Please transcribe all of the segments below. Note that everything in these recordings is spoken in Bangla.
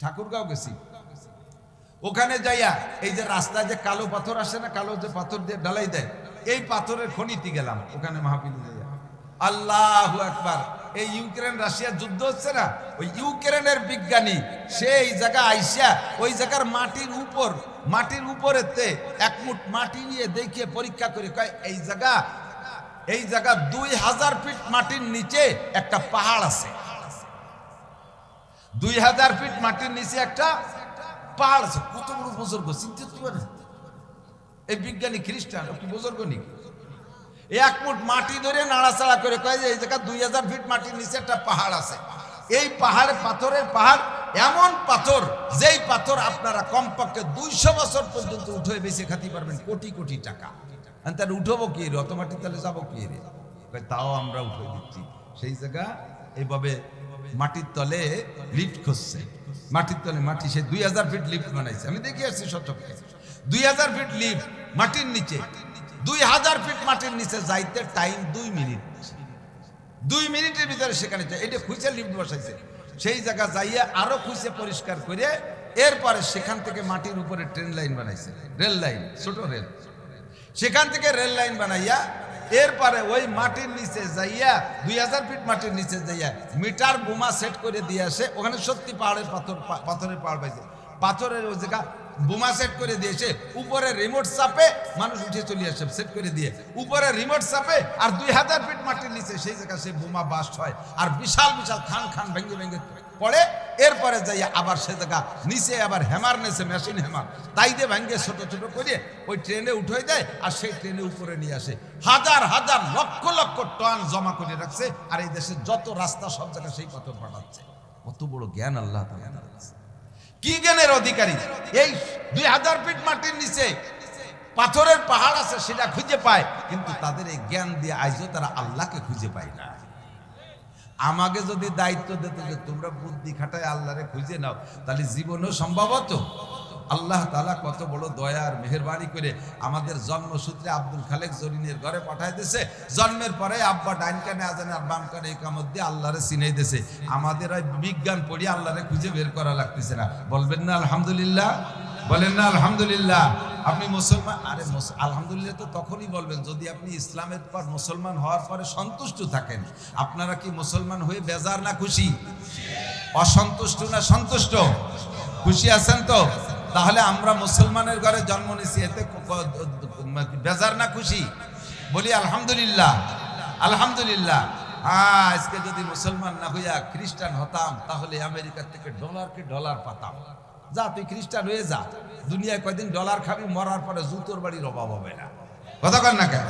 ঠাকুরগাঁও গেছি, ওখানে যাইয়া এই যে রাস্তায় যে কালো পাথর আসে না, কালো যে পাথর দিয়ে ঢালাই দেয়, এই পাথরের খনিতে গেলাম ওখানে মাহফিলে যাইয়া। আল্লাহু আকবার। এই ইউক্রেন রাশিয়া যুদ্ধ হচ্ছে না, ওই ইউক্রেনের বিজ্ঞানী সে এই জায়গা আইসা ওই জায়গার মাটির উপরেতে এক মুঠ মাটি নিয়ে দেখে পরীক্ষা করে কয় এই জায়গা 2000 ফিট মাটির নিচে একটা পাহাড় আছে। 2000 ফিট মাটির নিচে একটা পাহাড় আছে। কত বড় বুজুর্গ, চিন্তা করতে পারেন? এই বিজ্ঞানী খ্রিস্টান, কি বুজুর্গ নাকি? এক মুঠ মাটি ধরে নাড়াচাড়া করে কয় যে এই জায়গা 2000 ফিট মাটির নিচে একটা পাহাড় আছে। এই পাহাড় পাথরের পাহাড়, এমন পাথর যেই পাথর আপনারা কমপক্ষে 200 বছর পর্যন্ত উঠে বেঁচে খাতে পারবেন, কোটি কোটি টাকা। তাহলে উঠবো কি রে, অত মাটি তাহলে যাবো কি রে? তাও আমরা উঠে দিচ্ছি। সেই জায়গা এইভাবে মাটির তলে লিফট খুঁজছে, মাটির তলে মাটি, সে 2000 ফিট লিফট বানাইছে। আমি দেখে আসছি সচক্ষে 2000 ফিট লিফট মাটির নিচে। 2000 ফিট মাটির নিচে যাইতে টাইম 2 মিনিট। 2 মিনিটের ভিতরে সেখানে এটা খুঁজে লিফট বসাইছে। সেই জায়গা যাইয়া আরো খুঁজে পরিষ্কার করে এরপরে সেখান থেকে মাটির উপরে ট্রেন লাইন বানাইছে, রেল লাইন, ছোট রেল। সেখান থেকে রেল লাইন বানাইয়া এরপরে ওই মাটির নিচে যাইয়া 2000 ফিট মাটির নিচে যাইয়া মিটার বোমা সেট করে দিয়ে আসে। ওখানে সত্যি পাথরের পাহাড় পাইছে, পাথরের ওই জায়গা বোমা সেট করে দিয়েছে। উপরে রিমোট চাপে মানুষ উঠে চলে আসে, সেট করে দিয়ে উপরে রিমোট চাপে। আর 2000 ফিট মাটির নিচে সেই জায়গা সে বোমা বাস্ট হয়, আর বিশাল বিশাল খান ভেঙে ভেঙে পড়ে। এরপরে যাইয়া আবার সে জায়গা নিচে আবার হ্যামার নেছে, মেশিন হ্যামার, তাই দিয়ে ভেঙে ছোট ছোট করে ওই ট্রেনে উঠে দেয়। আর সেই ট্রেনে উপরে নিয়ে আসে হাজার হাজার লক্ষ লক্ষ টন জমা করে রাখছে। আর এই দেশের যত রাস্তা সব জায়গায় সেই পাথর পাঠাচ্ছে। কত বড় জ্ঞান আল্লাহ তাআলা দিয়েছে! কি জ্ঞানের অধিকারী! এই 2000 ফিট মাটির নিচে পাথরের পাহাড় আছে, সেটা খুঁজে পায়, কিন্তু তাদের এই জ্ঞান দিয়ে আজও তারা আল্লাহকে খুঁজে পায় না। আমাকে যদি দায়িত্ব দিত যে তোমরা বুদ্ধি খাটায় আল্লাহরে খুঁজে নাও, তাহলে জীবনেও সম্ভবত। আল্লাহ তাআলা কত বড় দয়া আর মেহেরবানি করে আমাদের জন্মসূত্রে আব্দুল খালেক জরিনের ঘরে পাঠাই দিয়েছে। জন্মের পরে আব্বা ডাইন কানে আজানে আর বাম কানে ইকামত দিয়ে আল্লাহরে চিনাই দিয়েছে। আমাদের ওই বিজ্ঞান পড়ি আল্লাহরে খুঁজে বের করা লাগতেছে না। বলবেন না আলহামদুলিল্লাহ? বলেন না আলহামদুলিল্লাহ? আপনি মুসলমান, আরে আলহামদুলিল্লাহ তো তখনই বলবেন যদি আপনি ইসলামের পর মুসলমান হওয়ার পরে সন্তুষ্ট থাকেন। আপনারা কি মুসলমান হয়ে বেজার না খুশি? অসন্তুষ্ট না সন্তুষ্ট? খুশি আছেন তো? তাহলে আমরা মুসলমানের ঘরে জন্ম নিয়েছি, এতে বেজার না খুশি? বলি আলহামদুলিল্লাহ, আলহামদুলিল্লাহ। আজকে যদি মুসলমান না হইয়া খ্রিস্টান হতাম, তাহলে আমেরিকার থেকে ডলারকে ডলার পাতাম। যা তুই খ্রিস্টান হয়ে যা, দুনিয়ায় কয়দিন ডলার খাবি, মরার পরে জুতোর বাড়ির অভাব হবে না। কথা কন না কেন?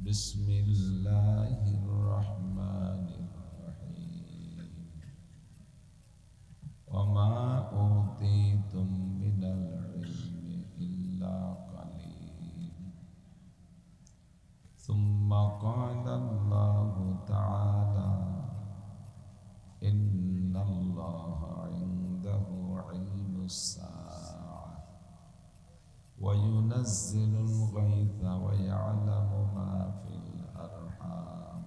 বিসমিল্লাহির রহমানির রহিম। ওমা উতীতুম মিনাল ইলমি ইল্লা কালিল। সুম্মা ক্বালা আল্লাহু তাআলা ইন্নাল্লাহা ইনদাহু ইলমুস সাআহ ওয়া ইউনাজ্জিলুল গায়থা ওয়া ইয়া'লামু মা ফিল আরহাম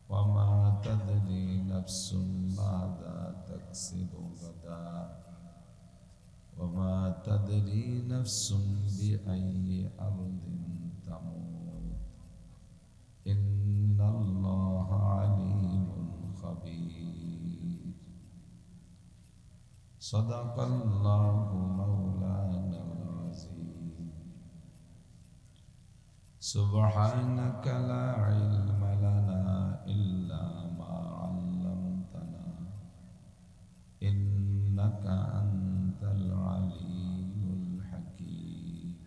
ওয়া মা তাদরি নাফসুন মাযা তাকসিবু গাদা ওয়া মা তাদরি নাফসুন বিআইয়ি আরদিন তামুত। ইন্নাল্লাহা আলীমুন খাবীর। সাদাকাল্লাহু মাওলানাল আযীম। সুবহানাকা লা ইলমা লানা ইল্লা মা 'আল্লামতানা ইন্নাকা আনতাল আলীমুল হাকীম।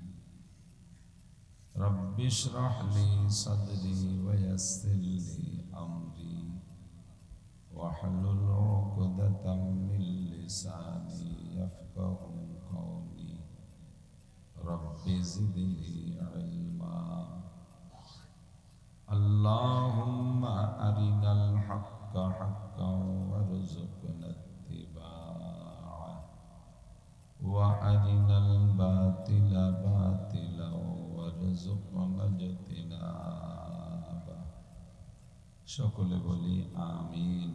রব্বি ইশরাহ লি সাদরি ওয়া ইয়াসসির লি আমরি ওয়াহলুল 'উকদাতাম মিন লিসানি ইয়াফকাহু কওলি। রব্বি জিদনি ইলমা। আল্লাহুম্মা আরিনাল হাক্কা হাক্কান ওয়ারযুকনা ইত্তিবা'আহ ওয়া আরিনাল বাতিলা বাতিলান ওয়ারযুকনা ইজতিনাবাহ। সকলে বলি আমিন।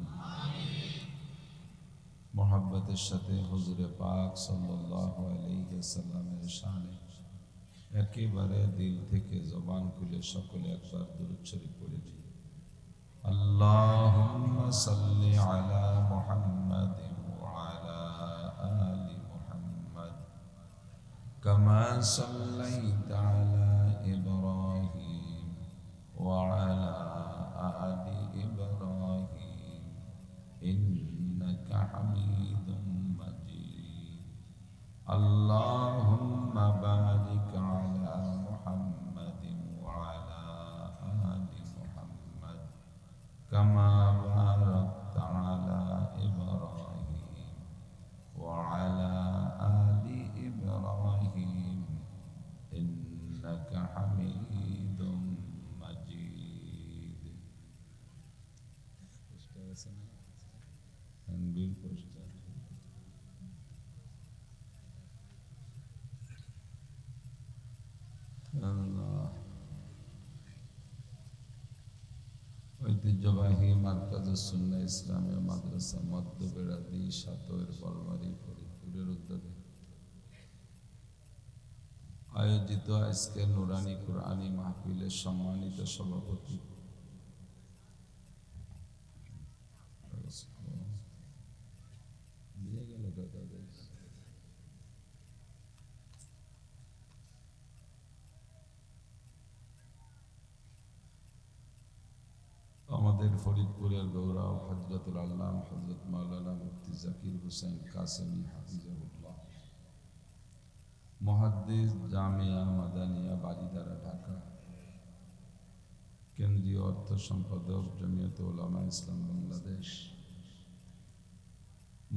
মোহাব্বতের সাথে হুজুরে পাক সাল্লাল্লাহু আলাইহি ওয়াসাল্লামের শানে একেবারে দিল থেকে জবান খুলে সকলে একবার দুরূদ শরীফ পড়ে দিই। আল্লাহুম্মা সাল্লি আলা মুহাম্মাদিন ওয়া আলা আলি মুহাম্মাদ কামা সাল্লাইতা আলা ইব্রাহিম ওয়া আলা আলি ইব্রাহিম ইন্নাকা হামিদুম মাজিদ। আল্লাহুম্মা বারিক আলা মুহাম্মাদিন ওয়া আলা আলি মুহাম্মাদ কামা বারাকতা আলা ইব্রাহিম ওয়া আলা আলি ইব্রাহিম ইন্নাকা হামিদুম মাজিদ। পোস্টার আছে না? Handbill poster. আল্লাহ। ঐতিহ্যবাহী মার্কাজুস সুন্নাহ ইসলামিয়া মাদ্রাসা মধ্যবেড়াদি সাতর বলবাড়ি ফরিদপুরের উদ্যোগে আয়োজিত আজকের নুরানি কুরআনী মাহফিলের সম্মানিত সভাপতি আমাদের ফরিদপুরের গৌরব হযরতুল আল্লামা হযরত মাওলানা মুফতি জাকির হোসেন কাসেমী হাফিজাহুল্লাহ, মুহাদ্দিস, জামিয়া মাদানিয়া বারিধারা ঢাকা, কেন্দ্রীয় অর্থ সম্পাদক জমিয়তে উলামা ইসলাম বাংলাদেশ,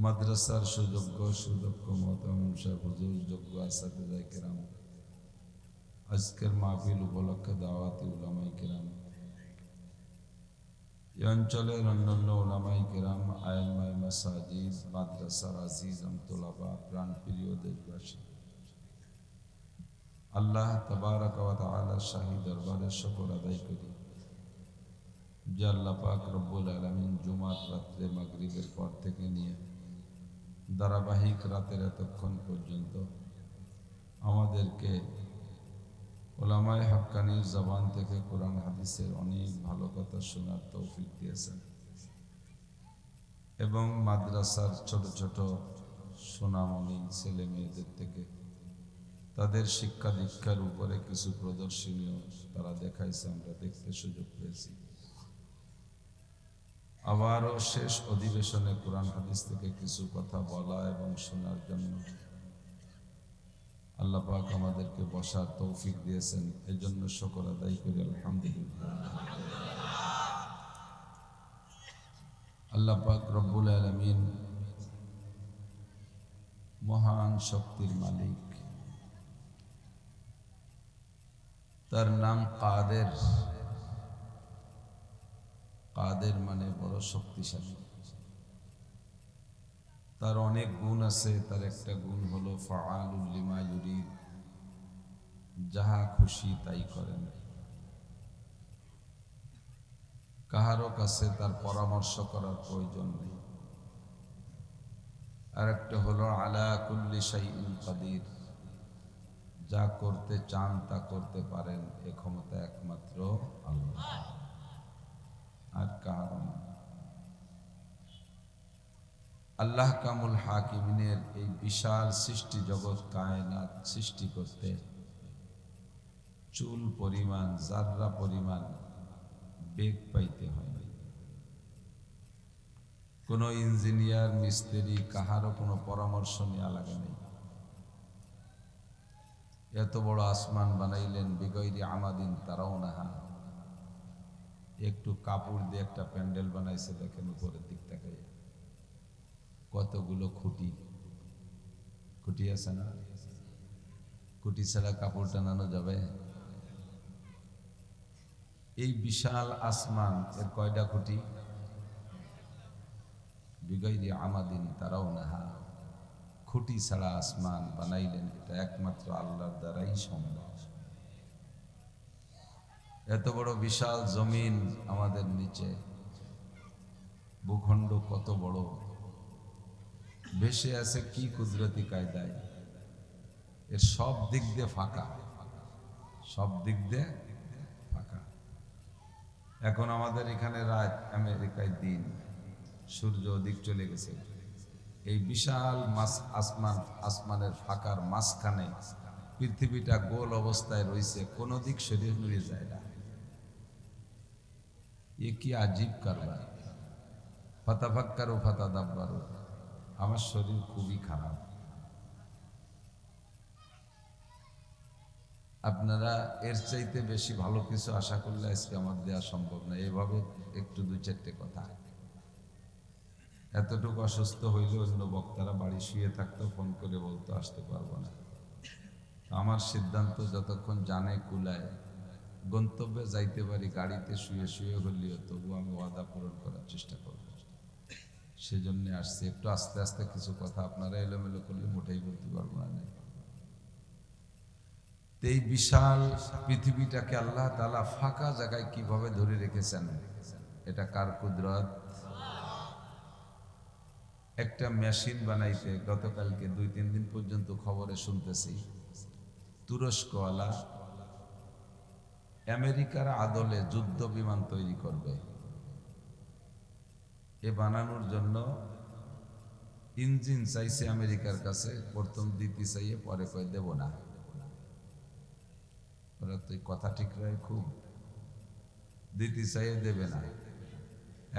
মাদ্রাসার সুদক্ষ মোহতামিম সাহেব হুজুর, যোগ্য আসাতিজায়ে কেরাম, আজকের মাহফিল উপলক্ষে দাওয়াতি উলামায়ে কেরাম, এই অঞ্চলের অন্যান্য উলামায়ে কেরাম, আইম্মায়ে মাসাজিদ, মাদ্রাসার আজিজ তোলাবা, প্রাণপ্রিয় দেশবাসী, আল্লাহ তাবারাক ওয়া তাআলার শাহী দরবারে শুকর আদায় করি যে আল্লাহ পাক রব্বুল আলামিন জুমার রাত্রে মাগরিবের পর থেকে নিয়ে ধারাবাহিক রাতের এতক্ষণ পর্যন্ত আমাদেরকে উলামায়ে হাক্কানির জবান থেকে কোরআন হাদিসের অনেক ভালো কথা শোনার তৌফিক দিয়েছেন এবং মাদ্রাসার ছোট ছোট সোনামণি ছেলে মেয়েদের থেকে তাদের শিক্ষা দীক্ষার উপরে কিছু প্রদর্শনীয় তারা দেখাইছে, আমরা দেখতে সুযোগ পেয়েছি। আবারও শেষ অধিবেশনে কোরআন হাদিস থেকে কিছু কথা বলা এবং শোনার জন্য আল্লাহ পাক আমাদেরকে বসার তৌফিক দিয়েছেন, এজন্য শুকর আদায় করি আলহামদুলিল্লাহ। আল্লাহ পাক রব্বুল আলামিন মহান শক্তির মালিক, তার নাম কাদের। কাদের মানে বড় শক্তিশালী। তার অনেক গুণ আছে, তার একটা গুণ হলো ফাআলুল লিমা ইউরিদ, যাহা খুশি তাই করেন। কাহারও কাছে তার পরামর্শ করার প্রয়োজন নেই। আর একটা হলো আলা কুল্লি শাইইন কাদির, যা করতে চান তা করতে পারেন, এ ক্ষমতা একমাত্র আল্লাহ, আর কারণ আল্লাহ কামুল হাকিমিনের এই বিশাল সৃষ্টি জগৎ কায়নাত সৃষ্টি করতে চুল পরিমাণ, জাররা পরিমাণ বেগ পাইতে হয়নি। কোনো ইঞ্জিনিয়ার, মিস্ত্রি, কাহারও কোনো পরামর্শ নেওয়া লাগে নেই। এত বড় আসমান বানাইলেন বিগৈরি আমাদিন তারাউনাহা, একটু কাপড় দিয়ে একটা প্যান্ডেল বানাইছে, দেখেন উপরের দিক তাকাইয়া কতগুলো খুঁটি। খুঁটি আছে না? খুঁটি ছাড়া কাপড় টানানো যাবে? এই বিশাল আসমান এর কয়টা খুঁটি? বিগৈরি আমাদিন তারাউনাহা, খুঁটি ছাড়া আসমান বানাইলেন, এটা একমাত্র আল্লাহর দ্বারাই সম্ভব। এত বড় বিশাল জমিন আমাদের নিচে, ভূখণ্ড কত বড়, ভেসে আছে কি কুদরতি কায়দায়। এর সব দিক দিয়ে ফাঁকা, সব দিক দিয়ে ফাঁকা। এখন আমাদের এখানে রাত, আমেরিকায় দিন, সূর্য ওদিক চলে গেছে। এই বিশাল আসমানের ফাঁকার মাঝখানে পৃথিবীটা গোল অবস্থায় রয়েছে, কোনো দিক শরীর নুড়ে যায় না। এ কি আজীব কারবার। ফাতাফাক্কারু ফাতাদাব্বারু। আমার শরীর খুবই খারাপ। আপনারা এর চাইতে বেশি ভালো কিছু আশা করলে আজকে আমার দেওয়া সম্ভব না। এভাবে একটু দুই চারটে কথা, এতটুকু অসুস্থ হইলে অন্য বক্তারা বাড়ি শুয়ে থাকতো, ফোন করে বলতো আসতে পারবো না। আমার সিদ্ধান্ত যতক্ষণ জানে কুলায় গন্তব্যে যাইতে পারি, গাড়িতে শুয়ে শুয়ে হলেও তবু আমি ওয়াদা পূরণ করার চেষ্টা করব। সেজন্য আসছি। একটু আস্তে আস্তে কিছু কথা, আপনারা এলোমেলো করলে মোটেই বলতে পারবো না। এই বিশাল পৃথিবীটাকে আল্লাহ তাআলা ফাঁকা জায়গায় কিভাবে ধরে রেখেছেন, এটা কার কুদরত। একটা মেশিন বানাইতে গতকালকে 2-3 দিন পর্যন্ত খবরে শুনতেছি, তুরস্কওয়ালা আমেরিকার আদলে যুদ্ধ বিমান তৈরি করবে। এ বানানোর জন্য ইঞ্জিন চাইছে আমেরিকার কাছে, প্রথম দিতে চাইয়ে পরে কয়ে দেব না। ওরা তো কথা ঠিক রায়, খুব দিতে চাইয়ে দেবে না।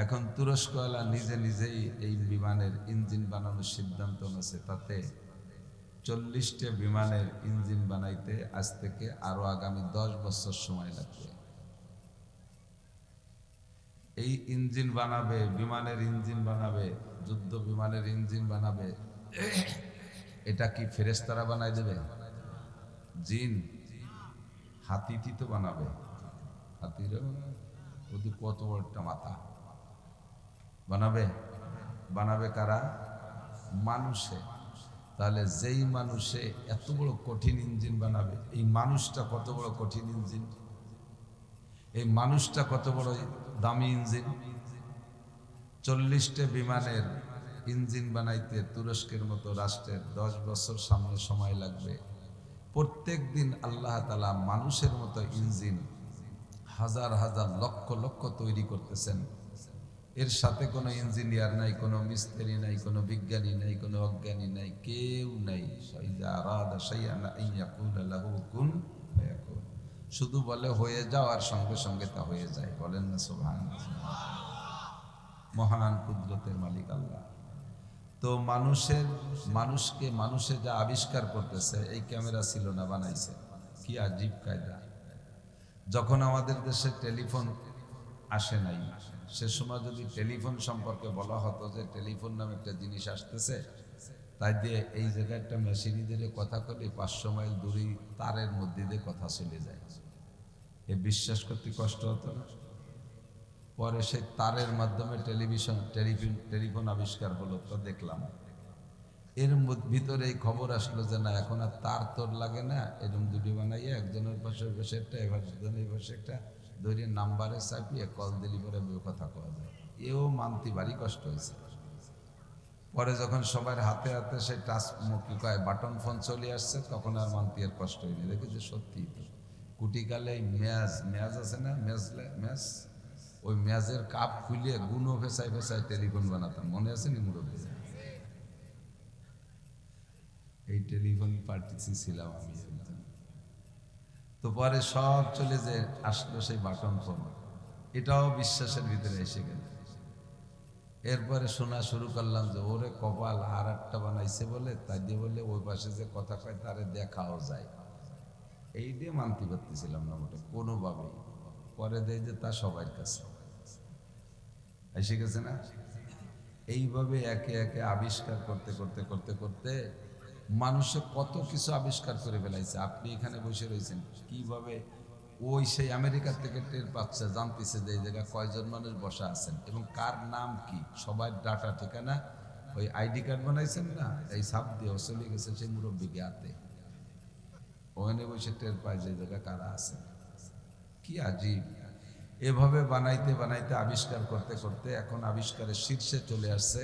এখন তুরস্কওয়ালা নিজে নিজেই এই বিমানের ইঞ্জিন বানানোর সিদ্ধান্ত নিয়েছে। তাতে 40টা বিমানের ইঞ্জিন বানাইতে আজ থেকে আরো আগামী 10 বছর সময় লাগবে। এই ইঞ্জিন বানাবে, বিমানের ইঞ্জিন বানাবে, যুদ্ধ বিমানের ইঞ্জিন বানাবে। এটা কি ফেরেশতারা বানাই দেবে? জিন? হাতিটি তো বানাবে। হাতিরও ওদের কত বড় একটা মাথা। বানাবে, বানাবে কারা? মানুষে। তাহলে যেই মানুষে এত বড় কঠিন ইঞ্জিন বানাবে, এই মানুষটা কত বড় কঠিন ইঞ্জিন, এই মানুষটা কত বড় দামি ইঞ্জিন। 40টা বিমানের ইঞ্জিন বানাইতে তুরস্কের মতো রাষ্ট্রের 10 বছর সামনে সময় লাগবে। প্রত্যেক দিন আল্লাহ তাআলা মানুষের মতো ইঞ্জিন হাজার হাজার লক্ষ লক্ষ তৈরি করতেছেন। এর সাথে কোনো ইঞ্জিনিয়ার নাই, কোনো মিস্ত্রি নাই, কোনো বিজ্ঞানী নাই, কোনো অজ্ঞানী নাই, কেউ নাই। শুধু বলে হয়ে যাও, আর সঙ্গে সঙ্গে তা হয়ে যায়। বলেন না সুবহানাল্লাহ। মহান কুদরতের মালিক আল্লাহ। তো মানুষে যা আবিষ্কার করতেছে, এই ক্যামেরা ছিল না, বানাইছে। কি আজীব কায়দা। যখন আমাদের দেশে টেলিফোন আসে নাই, সে সময় যদি টেলিফোন সম্পর্কে বলা হতো যে টেলিফোন নামে একটা জিনিস আসতেছে, তাই দিয়ে এই জায়গায় একটা মেশিনি দিয়ে কথা বলে 500 মাইল দূরে তারের মধ্যে দিয়ে কথা চলে যায়, এ বিশ্বাস করতে কষ্ট হতো না? পরে সেই তারের মাধ্যমে টেলিফোন আবিষ্কার হলো, তো দেখলাম এর ভিতরে এই খবর আসলো যে না, এখন আর তার তোর লাগে না, এরকম দুটি বানাইয়া একজনের পাশে বসে একটা, একজনের পাশে একটা ধরে নাম্বারে চাপিয়ে কল দিলি পরে কথা কওয়া যায়। এও মানতে ভারী কষ্ট হয়েছে। পরে যখন সবার হাতে হাতে সেই টাচ কি কয় বাটন ফোন চলে আসছে, তখন আর মানতে আর কষ্ট হয়নি। দেখি যে সত্যি তো কুটিকালে মেয়াজ আছে না, মেয়াজ, ওই মেয়াজের কাপ খুলে গুনো ফেসায় ফেসায় টেলিফোন বানাতাম, মনে আছে নি মুরব্বী? এই টেলিফোন পার্টিসি ছিলাম আমি একজন। তো পরে সব চলে যে আসলো সেই বাটন ফোন, এটাও বিশ্বাসের ভিতরে এসে গেল। এরপরে শোনা শুরু করলাম যে ওরে কপাল, আর একটা বানাইছে বলে, তাই দিয়ে বলে ওই পাশে যে কথা কয় তারে দেখাও যায়। এই দিয়ে মানতে পারতেছিলাম না মোটে কোনোভাবেই। পরে দেয় যে তা সবার কাছে এসে গেছে না। এইভাবে একে একে আবিষ্কার করতে করতে করতে করতে মানুষে কত কিছু আবিষ্কার করে ফেলাইছে। আপনি এখানে বসে রয়েছেন, কিভাবে ওই সেই আমেরিকার থেকে টের পাচ্ছে, জানতেছে যে এই জায়গায় কয়জন মানুষ বসা আছেন এবং কার নাম কি, সবার ডাটা ঠিকানা ওই আইডি কার্ড বানাইছেন না, এই সাপ দিয়ে চলে গেছে সেই মুরব্বীকে হাতে, ওখানে বসে টের পায় যে এই জায়গায় কারা আছেন। কি আজীব! এভাবে বানাইতে বানাইতে আবিষ্কার করতে করতে এখন আবিষ্কারের শীর্ষে চলে আসছে।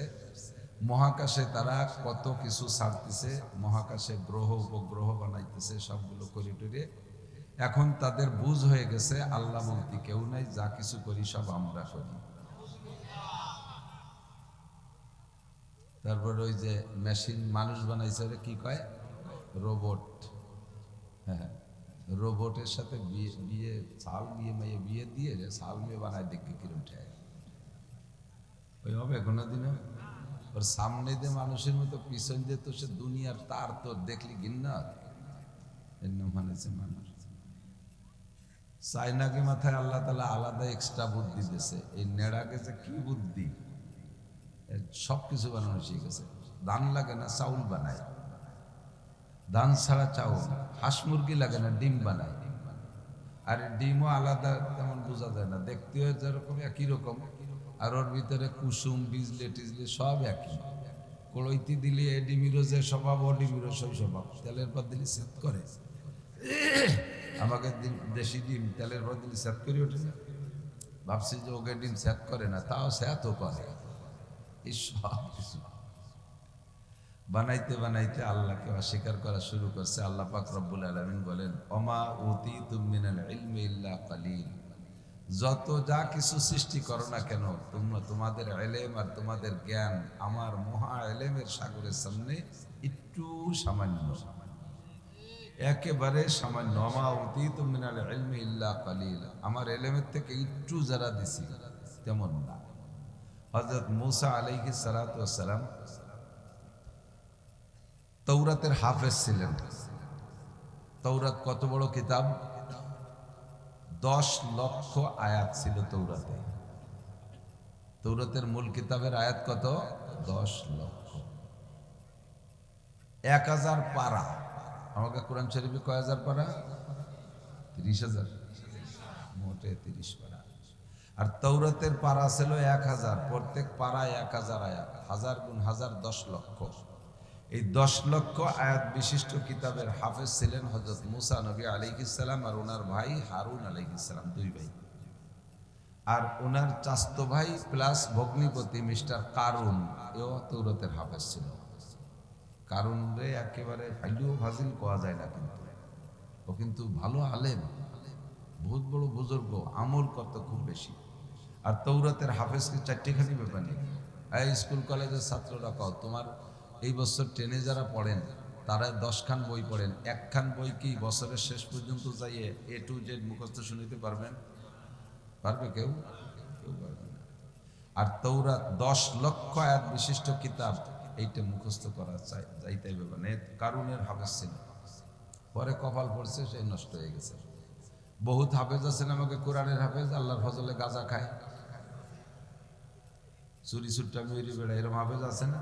মহাকাশে তারা কত কিছু ছাড়তেছে, মহাকাশে গ্রহ উপগ্রহ বানাইতেছে, সবগুলো করে টরে এখন তাদের বুঝ হয়ে গেছে আল্লাহ বলতে কেউ নাই, যা কিছু করি সব আমরা করি। তারপর ওই যে মেশিন মানুষ বানাইছে, ওরা কি কয়, রোবট। হ্যাঁ, রোবটের সাথে বিয়ে বিয়ে সাল বিয়ে মেয়ে বিয়ে দিয়ে যে সাল মেয়ে বানায় দেখবে কিরম ঠেক, ওই হবে কোনোদিনও? ওর সামনে দিয়ে মানুষের মতো পিছন দিয়ে তো সে দুনিয়ার তার তো দেখলি ঘিন্না মানেছে মানুষ। চাইনাকে মাথায় আল্লাহ তালা আলাদা এক্সট্রা বুদ্ধি দিয়েছে, এই নেড়াকে যে কি বুদ্ধি, সব কিছু বানানো শিখেছে। ধান লাগে না, চাউল বানায়, ধান ছাড়া চাউল। হাঁস মুরগি লাগে না, ডিম বানায়। আর ডিমও আলাদা তেমন বোঝা যায় না, দেখতেও যেরকম একই রকম, আর ওর ভিতরে কুসুম বিজলে টিজলে সব একই। কড়ইতি দিলে এ ডিমিরও যে স্বভাব, ও ডিমিরও সেই স্বভাব। তেলের পর দিলে সেট করে, আমাকে দেশি ডিম তেলের পর দিলে সেট করে ওঠে না। ভাবছি যে ওকে ডিম সেট করে না, তাও সেটও করে। এই সব কিছু বানাইতে বানাইতে আল্লাহকে অস্বীকার করা শুরু করছে। আল্লাহ পাক রব্বুল আলামিন বলেন, ওমা উতীতুম মিনাল ইলমি ইল্লা কালিল। যত যা কিছু সৃষ্টি করো না কেন, তোমরা তোমাদের ইলম আর তোমাদের জ্ঞান আমার মহা ইলমের সাগরের সামনে একটু সামান্য, একেবারে সামান্য। ওমা উতীতুম মিনাল ইলমি ইল্লা কালিল, আমার ইলমের থেকে একটু যারা দিছি তেমন না। হযরত মূসা আলাইহিস সালাতু ওয়াস সালাম তৌরাতের হাফেজ ছিলেন। তৌরাত কত বড় কিতাব, 10 লক্ষ আয়াত ছিল তৌরাতে। তৌরাতের মূল কিতাবের আয়াত কত? 10 লক্ষ। 1000 পারা। আমাকে কোরআন শরীফে কয় হাজার পারা? 30,000, মোটে 30 পারা। আর তৌরাতের পারা ছিল 1000, প্রত্যেক পারায় 1000 আয়াত, 1000 গুণ 1000 10 লক্ষ। এই 10 লক্ষ আয়াত বিশিষ্ট কিতাবের হাফেজ ছিলেন হযরত মূসা নবী আলাইহিস সালাম আর ওনার ভাই হারুন আলাইহিস সালাম, 2 ভাই। আর ওনার চাচতো ভাই প্লাস ভগ্নিপতি মিস্টার কারুন, এও তৌরাতের হাফেজ ছিল। কারুন রে একেবারে ফাইলুও ফাজিল কোয়া যায় না, কিন্তু ও কিন্তু ভালো আলেম, বহুত বড় বুজুর্গ, আমল কত খুব বেশি। আর তৌরাতের হাফেজকে 4টিখানি ব্যাপার নেই। এই স্কুল কলেজের ছাত্ররা কও, তোমার এই বছর 10-এ যারা পড়েন তারা 10 খান বই পড়েন, 1 খান বই কি বছরের শেষ পর্যন্ত যাইয়ে A to Z মুখস্থ শুনিতে পারবেন? পারবে কেউ? কেউ পারবে না। আর তৌরাত 10 লক্ষ আয়াত বিশিষ্ট কিতাব, এইটা মুখস্থ করা যাইতে হবে না। কারুনের হাফেজ ছিল, পরে কপাল পড়ছে, সে নষ্ট হয়ে গেছে। বহুত হাফেজ আছেন আমাকে কোরআনের হাফেজ, আল্লাহর ফজলে গাঁজা খায়, চুরি চুট্টা মেরে বেড়ায়, এরকম হাফেজ আছে না?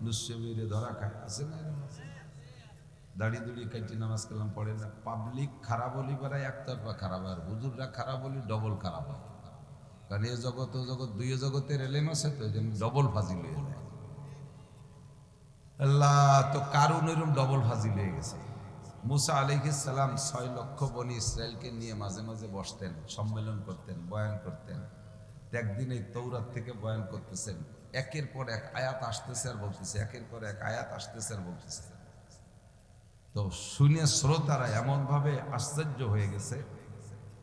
নুসে মেরে ধরা খায়, আছে না? দাড়ি দুড়ি কাটি নামাজ কালাম পড়ে না। পাবলিক খারাপ বলি বেড়ায়, একতরফা খারাপ, আর হুজুররা খারাপ বলি ডবল খারাপ হয়। কারণ এ জগৎ ও জগৎ, দুই জগতের এলেম আছে, তো এই জন্য ডবল ফাজিল হয়ে যায়। আল্লাহ তো কারুন এরকম ডবল ফাজিল হয়ে গেছে। মূসা আলাইহিস সালাম 6 লক্ষ বনি ইসরায়েলকে নিয়ে মাঝে মাঝে বসতেন, সম্মেলন করতেন, বয়ান করতেন। একদিন এই তৌরাত থেকে বয়ান করতেছেন, একের পর এক আয়াত আসতেছে আর বলতেছে, একের পর এক আয়াত আসতেছে আর বলতেছে। তো শুনে শ্রোতারা এমন ভাবে আশ্চর্য হয়ে গেছে,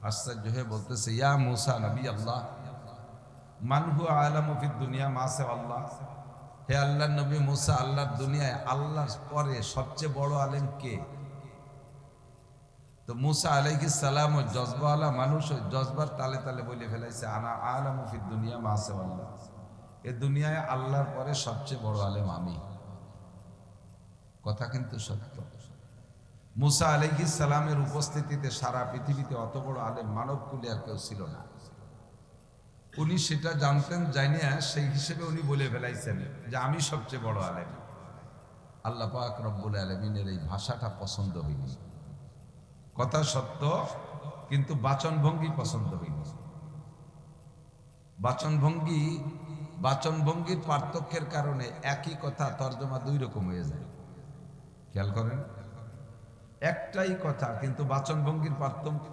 আশ্চর্য হয়ে বলতেছে, ইয়া মূসা নবী আল্লাহ, মান হুয়া আলামু ফিদ দুনিয়া মা সিওয়াল্লাহ। হে আল্লাহর নবী মূসা, আল্লাহর দুনিয়ায় আল্লাহর পরে সবচেয়ে বড় আলেম কে? তো মূসা আলাইহিস সালাম ও জজবাওয়ালা মানুষ, ওই জজবার তালে তালে বলে ফেলাইছে, আনা আলামু ফিদ দুনিয়া মা সিওয়াল্লাহ। এ দুনিয়ায় আল্লাহর পরে সবচেয়ে বড় আলেম আমি। কথা কিন্তু সত্য। মূসা আলাইহিস সালামের উপস্থিতিতে সারা পৃথিবীতে অত বড় আলেম মানবকুলে আর কেউ ছিল না। উনি সেটা জানতেন, জানিয়া সেই হিসেবে উনি বলে ফেলাইছেন যে আমি সবচেয়ে বড় আলেম। আল্লাহ পাক রব্বুল আলামিনের এই ভাষাটা পছন্দ হয়নি। কথা সত্য, কিন্তু বাচনভঙ্গি পছন্দ হয়নি। বাচনভঙ্গির পার্থক্যের কারণে একই কথা তর্জমা 2 রকম হয়ে যায়। খেয়াল করেন, একটাই কথা, কিন্তু বাচনভঙ্গির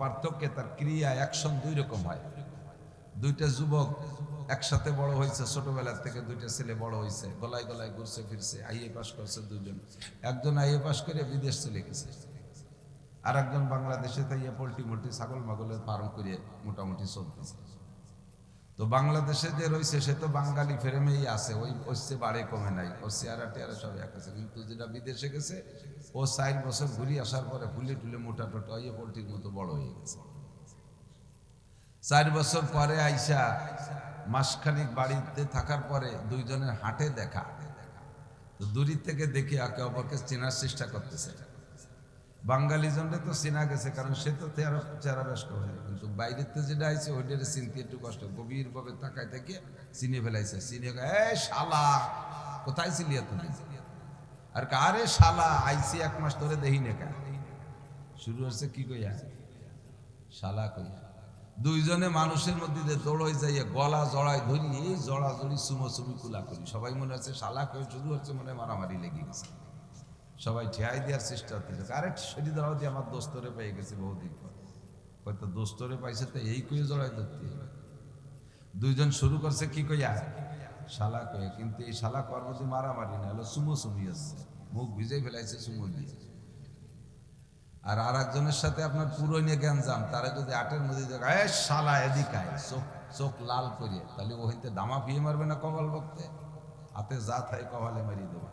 পার্থক্যে তার ক্রিয়া অ্যাকশন দুই রকম হয়। দুইটা যুবক একসাথে বড় হয়েছে, ছোটবেলার থেকে দুইটা ছেলে বড় হয়েছে, গলায় গলায় ঘুরছে ফিরছে, আইএ পাস করছে দুজন। একজন আইএ পাস করে বিদেশ চলে গেছে, আর একজন বাংলাদেশে তাইয়া পোল্ট্রি মোল্ট্রি ছাগল মাগলের ফার্ম করে মোটামুটি চলতেছে। তো বাংলাদেশে যে রয়েছে সে তো বাঙালি ফ্রেমেই আছে, ওই ওসে বাড়ে কমে নাই, ওর চেয়ারা টেয়ারা সব এক আছে। কিন্তু যেটা বিদেশে গেছে ও 4 বছর ঘুরে আসার পরে ফুলে টুলে মোটা টোটা হয়ে পোল্ট্রির মতো বড় হয়ে গেছে। 4 বছর পরে আইসা মাসখানিক বাড়িতে থাকার পরে দুইজনের হাটে দেখা। তো দূরের থেকে দেখে একে অপরকে চেনার চেষ্টা করতেছে। বাঙালি জনরে তো চেনা গেছে, কারণ সে তো চেহারা বেশ করে, কিন্তু বাইরের থেকে যেটা আইছে ওইটার চিনতে একটু কষ্ট। গভীর ভাবে তাকায় থেকে চিনে ফেলাইছে। চিনে শালা কোথায় ছিলি তুমি? আর কারে শালা আইসি 1 মাস ধরে দেখি না কা। শুরু হচ্ছে কি কইয়া শালা কইয়া। দুইজনে মানুষের মধ্যে দৌড়াই যাইয়া গলা জড়াই ধরি, এই জড়া জড়ি সুমো সুমি কুলা করি। সবাই মনে হচ্ছে শালা কয়ে, শুরু হচ্ছে মনে মারামারি লেগে গেছে। সবাই ঠেয়াই দেওয়ার চেষ্টা করতেছে। আরে সেটি ধরাও দিয়ে আমার দোস্তরে পেয়ে গেছে বহুদিন পর। হয়তো দোস্তরে পাইছে তো এই কয়ে জড়াই ধরতে। দুইজন শুরু করছে কি কইয়া শালা কয়ে, কিন্তু এই শালা কর্মটি মারামারি না, হলো সুমো সুমি আসছে, মুখ ভিজে ফেলাইছে সুমো দিয়ে। আর একজনের সাথে আপনার পুরনো জ্ঞানজাম, তারা যদি 8-এর মধ্যে দেখায় শালা এদিকায় চোখ লাল করিয়ে, তাহলে ও হইতে দামা ফিয়ে মারবে না কপাল বক্তে, হাতে যা থাকে কপালে মারিয়ে দেবে।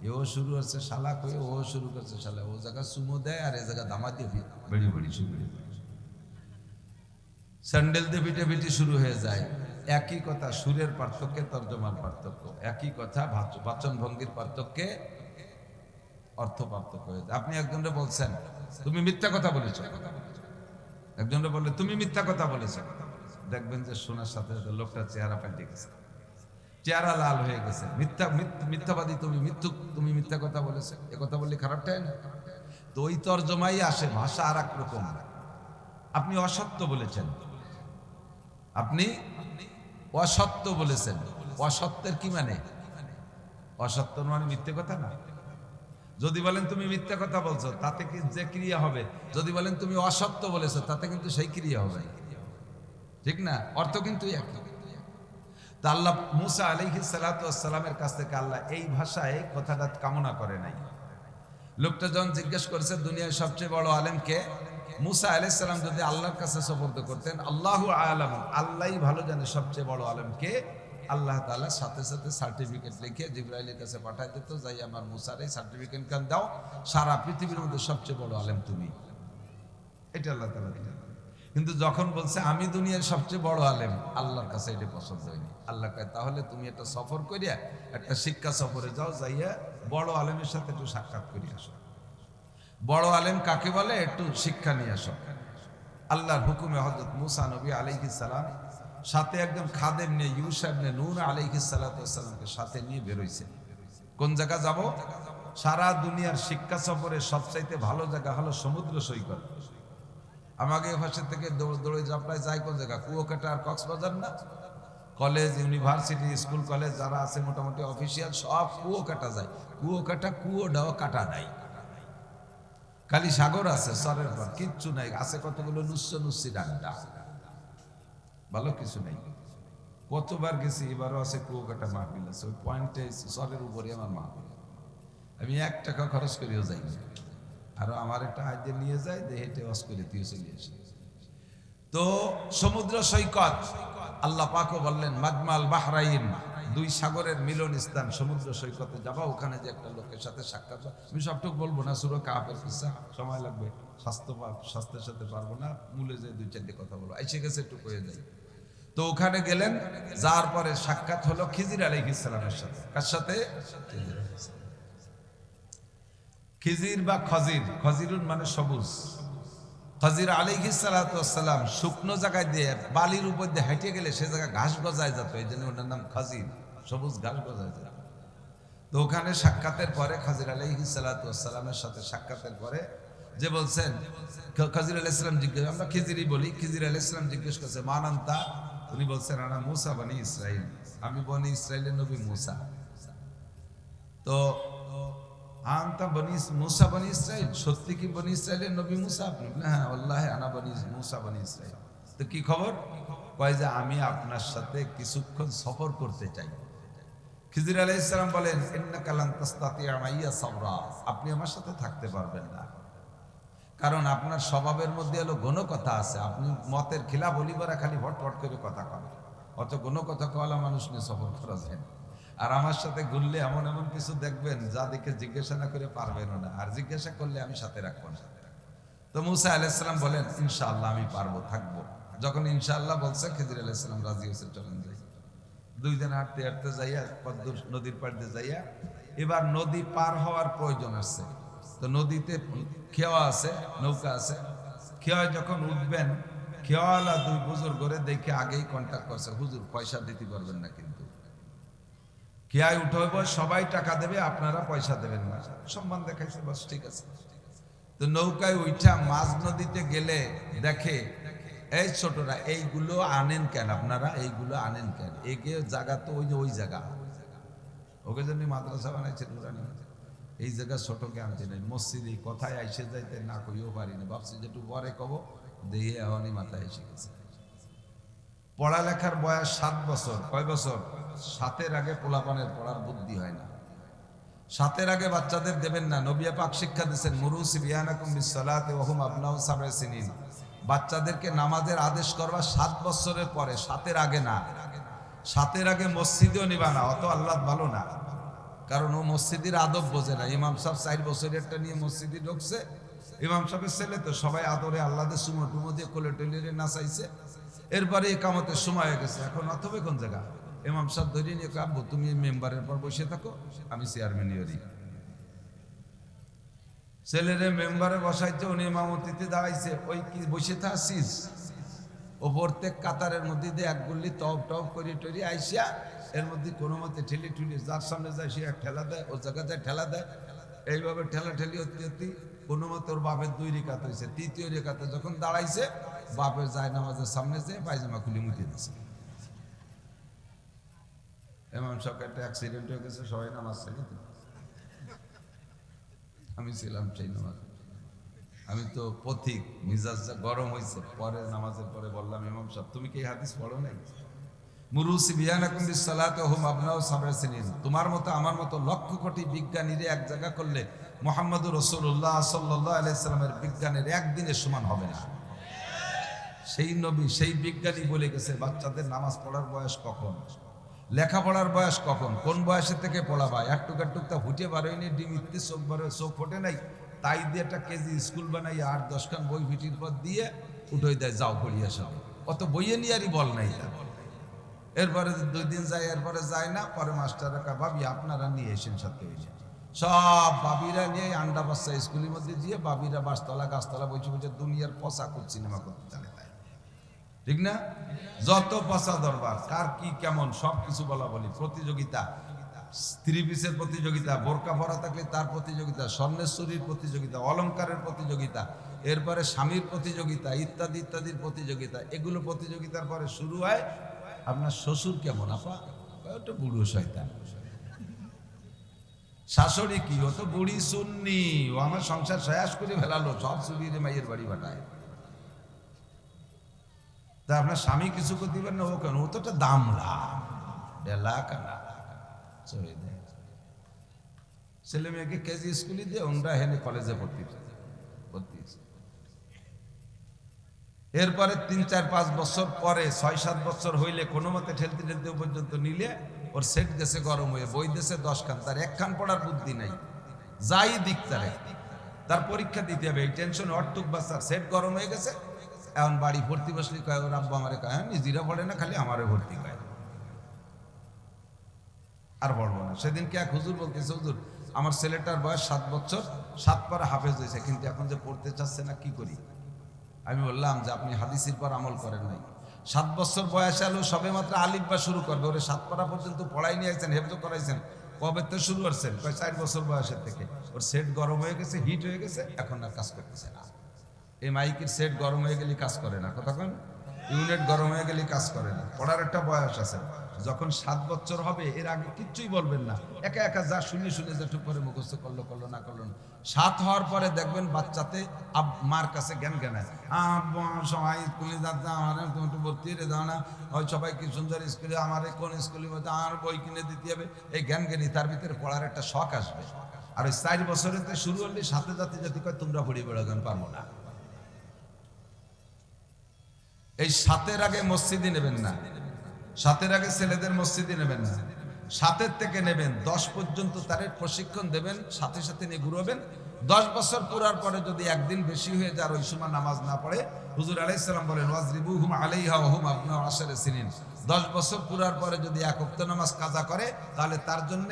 এও শুরু হচ্ছে শালা কয়ে, ও শুরু করছে শালা। ও জায়গা সুমো দেয় আর এ জায়গা দামা দিয়ে বেড়ি বেড়ি শুরু, স্যান্ডেল দিয়ে পিটে পিটি শুরু হয়ে যায়। একই কথা, সুরের পার্থক্যে তর্জমার পার্থক্য, একই কথা বাচন ভঙ্গির পার্থক্যে অর্থ পার্থক্য হয়ে যায়। আপনি একজনকে বলছেন তুমি মিথ্যা কথা বলেছ, একজনকে বললে তুমি মিথ্যা কথা বলেছ, দেখবেন যে শোনার সাথে সাথে লোকটার চেহারা পাল্টে গেছে, চেহারা লাল হয়ে গেছে। মিথ্যাবাদী তুমি, তুমি মিথ্যা কথা বলেছে, এ কথা বললে খারাপটাই না। তো ওই তর্জমাই আসে, ভাষা আর এক রকম। আপনি অসত্য বলেছেন, আপনি অসত্য বলেছেন। অসত্যের কি মানে? অসত্য মানে মিথ্যে কথা না। যদি বলেন তুমি মিথ্যা কথা বলছো, তাতে কি যে ক্রিয়া হবে, যদি বলেন তুমি অসত্য বলেছো, তাতে কিন্তু সেই ক্রিয়া হবে, ঠিক না? অর্থ কিন্তু একই। তা আল্লাহ মুসা আলাইহিস সালাতু ওয়াস সালামের কাছ থেকে আল্লাহ এই ভাষায় কথাটা কামনা করে নাই। লোকটা যখন জিজ্ঞেস করেছে দুনিয়ার সবচেয়ে বড় আলেম কে, মুসা আলাইহিস সালাম যদি আল্লাহর কাছে সুপর্দ করতেন, আল্লাহু আ'লাম, আল্লাহই ভালো জানে সবচেয়ে বড় আলেম কে, আল্লাহ তাআলা সাথে সাথে সার্টিফিকেট লিখে জিবরাইলের কাছে পাঠায় দিত, যাই আমার মুসার এই সার্টিফিকেট কান দাও, সারা পৃথিবীর মধ্যে সবচেয়ে বড় আলেম তুমি। এটা আল্লাহ তাআলা দিলেন। কিন্তু যখন বলছে আমি দুনিয়ার সবচেয়ে বড় আলেম, আল্লাহর কাছে এটা পছন্দ হয়নি। আল্লাহ কয় তাহলে তুমি একটা সফর করিয়া, একটা শিক্ষা সফরে যাও, যাইয়া বড় আলেমের সাথে একটু সাক্ষাৎ করে আসো। বড় আলেম কাকে বলে, একটু শিক্ষা নিয়ে আসো। আল্লাহর হুকুমে হযরত মুসা নবী আলাইহিস সালাম সাথে একজন খাদেম নিয়ে, ইউসা ইবনে নূন আলাইহিস সালাতু ওয়াস সালামকে সাথে নিয়ে বের হইছে। কোন জায়গা যাব? সারা দুনিয়ার শিক্ষা সফরে সবচাইতে ভালো জায়গা হলো সমুদ্র সৈকত। আমাকে ভাষা থেকে দৌড়ে যাপ্রায় যায় কোন জায়গা? কুয়াকাটা আর কক্সবাজার না? কলেজ, ইউনিভার্সিটি, স্কুল কলেজ যারা আছে মোটামুটি অফিসিয়াল সব কুয়াকাটা যায়। কুয়াকাটা কুয়োটাও কাটা নাই, খালি সাগর আছে সরের পর, কিচ্ছু নাই। আছে কতগুলো নুসি ডান্ডা, ভালো কিছু নেই। কতবার গেছি, এবারও আছে কুয়াকাটা মাহফিল আছে, ওই পয়েন্টে সরের উপরে আমার মাহফিল। আমি 1 টাকা খরচ করেও যাই, আরো আমার একটা আইডে নিয়ে যায়, হেঁটে ওয়াজ করে দিয়ে চলে আসে। তো সমুদ্র সৈকত, আল্লাহ পাকও বললেন মাজমাল বাহরাইন, 2 সাগরের মিলন স্থান, সমুদ্র সৈকতে যাবা, ওখানে যে একটা লোকের সাথে সাক্ষাৎ। আমি সবটুকু বলবো না, সূরা কাহফের কিসসা, সময় লাগবে, স্বাস্থ্যের সাথে পারবো না, মূলে যে 2-4টি কথা বলবো, এসে গেছে একটু কয়ে যাই। তো ওখানে গেলেন, যার পরে সাক্ষাৎ হলো খিজির আলাইহিস সালামের সাথে। কার সাথে? খিজির বা খজির, খজিরুন মানে সবুজ। খজির আলাইহিস সালাতু ওয়াস সালাম শুকনো জায়গায় দিয়ে বালির উপর দিয়ে হেঁটে গেলে সে জায়গা ঘাস গজায় যেত, এই জন্য ওনার নাম খজির, সবুজ ঘাস গজায় যেত। তো ওখানে সাক্ষাতের পরে খজির আলাইহিস সালাতু ওয়াস সালামের সাথে সাক্ষাতের পরে যে বলছেন, খজির আলাইহিস সালাম জিজ্ঞেস, আমরা খিজিরই বলি, খিজির আলাইহিস সালাম জিজ্ঞেস করছে মান আনতা, উনি বলছেন আনা মুসা বনি ইসরাইল, আমি বনি ইসরাইলের নবী মুসা। তো আনতা বনি মুসা বনি ইসরাইল, সত্যি কি বনি ইসরাইলের নবী মুসা আপনি? হ্যাঁ আল্লাহে আনা বনি মুসা বনি ইসরাইল। তো কি খবর? কয় যে আমি আপনার সাথে কিছুক্ষণ সফর করতে চাই। খিজির আলাইহিস সালাম বলেন ইন্নাকা লান তাসতাতিআ মাইয়া সাবরা, আপনি আমার সাথে থাকতে পারবেন না, কারণ আপনার স্বভাবের মধ্যে হলো ঘন কথা আছে, আপনি মতের খিলাফ বলিবারা খালি ভটভট করে কথা কন, অত ঘন কথা কওয়ালা মানুষ নিয়ে সফর করা যায় না। আর আমার সাথে ঘুরলে এমন এমন কিছু দেখবেন যা দেখে জিজ্ঞাসা না করে পারবেন না, আর জিজ্ঞাসা করলে আমি সাথে রাখবো না। তো মুসা আলাইহিস সালাম বলেন ইনশাআল্লাহ আমি পারবো, থাকবো। যখন ইনশাআল্লাহ বলছে খিজির আলাইহিস সালাম রাজি হয়েছে, চলেন যাই। দুই দিন হাঁটতে হাঁটতে যাইয়া পদ্মা নদীর পাড় দিয়ে যাইয়া এবার নদী পার হওয়ার প্রয়োজন আছে। তো নদীতে খেওয়া আছে, নৌকা আছে। খেওয়ায় যখন উঠবেন, খেওয়ালা দুই বুজুর্গরে দেখে আগেই কন্ট্যাক্ট করছে, হুজুর পয়সা দিতে পারবেন না, কিন্তু খেয়ায় উঠে হইব, সবাই টাকা দেবে, আপনারা পয়সা দেবেন না। সম্মান দেখাইছে, বাস ঠিক আছে। তো নৌকায় উঠা মাঝ নদীতে গেলে দেখে এই ছোটরা এইগুলো আনেন কেন আপনারা, এইগুলো আনেন কেন? এগিয়ে জায়গা তো ওই যে ওই জায়গা, ওকে জন্য মাদ্রাসা বানাইছে নুরানি। এই জায়গা ছোটকে আনতে নেই, মসজিদে কথায় আইসে যাইতে না কইও পারি না, ভাবছি যেটু পরে কব দিয়ে এখনই মাথায় এসে গেছে। পড়ালেখার বয়স 7 বছর। কয় বছর? 7-এর আগে পোলাপানের পড়ার বুদ্ধি হয় না। 7-এর আগে বাচ্চাদের দেবেন না। নবী পাক শিক্ষা দিয়েছেন মুরুসি বিয়ানাকুম বিসসালাতি ওয়া হুম আবনাউ সাবঈ সিনিন, বাচ্চাদেরকে নামাজের আদেশ করবা 7 বছরের পরে, 7-এর আগে না। 7-এর আগে মসজিদেও নিবা না, অত আল্লাহ ভালো না, কারণ ও মসজিদের আদব বোঝে না। ইমাম সাহেব 4 বছরেরটা নিয়ে মসজিদে ঢুকছে, ইমাম সাহেবের ছেলে তো সবাই আদরে আল্লাহদের সুমো টুমো দিয়ে কোলে টেলিরে নাচাইছে। এরপরে একামতের সময় হয়ে গেছে, এখন অথবা কোন জায়গা ইমাম সাহেব ধরিয়ে নিয়ে কাঁদবো, তুমি মেম্বারের পর বসে থাকো, আমি চেয়ারম্যানই। ছেলেরে মেম্বারে বসাইছে, উনি ইমামতিতে দাঁড়াইছে, ওই কি বসে থাকছিস? ও প্রত্যেক কাতারের মধ্যে দিয়ে এক গুল্লি টপ টপ করে টরি আইসিয়া এর মধ্যে কোনো মতে ঠেলি ঠুলি যার সামনে যায় সে এক ঠেলা দেয়, ও জায়গা যায় ঠেলা দেয়, এইভাবে ঠেলা ঠেলি হতে হতে কোনো মতে ওর বাপের 2 রেখাত হয়েছে। 3য় রেখাতে যখন দাঁড়াইছে, বাপের যায় নামাজের সামনে যেয়ে পায়জামা খুলে মুটিয়ে দিয়েছে। ইমাম সাহেব একটা অ্যাক্সিডেন্ট হয়ে গেছে, সবাই নামাজ ছেড়ে দিল। আমি ছিলাম সেই নামাজ, আমি তো পথিক, মিজাজ গরম হয়েছে। পরে নামাজের পরে বললাম ইমাম সাহেব তুমি কি এই হাদিস পড়ো নাই? মুরুসি বিয়ানাকুম বিসসালাতি ওয়া হুম আবনাউ সাবঈ সিনিন, তোমার মতো আমার মতো লক্ষ কোটি বিজ্ঞানীরে এক জায়গা করলে মুহাম্মদুর রাসূলুল্লাহ সাল্লাল্লাহু আলাইহি সাল্লামের বিজ্ঞানের একদিনের সমান হবে না। সেই নবী, সেই বিজ্ঞানী বলে গেছে বাচ্চাদের নামাজ পড়ার বয়স কখন, লেখাপড়ার বয়স কখন, কোন বয়সের থেকে পড়াবা। একটুক একটুক তা ফুটে বারোয়নি, ডিমিতে চোখ বারো, চোখ ফোটে নাই, তাই দিয়ে একটা কেজি স্কুল বানাই 8-10 খান বই ভিটির পর দিয়ে উঠোই দেয়, যাও পড়িয়া সব। অত বইয়ে নিয়ে আরই বল নাই। এরপরে 2 দিন যায়, এরপরে যায় না। পরে মাস্টাররা কয় ভাবি আপনারা নিয়ে এসেন সাথে। সব বাবিরা নিয়ে আন্ডা বাচ্চা স্কুলের মধ্যে দিয়ে বাবিরা বাসতলা গাছতলা বসে বসে দুনিয়ার পচা সিনেমা করতে চালে, তাই ঠিক না? যত পচা দরবার, কার কি কেমন সব কিছু বলা বলি, প্রতিযোগিতা, 3 পিসের প্রতিযোগিতা, বোরকা পরা থাকলে তার প্রতিযোগিতা, স্বর্ণেশ্বরীর প্রতিযোগিতা, অলংকারের প্রতিযোগিতা, এরপরে স্বামীর প্রতিযোগিতা, ইত্যাদি ইত্যাদির প্রতিযোগিতা। এগুলো প্রতিযোগিতার পরে শুরু হয় আপনার শ্বশুর কেমন, আপা ওটা বুড়ো শয়তান, শাশুড়ি কি ও তো বুড়ি সুন্নি, ও আমার সংসার শেষ করে ফেলালো, সব চুরিয়ে মাইয়ের বাড়ি পাঠায়। তা আপনার স্বামী কিছু করে দিবেন না, ও কেন, ও তো একটা দামলা ডেলা কানা ছেলে মেয়েকে কেজি স্কুলে দিয়ে ওনরা হেনে কলেজে ভর্তি। এরপরে 3-4-5 বছর পরে 6-7 বছর হইলে কোনো মতে ঠেলতে ঠেলতে পর্যন্ত নিলে ওর সেট গেছে গরম হয়ে, বই দেশে 10 খান, তার 1 খান পড়ার বুদ্ধি নাই, যাই দিক তার পরীক্ষা দিতে হবে এই টেনশন। অর্থক বাচ্চার সেট গরম হয়ে গেছে, এখন বাড়ি ভর্তি বসলি কয় ওর আব্বা আমারে কয়, হ্যাঁ নিজেরা পড়ে না, খালি আমারে ভর্তি কয়, আর পড়বো না। সেদিনকে এক হুজুর বলতেছে, হুজুর আমার ছেলেটার বয়স 7 বছর, 7 পারা হাফেজ হয়েছে, কিন্তু এখন যে পড়তে চাচ্ছে না, কি করি? আমি বললাম যে আপনি হাদিসের পর আমল করেন নাই। 7 বছর বয়স আলো সবে মাত্র আলিফ বা শুরু করবে, ওরে 7 পারা পর্যন্ত পড়াই নিয়ে আসছেন, হেফজ করাইছেন, কবে তো শুরু করছেন? 4 বছর বয়সের থেকে। ওর সেট গরম হয়ে গেছে, হিট হয়ে গেছে, এখন আর কাজ করতেছে না। এই মাইকের সেট গরম হয়ে গেলে কাজ করে না, কতক্ষণ ইউনিট গরম হয়ে গেলে কাজ করে না। পড়ার একটা বয়স আছে, যখন 7 বছর হবে এর আগে কিচ্ছুই বলবেন না, একা একা যা শুনে শুনে যেটুক করে মুখস্থ করলো করলো না করলো না। 7 হওয়ার পরে দেখবেন বাচ্চাতে মার কাছে জ্ঞান জ্ঞান সবাই স্কুলে যাচ্ছে, আমার তুমি একটু ভর্তি হয়ে দাও না, ওই সবাই কি সুন্দর স্কুলে, আমার কোন স্কুলের মধ্যে আমার বই কিনে দিতে হবে, এই জ্ঞান জ্ঞানী তার ভিতরে পড়ার একটা শখ আসবে। আর ওই 4 বছরেতে শুরু হলে সাথে জাতি জাতি কয় তোমরা পড়ি বেড়াগান পারবো না। এই 7-এর আগে মসজিদে নেবেন না, 7-এর আগে ছেলেদের মসজিদে নেবেন না, 7-এর থেকে নেবেন 10 পর্যন্ত তাদের প্রশিক্ষণ দেবেন, সাথে সাথে নিয়ে ঘুরবেন। 10 বছর পুরার পরে যদি একদিন বেশি হয়ে যায় ওই সময় নামাজ না পড়ে, হুজুর আলাইহিস সালাম বলেন ওয়াজরিবুহুম আলাইহা ওয়া হুম আবনাউ 10 সিনিন, 10 বছর পুরার পরে যদি এক ওয়াক্ত নামাজ কাজা করে তাহলে তার জন্য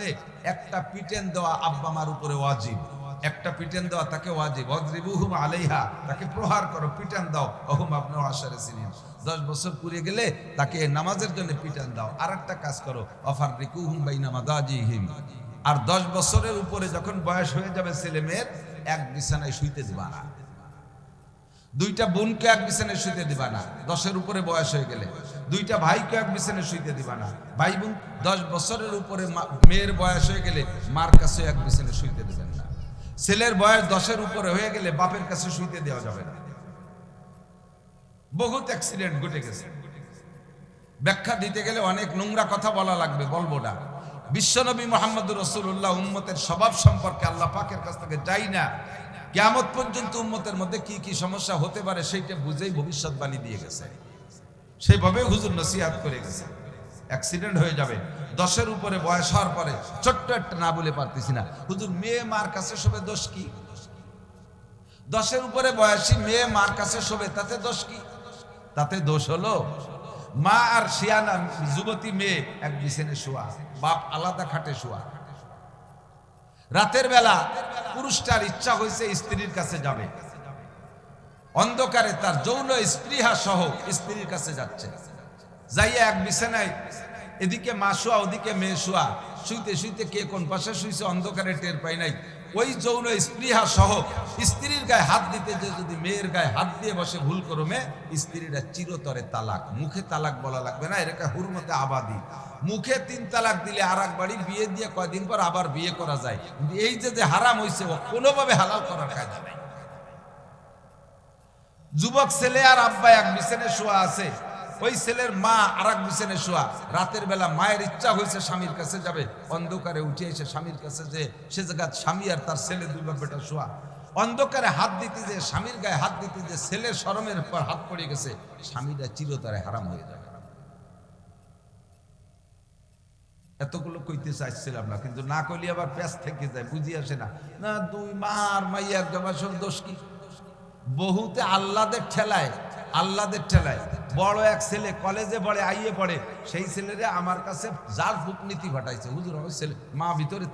একটা পিটেন দেওয়া আব্বা মার উপরে ওয়াজিব, একটা পিটেন দেওয়া তাকে ওয়াজিব। ওয়াজরিবুহুম আলাইহা, তাকে প্রহার করো, পিটান দাও, ওয়া হুম আবনাউ 10 সিনিন, 10 বছর পুরিয়ে গেলে তাকে নামাজের জন্য পিটান দাও। আর একটা কাজ করো, আফাররিকুহুম বাইনা মাদাজিহিম, আর 10 বছরের উপরে যখন বয়স হয়ে যাবে ছেলে মেয়ের, এক বিছানায় শুইতে দিবা না, 2টা বোনকে এক বিছানায় শুইতে দিবা না 10-এর উপরে বয়স হয়ে গেলে, 2টা ভাইকে এক বিছানায় শুইতে দিবা না, ভাই বোন 10 বছরের উপরে মেয়ের বয়স হয়ে গেলে মার কাছে এক বিছানায় শুইতে দিবেন না, ছেলের বয়স 10-এর উপরে হয়ে গেলে বাপের কাছে শুইতে দেওয়া যাবে না। বহুত অ্যাক্সিডেন্ট ঘটে গেছে, ব্যাখ্যা দিতে গেলে অনেক নোংরা কথা বলা লাগবে, বলবো না। বিশ্বনবী মুহাম্মদুর রাসূলুল্লাহ উম্মতের স্বভাব সম্পর্কে আল্লাহ পাকের কাছ থেকে যাই না, কিয়ামত পর্যন্ত উম্মতের মধ্যে কি কি সমস্যা হতে পারে সেইটা বুঝেই ভবিষ্যৎবাণী দিয়ে গেছে, সেইভাবে হুজুর নসিহত করে গেছে। অ্যাক্সিডেন্ট হয়ে যাবে 10-এর উপরে বয়স হওয়ার পরে, ছোট্ট একটা না বলে পারতেছি না হুজুর, মেয়ে মার কাছে শোবে, দোষ কি? 10-এর উপরে বয়সী মেয়ে মার কাছে শোবে, তাতে দোষ কি? তাতে দোষ হলো মা আর শিয়ানা যুবতী মেয়ে এক বিছানায় শোয়া, বাপ আলাদা খাটে শোয়া। রাতের বেলা পুরুষটার ইচ্ছা হয়েছে স্ত্রীর কাছে যাবে, অন্ধকারে তার যৌন স্পৃহা সহ স্ত্রীর কাছে যাচ্ছে, যাইয়া এক বিছানায় এদিকে মা শোয়া ওদিকে মেয়ে শোয়া, শুইতে শুইতে কে কোন পাশে শুইছে অন্ধকারে টের পাই নাই, ওই যৌন স্পৃহা সহ স্ত্রীর গায়ে হাত দিতে যে যদি মেয়ের গায়ে হাত দিয়ে বসে ভুল করমে, স্ত্রীরা চিরতরে তালাক, মুখে তালাক বলা লাগবে না, এরকা হুরমতে আবাদি, মুখে 3 তালাক দিলে আর এক বাড়ি বিয়ে দিয়ে কয়দিন পর আবার বিয়ে করা যায়, কিন্তু এই যে হারাম হয়েছে ও কোনোভাবে হালাল করার কায়দা নাই। যুবক ছেলে আর আব্বা এক বিছানায় শোয়া আছে, ওই ছেলের মা আর এক বিছানায় শোয়া, রাতের বেলা মায়ের ইচ্ছা হয়েছে স্বামীর কাছে যাবে, অন্ধকারে উঠে এসে স্বামীর কাছে যে সে জায়গা স্বামী আর তার ছেলে 2 বাপ বেটা শোয়া, অন্ধকারে হাত দিতে যে স্বামীর গায়ে হাত দিতে যে ছেলের শরমের পর হাত পড়ে গেছে, স্বামীরা চিরতরে হারাম হয়ে যাবে। এতগুলো কইতে চাইছিলাম না, কিন্তু না কইলে আবার প্যাঁচ থেকে যায়, বুঝি আসে না। না 2 মা আর মাইয়া একজন দোষ কি? বহুতে আল্লাদের ঠেলায় বড় এক ছেলে কলেজে পড়ে, আইয়ে পড়ে, সেই ছেলেরে আমার কাছে যার কূটনীতি ঘটাইছে, হুজুর আমার ছেলে, মা ভিতরে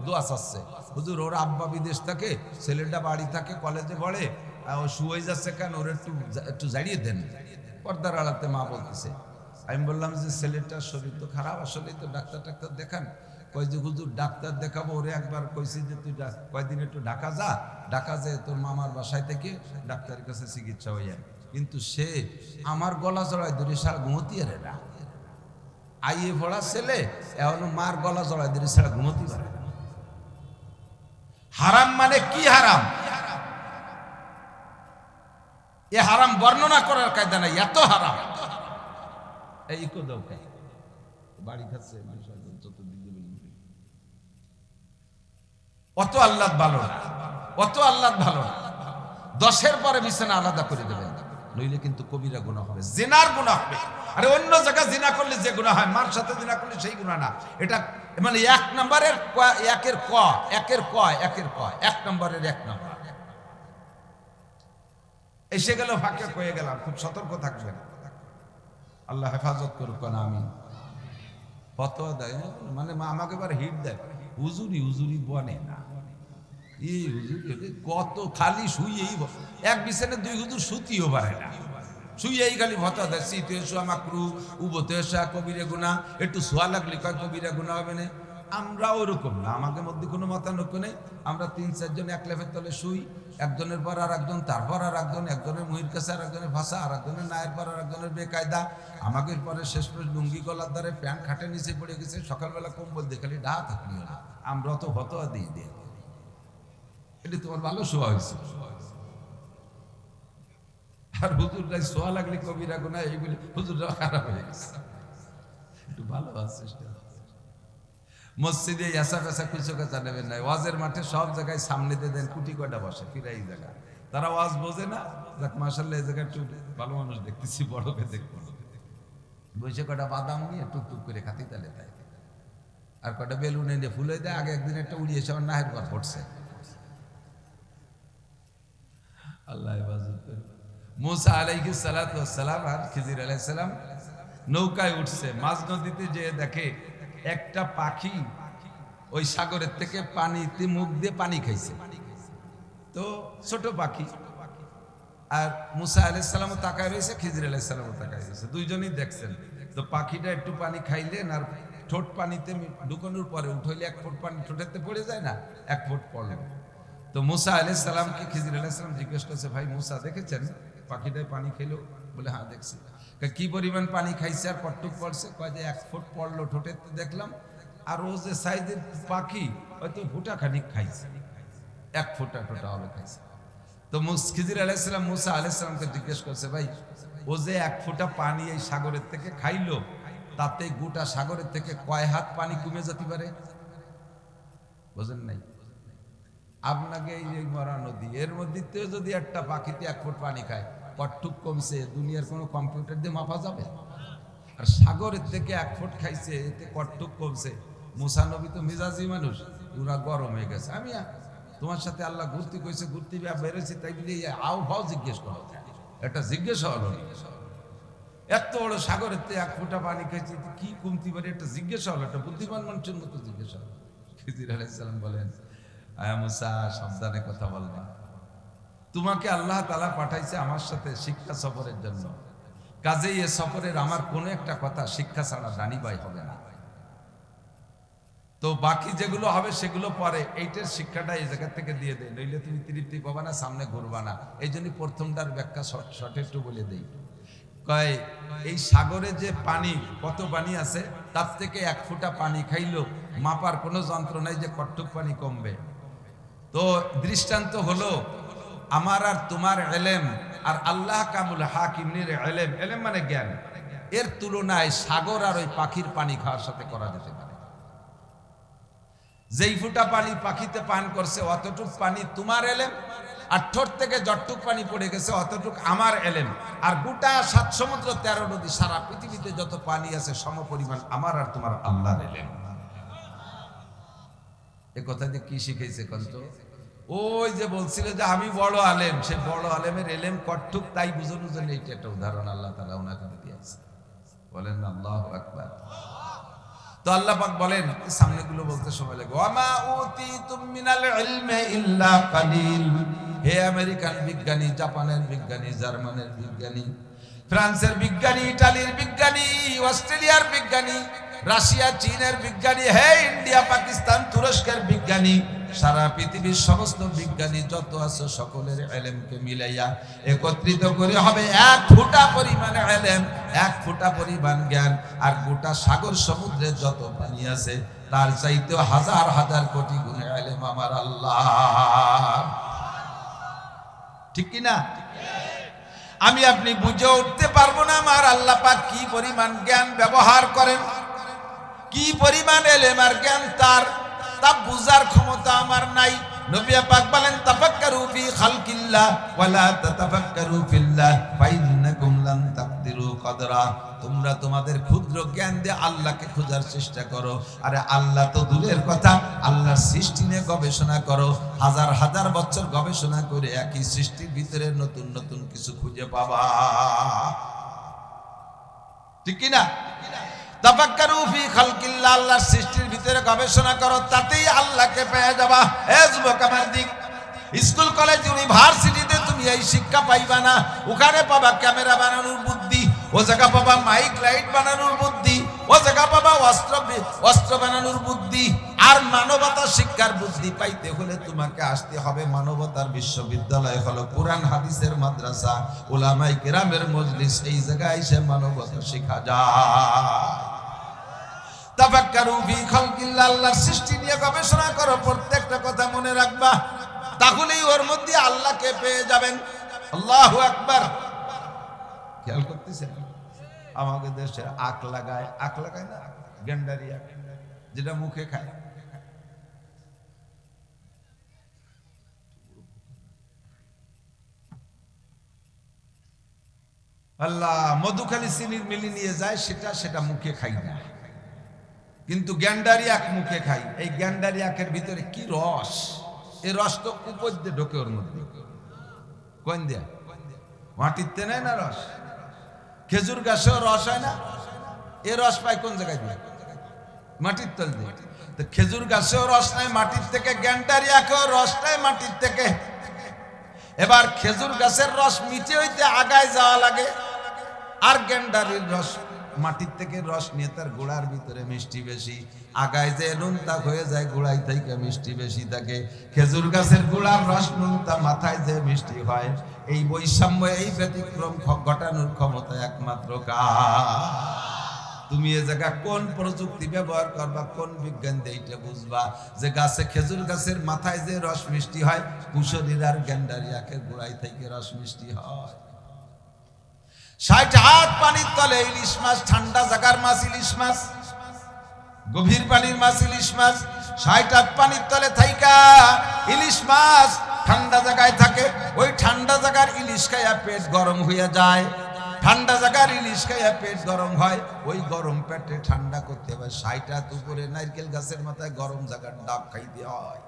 দোয়া চাচ্ছে, হুজুর ওর আব্বা বিদেশ থাকে, ছেলেটা বাড়ি থাকে, কলেজে পড়ে, ও শুয়ে যাচ্ছে কেন, ওর একটু জাড়িয়ে দেন। পর্দার আড়াতে মা বলতেছে, আমি বললাম যে ছেলেটার শরীর তো খারাপ, আসলে তো ডাক্তার দেখান। কই যে হুজুর ডাক্তার দেখাবো, ওরে একবার কইছি যে তুই কয়দিন একটু ঢাকা যা তোর মামার বাসায় থেকে ডাক্তারের কাছে চিকিৎসা হইয়া, কিন্তু সে আমার গলা জড়ায় ধরে সারা ঘুমতি আরে না, আইয়ে পড়া ছেলে এখন মার গলা জড়ায় ধরে সারা ঘুমতি পারে না। হারাম মানে কি হারাম? এ হারাম বর্ণনা করার কায়দা নাই, এত হারাম। এই কো দাও বাড়ি খাচ্ছে অত আল্লাহ ভালো না, অত আল্লাহ ভালো না। 10-এর পরে বিছানা আলাদা করে দেবেন, নইলে কিন্তু কবিরা গুনাহ হবে, জিনার গুনাহ হবে। আরে অন্য জায়গায় জিনা করলে যে গুনাহ হয়, মার সাথে জিনা করলে সেই গুনাহ না। এটা মানে 1 নম্বরের একের ক 1 নম্বরের 1 নম্বর এসে গেল, ফাঁকে কয়ে গেলাম, খুব সতর্ক থাকবেন, আল্লাহ হেফাজত করুক না। আমি ফতোয়া দেয় মানে আমাকে এবার হিট দেয়, হুজুরি বনে না, এই হুজুর কত খালি শুয়েই, এক বিছানে 2 হুজুর শুতিও পারে না, শুয়েই খালি ফতোয়া দেয়, শীতে শোয়া মাকরু, উবতে শোয়া কবিরে গুনাহ, একটু শোয়া লাগলে কয় কবিরা গুনাহ হবে না। আমরা ওরকম না, আমাদের মধ্যে কোনো মতানৈক্য নেই। আমরা 3-4 জন এক লেফের তলে শুই, একজনের পর আর একজন, তারপর আর একজন, একজনের মুহির কাছে আর একজনের ভাষা, আর একজনের নায়ের পর আর একজনের বেকায়দা, আমাদের পরে শেষ করে লুঙ্গি গলার দ্বারে প্যান্ট খাটে নিচে পড়ে গেছে, সকালবেলা কম্বল দিয়ে খালি ডা থাকলি হলো, আমরা তো হতোয়া দিয়ে দিয়ে। এটা তোমার ভালো শোয়া হয়েছে। আর হুজুররাই শোয়া লাগলে কবিরা গুনা, এইগুলি হুজুররা খারাপ হয়ে গেছে, একটু ভালো আছে। মসজিদে এসা ফেসা কিছু কথা নেবেন নাই, ওয়াজের মাঠে সব জায়গায় সামনে দিয়ে দেন, কুটি কয়টা বসে ফিরাই জায়গা, তারা ওয়াজ বোঝে না। যাক মাশাআল্লাহ, এই জায়গায় একটু ভালো মানুষ দেখতেছি, বড়কে দেখবো, বসে কয়টা বাদাম নিয়ে টুকটুক করে খাতি তালে তাই, আর কয়টা বেলুন এনে ফুলে দেয়। আগে একদিন একটা উড়িয়েছে, আমার নাহের পর পড়ছে। আল্লাহ হেফাজত করে। মুসা আলাইহিস সালাতু ওয়াস সালাম আর খিজির আলাইহিস সালাম নৌকায় উঠছে, মাঝ নদীতে যেয়ে দেখে একটা পাখি ওই সাগরের থেকে পানিতে মুখ দিয়ে পানি খাইছে। তো ছোট পাখি, আর মুসা আলাইহিস সালামও তাকায় রয়েছে, খিজির আলাইহিস সালামও তাকায় রয়েছে, দুইজনই দেখছেন। তো পাখিটা একটু পানি খাইলেন, আর ঠোঁট পানিতে ঢুকানোর পরে উঠলে 1 ফুট পানি ঠোঁটেতে পড়ে যায় না, 1 ফুট পড়ল। তো মুসা আলাইহিস সালামকে খিজির আলাইহিস সালাম জিজ্ঞেস করছে, ভাই মুসা দেখেছেন পাখিটায় পানি খেলো? বলে হ্যাঁ দেখছি। কি পরিমাণ পানি খাইছে আর কতটুক পড়ছে? কয় যে 1 ফুট পড়লো ঠোঁটেতে দেখলাম, আর ও যে সাইজের পাখি হয়তো ফুটা খানিক খাইছে, 1 ফুটা টোটা হবে খাইছে। তো খিজির আলাইহিস সালাম মুসা আলাইহিস সালামকে জিজ্ঞেস করছে, ভাই ও যে 1 ফুটা পানি এই সাগরের থেকে খাইলো, তাতে গোটা সাগরের থেকে কয় হাত পানি কমে যেতে পারে? বোঝেন নাই? আপনাকে এই যে মরা নদী, এর মধ্যে যদি একটা পাখিতে 1 ফুট পানি খায়, কতটুক কমছে দুনিয়ার কোনো কম্পিউটার দিয়ে মাপা যাবে? আর সাগরের থেকে 1 ফুট খাইছে, এতে কতটুক কমছে? মুসা নবী তো মিজাজি মানুষ, পুরা গরম হয়ে গেছে। আমি তোমার সাথে আল্লাহ ঘুরতে কইছে, ঘুরতে বেরোছি, তাই বলে আও ভাও জিজ্ঞেস করো, এটা জিজ্ঞেস হলো না। এত বড় সাগরের থেকে 1 ফুটা পানি খাইছে, কি কমতি পারে? এটা জিজ্ঞেস হলো, এটা বুদ্ধিমান মানুষের মতো জিজ্ঞেস হলো। খিজির আলাইহিস সালাম বলেন, আয়া মুসা সাবধানে কথা বলবা, তোমাকে আল্লাহ তাআলা পাঠাইছে আমার সাথে শিক্ষা সফরের জন্য, কাজেই এ সফরের আমার কোনো একটা কথা শিক্ষা ছাড়া জানিবাই হবে না। তো বাকি যেগুলো হবে সেগুলো পরে, এইটার শিক্ষাটা এই জায়গা থেকে দিয়ে দেয়, নইলে তুমি তৃপ্তি পাবা না, সামনে ঘুরবা না। এই জন্য প্রথমটার ব্যাখ্যা শর্ট একটু বলে দেই। কয় এই সাগরে যে পানি, কত পানি আছে, তার থেকে 1 ফুটা পানি খাইলো মাপার কোনো যন্ত্র নাই যে কতটুক পানি কমবে। তো দৃষ্টান্ত হলো আমার আর তোমার এলেম আর আল্লাহ কামুল হাকিমের এলেম, এলেম মানে জ্ঞান, এর তুলনায় সাগর আর ওই পাখির পানি খাওয়ার সাথে করা যেতে পারে। যেই ফুটা পানি পাখিতে পান করছে অতটুক পানি তোমার এলেম, আর ঠোঁট থেকে যতটুক পানি পড়ে গেছে অতটুক আমার এলেম। আর গোটা 7 সমুদ্র 13 নদী, সারা পৃথিবীতে যত পানি আছে সমপরিমাণ আমার আর তোমার আল্লাহর এলেম। এ কথা দিয়ে কি শিখেছে কন্ত? ওই যে বলছিল যে আমি বড় আলেম, সে বড় আলেমের এলেম কতটুক তাই বুঝানোর জন্য এইটা একটা উদাহরণ আল্লাহ তাআলা ওনাকে দিয়েছে। বলেন আল্লাহু আকবার। তো আল্লাহ পাক বলেন, সামনে গুলো বলতে সময় লাগে, ওয়ামা উতিতুম মিনাল ইলমি ইল্লা কালিল। হে আমেরিকান বিজ্ঞানী, জাপানের বিজ্ঞানী, জার্মানের বিজ্ঞানী, ফ্রান্সের বিজ্ঞানী, ইটালির বিজ্ঞানী, অস্ট্রেলিয়ার বিজ্ঞানী, রাশিয়া চীনের বিজ্ঞানী, হে ইন্ডিয়া পাকিস্তান তুরস্কের বিজ্ঞানী, সারা পৃথিবীর সমস্ত বিজ্ঞানী যত আছে সকলের এলেমকে মিলাইয়া একত্রিত করে হবে 1 ফুটা পরিমাণ এলেম, 1 ফুটা পরিমাণ জ্ঞান। আর গোটা সাগর সমুদ্রে যত পানি আছে তার চাইতে হাজার হাজার কোটি গুণে এলেম আমার আল্লাহ। ঠিক কি না? আমি আপনি বুঝে উঠতে পারবো না আমার আল্লাহ পাক কি পরিমাণ জ্ঞান ব্যবহার করেন, কি পরিমাণ এলেম আর জ্ঞান তার, তা বুঝার ক্ষমতা আমার নাই। নবী পাক বলেন, তাফাক্কারু ফি খালকিল্লাহ ওয়ালা তাতাফাক্কারু ফিল্লাহ ফাইন্নাকুম লান তাকদিরু কদরা। তোমরা তোমাদের ক্ষুদ্র জ্ঞান দিয়ে আল্লাহকে খোঁজার চেষ্টা করো, আরে আল্লাহ তো দূরের কথা, আল্লাহর সৃষ্টি নিয়ে গবেষণা করো, হাজার হাজার বছর গবেষণা করে একই সৃষ্টির ভিতরে নতুন নতুন কিছু খুঁজে পাবা। ঠিক কি না? তাফাক্কারু ফি খালকিল্লাহ, আল্লাহর সৃষ্টির ভিতরে গবেষণা করো, তাতেই আল্লাহকে পেয়ে যাবা। হে যুবক আমার দিক, স্কুল কলেজ ইউনিভার্সিটিতে তুমি এই শিক্ষা পাইবা না। ওখানে পাবা ক্যামেরা বানানোর বুদ্ধি, ও জায়গা পাবা মাইক লাইট বানানোর বুদ্ধি, ও ও জায়গা পাবা অস্ত্র বানানোর বুদ্ধি। আর মানবতা শিক্ষার বুদ্ধি পাইতে হলে তোমাকে আসতে হবে মানবতার বিশ্ববিদ্যালয়, হলো কোরআন হাদিসের মাদ্রাসা, উলামায়ে কেরামের মজলিস। এই জায়গায় এসে মানবতা শেখা যায়। তাফাক্কারু ফি খালকিল্লাহ, আল্লাহর সৃষ্টি নিয়ে গবেষণা করো, প্রত্যেকটা কথা মনে রাখবা, তাহলেই ওর মধ্যে আল্লাহকে পেয়ে যাবেন। আল্লাহু আকবার। খেয়াল করতেছেন আমাদের দেশে আখ লাগায় না, গেন্ডারি আখ, যেটা মুখে খায়। আল্লাহ মধুখালী চিনির মিলি নিয়ে যায়, সেটা মুখে খাই না, কিন্তু গ্যান্ডারি আখ মুখে খাই। এই গ্যান্ডারি আখের ভিতরে কি রস, এই রস তো উপর দিয়ে ঢোকে ওর মধ্যে। কোন দিয়া? মাটিতে নেয় না রস। খেজুর গাছেও রস হয় না, এ রস পায় কোন জায়গায় দিয়ে? মাটির তল দিয়ে। তো খেজুর গাছেও রস নেয় মাটির থেকে, গ্যান্ডারি আখেও রস নেয় মাটির থেকে। এবার খেজুর গাছের রস মিটে হইতে আগায় যাওয়া লাগে, আর গ্যান্ডারির রস মাটির থেকে রস নিয়ে তার গোড়ার ভিতরে মিষ্টি বেশি, আগায় যে নুনতা হয়ে যায়, গোড়ায় থেকে মিষ্টি বেশি থাকে। খেজুর গাছের গোড়ার রস নুনতা, মাথায় যে মিষ্টি হয়। এই বৈষম্য, এই ব্যতিক্রম ঘটানোর ক্ষমতা একমাত্র কার? তুমি এ জায়গা কোন প্রযুক্তি ব্যবহার করবা, কোন বিজ্ঞান দিয়ে এইটা বুঝবা যে গাছে, খেজুর গাছের মাথায় যে রস মিষ্টি হয়, কুশলীর আর গ্যান্ডারি আখের গোড়ায় থেকে রস মিষ্টি হয়। 60 হাত পানির তলে ইলিশ মাছ, ঠান্ডা জায়গার মাছ ইলিশ মাছ, গভীর পানির মাছ ইলিশ মাছ, 60 হাত পানির তলে থাইকা ইলিশ মাছ ঠান্ডা জায়গায় থাকে। ওই ঠান্ডা জায়গার ইলিশ খাইয়া পেট গরম হইয়া যায়, ঠান্ডা জায়গার ইলিশ খাইয়া পেট গরম হয়। ওই গরম পেটে ঠান্ডা করতে হবে। 60 হাত উপরে নারকেল গাছের মাথায় গরম জায়গার ডাব খাইতে হয়।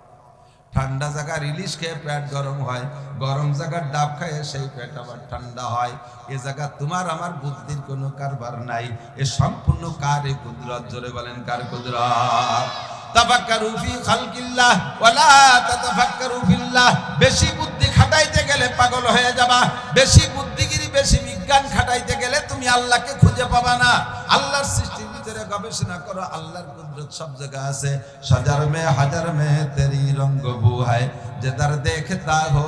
ঠান্ডা জায়গার ইলিশ খেয়ে পেট গরম হয়, গরম জায়গার ডাব খাইয়ে সেই পেট আবার ঠান্ডা হয়। এ জায়গা তোমার আমার বুদ্ধির কোনো কারবার নাই, এ সম্পূর্ণ কার এ কুদরত? জোরে বলেন কার কুদরত? তাফাক্কারু ফি খালকিল্লাহ ওয়ালা তাতাফাক্কারু ফিল্লাহ। বেশি বুদ্ধি খাটাইতে গেলে পাগল হয়ে যাবা, বেশি বুদ্ধিগিরি, বেশি বিজ্ঞান খাটাইতে গেলে তুমি আল্লাহকে খুঁজে পাবা না। আল্লাহর সৃষ্টির ভিতরে গবেষণা করো, আল্লাহর কুদরত সব জায়গায় আছে। সজার মে হাজার মে তেরি রঙ্গ বু হয়, যেদার দেখতা হো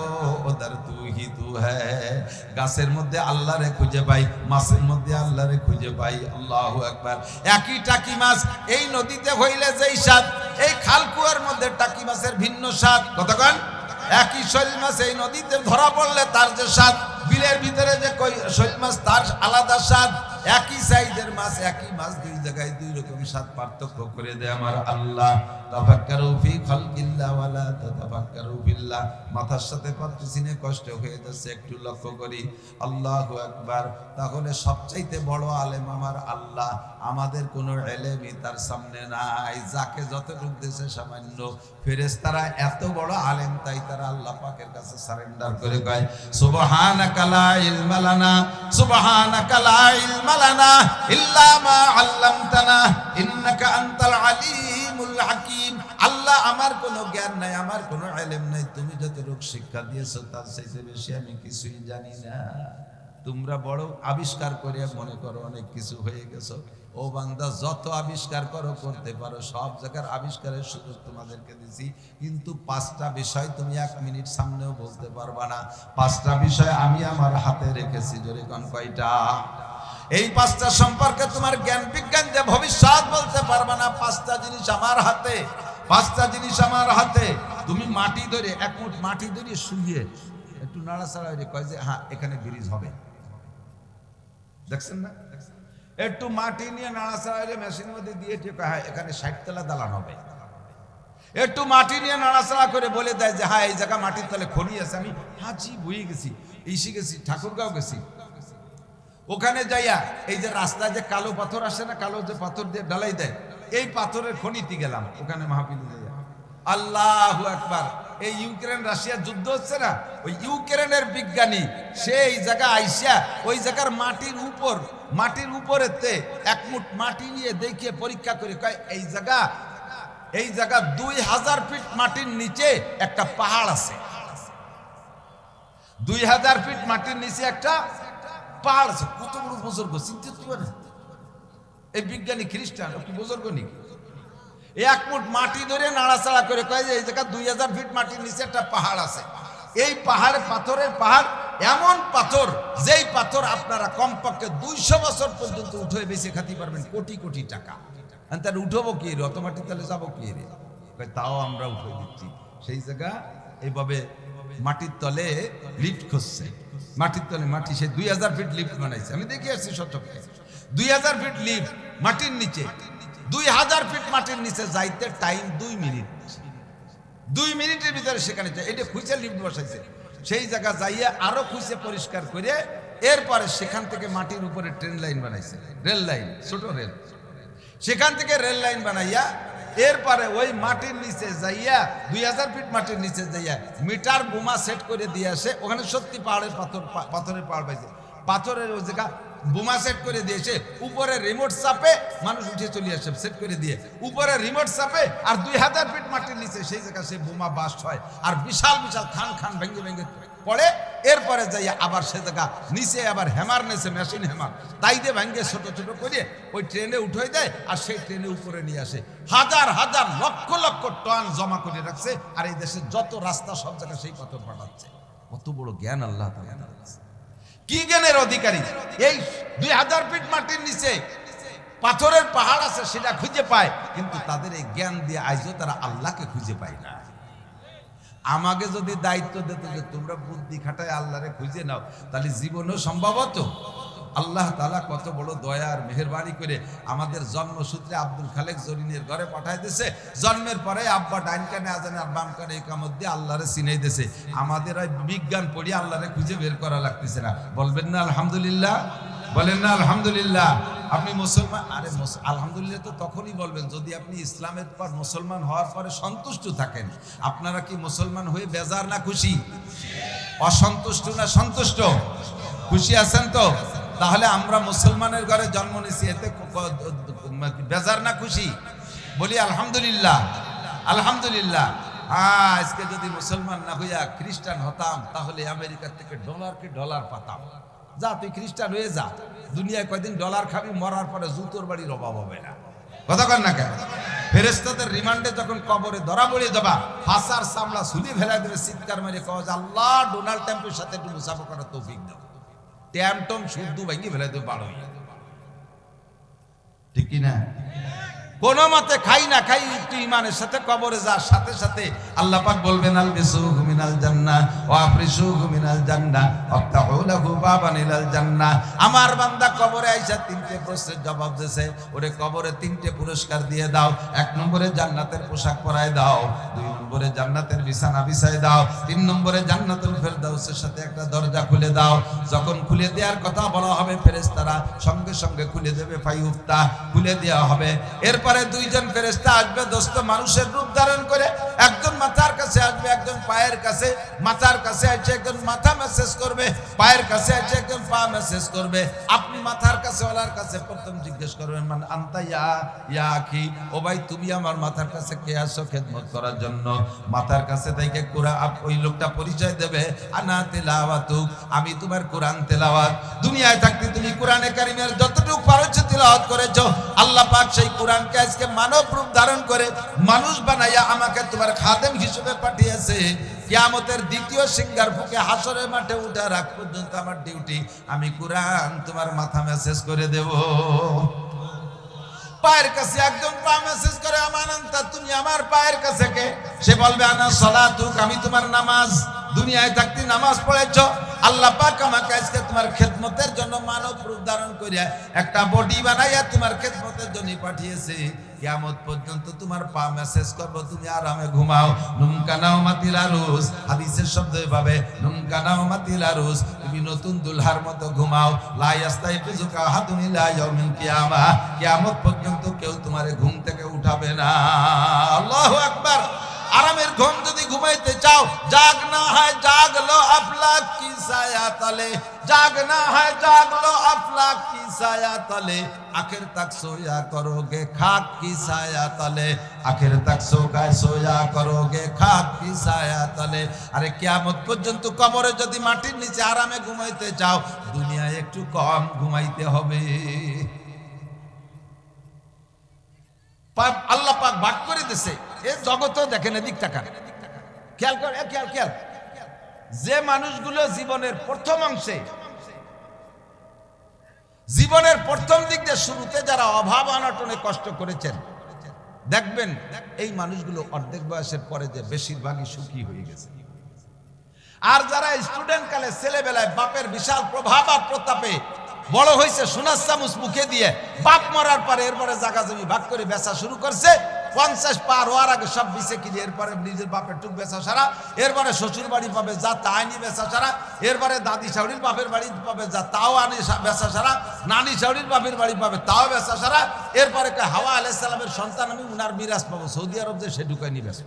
ওদার তু হি তু হ্যায়। গাছের মধ্যে আল্লাহরে খুঁজে পাই, মাছের মধ্যে আল্লাহরে খুঁজে পাই। আল্লাহু আকবার। একই টাকি মাছ এই নদীতে হইলে যেই স্বাদ, এই খালকুয়ার মধ্যে টাকি মাছের ভিন্ন স্বাদ। কতক্ষণ? একই শৈল মাছ এই নদীতে ধরা পড়লে তার যে স্বাদ, বিলের ভিতরে যে শৈল মাছ তার আলাদা স্বাদ। একই সাইজের মাছ, একই মাছ দুই জায়গায় দুই রকম স্বাদ পার্থক্য করে দেয় আমার আল্লাহ। তাফাক্কারু ফি খালকিল্লাহ ওয়ালা তাতাফাক্কারু বিল্লাহ। মাথার সাথে পারতেছি না, কষ্ট হয়ে যাচ্ছে, একটু লক্ষ্য করি। আল্লাহু আকবার। তাহলে সবচাইতে বড় আলেম আমার আল্লাহ, আমাদের কোনো এলেমই তার সামনে নাই। যাকে যতটুকু দেশে সামান্য, ফেরেশতারা এত বড় আলেম, তাই তারা আল্লাহ পাকের কাছে সারেন্ডার করে কয় সুবহানাকা লা ইলমা লানা, সুবহানাকা লা ইলমা লানা ইল্লা মা আল্লামতানা ইন্নাকা আনতাল আলিমুল হাকীম। আল্লাহ, আমার কোনো জ্ঞান নাই, আমার কোনো ইলম নাই, তুমি যতটুকু শিক্ষা দিয়েছো তার চাইতে বেশি আমি কিছুই জানি না। তোমরা বড় আবিষ্কার করে মনে করো অনেক কিছু হয়ে গেছো। ও বান্দা, যত আবিষ্কার করো, করতে পারো, সব জায়গার আবিষ্কারের সুযোগ তোমাদেরকে দিছি, কিন্তু 5টা বিষয় তুমি 1 মিনিট সামনেও বলতে পারবা না। 5টা বিষয় আমি আমার হাতে রেখেছি। জোরে কোন কয়টা? এই 5টা সম্পর্কে তোমার জ্ঞান বিজ্ঞান যে ভবিষ্যৎ বলতে পারবা না। 5টা জিনিস আমার হাতে, 5টা জিনিস আমার হাতে। তুমি মাটি ধরে, 1 মুঠ মাটি ধরে শুয়ে একটু নাড়াচাড়া হয়ে কয় যে হ্যাঁ এখানে ব্রিজ হবে, দেখছেন না? একটু মাটি নিয়ে নাড়াচাড়া মেশিনের মধ্যে দিয়ে হ্যাঁ এখানে 60 তলা দালান হবে। একটু মাটি নিয়ে নাড়াচাড়া করে বলে দেয় যে হ্যাঁ এই জায়গা মাটির তলে খনি আছে। আমি হাজি বই গেছি, ইসি গেছি, ঠাকুরগাঁও গেছি, ওখানে যাইয়া এই যে রাস্তায় যে কালো পাথর আসে না, কালো যে পাথর দিয়ে ঢালাই দেয়, এই পাথরের খনিতে গেলাম, ওখানে মাহফিলে যাইয়া। আল্লাহু আকবার। এই ইউক্রেন রাশিয়ার যুদ্ধ হচ্ছে না, ওই ইউক্রেনের বিজ্ঞানী সেই জায়গা আইসা ওই জায়গার মাটির উপরেতে 1 মুঠ মাটি নিয়ে দেখে পরীক্ষা করে কয় এই জায়গা 2000 ফিট মাটির নিচে একটা পাহাড় আছে। 2000 ফিট মাটির নিচে একটা পাহাড় আছে। কত বড় বুজুর্গ, চিন্তা করতে পারেন? এই বিজ্ঞানী খ্রিস্টান কি বুজুর্গ নাকি? এক মুঠ মাটি ধরে নাড়াচাড়া করে কয় যে এই জায়গা 2000 ফিট মাটির নিচে একটা পাহাড় আছে। এই পাহাড় পাথরের পাহাড়, এমন পাথর যেই পাথর আপনারা কমপক্ষে 200 বছর পর্যন্ত উঠে বেঁচে খাতে পারবেন, কোটি কোটি টাকা। তাহলে উঠবো কি রে, অত মাটি তাহলে যাবো কি রে? তাও আমরা উঠে দিচ্ছি। সেই জায়গা এইভাবে মাটির তলে লিফট খুঁজছে, মাটির তলে মাটি, সে 2000 ফিট লিফট বানাইছে। আমি দেখে আসছি সচক্ষে 2000 ফিট লিফট মাটির নিচে। 2000 ফিট মাটির নিচে যাইতে টাইম 2 মিনিট। 2 মিনিটের ভিতরে সেখানে এটা খুঁজে লিফট বসাইছে। সেই জায়গা যাইয়া আরো খুঁজে পরিষ্কার করে এরপরে সেখান থেকে মাটির উপরে ট্রেন লাইন বানাইছে, রেল লাইন, ছোট রেল। সেখান থেকে রেল লাইন বানাইয়া এরপরে ওই মাটির নিচে যাইয়া 2000 ফিট মাটির নিচে যাইয়া মিটার বোমা সেট করে দিয়ে আসে। ওখানে সত্যি পাথরের পাহাড় পাইছে, পাথরের ওই জায়গা বোমা সেট করে দিয়েছে। উপরে রিমোট চাপে মানুষ উঠে চলে আসে, সেট করে দিয়ে উপরে রিমোট চাপে। আর 2000 ফিট মাটির নিচে সেই জায়গা সে বোমা বাস্ট হয় আর বিশাল বিশাল খান খান ভেঙে ভেঙে পড়ে। এরপরে যাইয়া আবার সে জায়গা নিচে আবার হ্যামার নেছে, মেশিন হ্যামার, তাই দিয়ে ভেঙে ছোট ছোট করে ওই ট্রেনে উঠে দেয়। আর সেই ট্রেনে উপরে নিয়ে আসে হাজার হাজার লক্ষ লক্ষ টন জমা করে রাখছে। আর এই দেশের যত রাস্তা সব জায়গায় সেই পাথর পাঠাচ্ছে। কত বড় জ্ঞান আল্লাহ তাআলা দিয়েছে! কি জ্ঞানের অধিকারী! এই 2000 ফিট মাটির নিচে পাথরের পাহাড় আছে, সেটা খুঁজে পায়। কিন্তু তাদের এই জ্ঞান দিয়ে আজও তারা আল্লাহকে খুঁজে পায় না। আমাকে যদি দায়িত্ব দিত যে তোমরা বুদ্ধি খাটায় আল্লাহরে খুঁজে নাও, তাহলে জীবনও সম্ভব হতো। আল্লাহ তাআলা কত বড় দয়া আর মেহেরবানি করে আমাদের জন্মসূত্রে আব্দুল খালেক জরিনের ঘরে পাঠাই দিয়েছে। জন্মের পরে আব্বা ডাইন কানে আজান আর বাম কানে ইকামত দিয়ে আল্লাহরে চিনাই দিয়েছে। আমাদের ওই বিজ্ঞান পড়ি আল্লাহরে খুঁজে বের করা লাগতেছে না। বলবেন না আলহামদুলিল্লাহ? বলেন না আলহামদুলিল্লাহ? আপনি মুসলমান, আরে আলহামদুলিল্লাহ তো তখনই বলবেন যদি আপনি ইসলামের পর মুসলমান হওয়ার পরে সন্তুষ্ট থাকেন। আপনারা কি মুসলমান হয়ে বেজার না খুশি? অসন্তুষ্ট না সন্তুষ্ট? খুশি আছেন তো? তাহলে আমরা মুসলমানের ঘরে জন্ম নিয়েছি, এতে বেজার না খুশি? বলি আলহামদুলিল্লাহ, আলহামদুলিল্লাহ। আজকে যদি মুসলমান না হইয়া খ্রিস্টান হতাম, তাহলে আমেরিকার থেকে ডলারকে ডলার পাতাম। যা তুই খ্রিস্টান হয়ে যা, দুনিয়ায় কয়দিন ডলার খাবি, মরার পরে জুতোর বাড়ির অভাব হবে না। কথা কর না কেন? ফেরেশতাদের রিমান্ডে যখন কবরে ধরা পড়ে যাবা, ফাঁসার চামড়া ছুলি ফেলা দেবে, চিৎকার মেরে কওয়া যে আল্লাহ ডোনাল্ড ট্রাম্পের সাথে একটু মুসাফা করার তৌফিক দাও। ট্যামটম শুদ্ধ ভাঙি ফেলে দেবে বাড়ো। ঠিক কিনা? কোন মতে খাই না খাই একটু ইমানের সাথে কবরে যাওয়ার সাথে সাথে আল্লাহ পাক বলবেন আলবিসুহু মিনাল জান্নাহ ওয়া আফরিশুহু মিনাল জান্নাহ ওয়াফতাহু লাহু বাবান ইলাল জান্নাহ। আমার বান্দা কবরে আইসা 3টে প্রশ্নের জবাব দিয়েছে, ওরে কবরে 3টে পুরস্কার দিয়ে দাও। 1 নম্বরে জান্নাতের পোশাক পরায় দাও, 2 নম্বরে জান্নাতের বিছানা বিছায় দাও, 3 নম্বরে জান্নাতুল ফেরদাউসের সাথে একটা দরজা খুলে দাও। যখন খুলে দেওয়ার কথা বলা হবে, ফেরেশতারা সঙ্গে সঙ্গে খুলে দেবে, ফাইউফতা, খুলে দেওয়া হবে। এরপরে 2জন ফেরেশতা আসবে দোস্ত মানুষের রূপ ধারণ করে। একজন মাথার কাছে আসবে, একজন পায়ের কাছে। মাথার কাছে আছে একজন মাথা মেসেজ করবে, পায়ের কাছে আছে একজন পা মেসেজ করবে। আপনি মাথার কাছে ওলার কাছে প্রথম জিজ্ঞেস করবেন মান আনতা ইয়া আখি, ও ভাই তুমি আমার মাথার কাছে কে আসো খেদমত করার জন্য? মাথার কাছে থেকে কোরআন, ওই লোকটা পরিচয় দেবে আনা তিলাওয়াতুক, আমি তোমার কোরআন তেলাওয়াত। দুনিয়ায় থাকতে তুমি কোরআনে কারিমের যতটুকু পারছো তেলাওয়াত করেছো। আল্লাহ পাক সেই কোরআনকে আজকে মানব রূপ ধারণ করে মানুষ বানাইয়া আমাকে তোমার খাদেম হিসেবে পাঠিয়েছে। কিয়ামতের দ্বিতীয় সিঙ্গার ফুকে হাসরের মাঠে উঠা রাখ পর্যন্ত আমার ডিউটি, আমি কোরআন তোমার মাথা মেসেজ করে দেব। পায়ের কাছে একজন পা মেসেজ করে আমানান্তা, তুমি আমার পায়ের কাছে কে? সে বলবে আনা সালাতুক, আমি তোমার নামাজ। দুনিয়ায় থাকতে নামাজ পড়েছো, আল্লাহ পাক আমাকে আজকে তোমার খেদমতের জন্য মানব রূপ ধারণ করিয়া একটা বডি বানাইয়া তোমার খেদমতের জন্য পাঠিয়েছে। কিয়ামত পর্যন্ত তোমার পা মেসেজ করব, তুমি আরামে ঘুমাও। নুমকানাও মাতিলারুস, হাদিসের শব্দ এভাবে নুমকানাও মাতিলারুস, তুমি নতুন দুলহার মতো ঘুমাও। লা ইয়াস্তাইফিজুকা আহাদুন ইলা ইয়াউমিল কিয়ামাহ, কিয়ামত পর্যন্ত কেউ তোমারে ঘুম থেকে উঠাবে না। আল্লাহু আকবার। আরামের ঘুম যদি ঘুমাইতে চাও, জাগনা হয় জাগলো আফলাক কি ছায়া তলে, জাগনা হয় জাগলো আফলাক কি ছায়া তলে, আখের তক সোয়া করোগে খাক কি ছায়া তলে, আখের তক সোয়া করোগে খাক কি ছায়া তলে। আরে কিয়ামত পর্যন্ত কবরে যদি মাটির নিচে আরামে ঘুমাইতে চাও, দুনিয়ায় একটু কম ঘুমাইতে হবে। আল্লাহ পাক ভাগ করে দিছে। এ জগতেও দেখেন, এদিক তাকান, খেয়াল করে, খেয়াল। যে মানুষগুলো জীবনের প্রথম অংশে, জীবনের প্রথম দিক দিয়ে শুরুতে যারা অভাব অনটনে কষ্ট করেছেন, দেখবেন এই মানুষগুলো অর্ধেক বয়সের পরে যে বেশিরভাগই সুখী হয়ে গেছে। আর যারা স্টুডেন্ট কালে ছেলেবেলায় বাপের বিশাল প্রভাব আর প্রতাপে বড় হয়েছে, সোনার চামচ মুখে দিয়ে, বাপ মরার পরে এরপরে জায়গা জমি ভাগ করে বেচা শুরু করছে, 50 পার হওয়ার আগে সব বিছে কিনে, এরপরে নিজের বাপের টুক বেচা সারা, এরপরে শ্বশুর বাড়ি পাবে যা তা আইনি বেচা সারা, এরপরে দাদি শাশুড়ির বাপের বাড়ি পাবে যা তাও আনি বেচা সারা, নানি শাশুড়ির বাপের বাড়ি পাবে তাও বেচা সারা, এরপরে হাওয়া আলাইহিস সালামের সন্তান আমি উনার মিরাজ পাবো, সৌদি আরব যে সে ঢুকায়নি বেচা।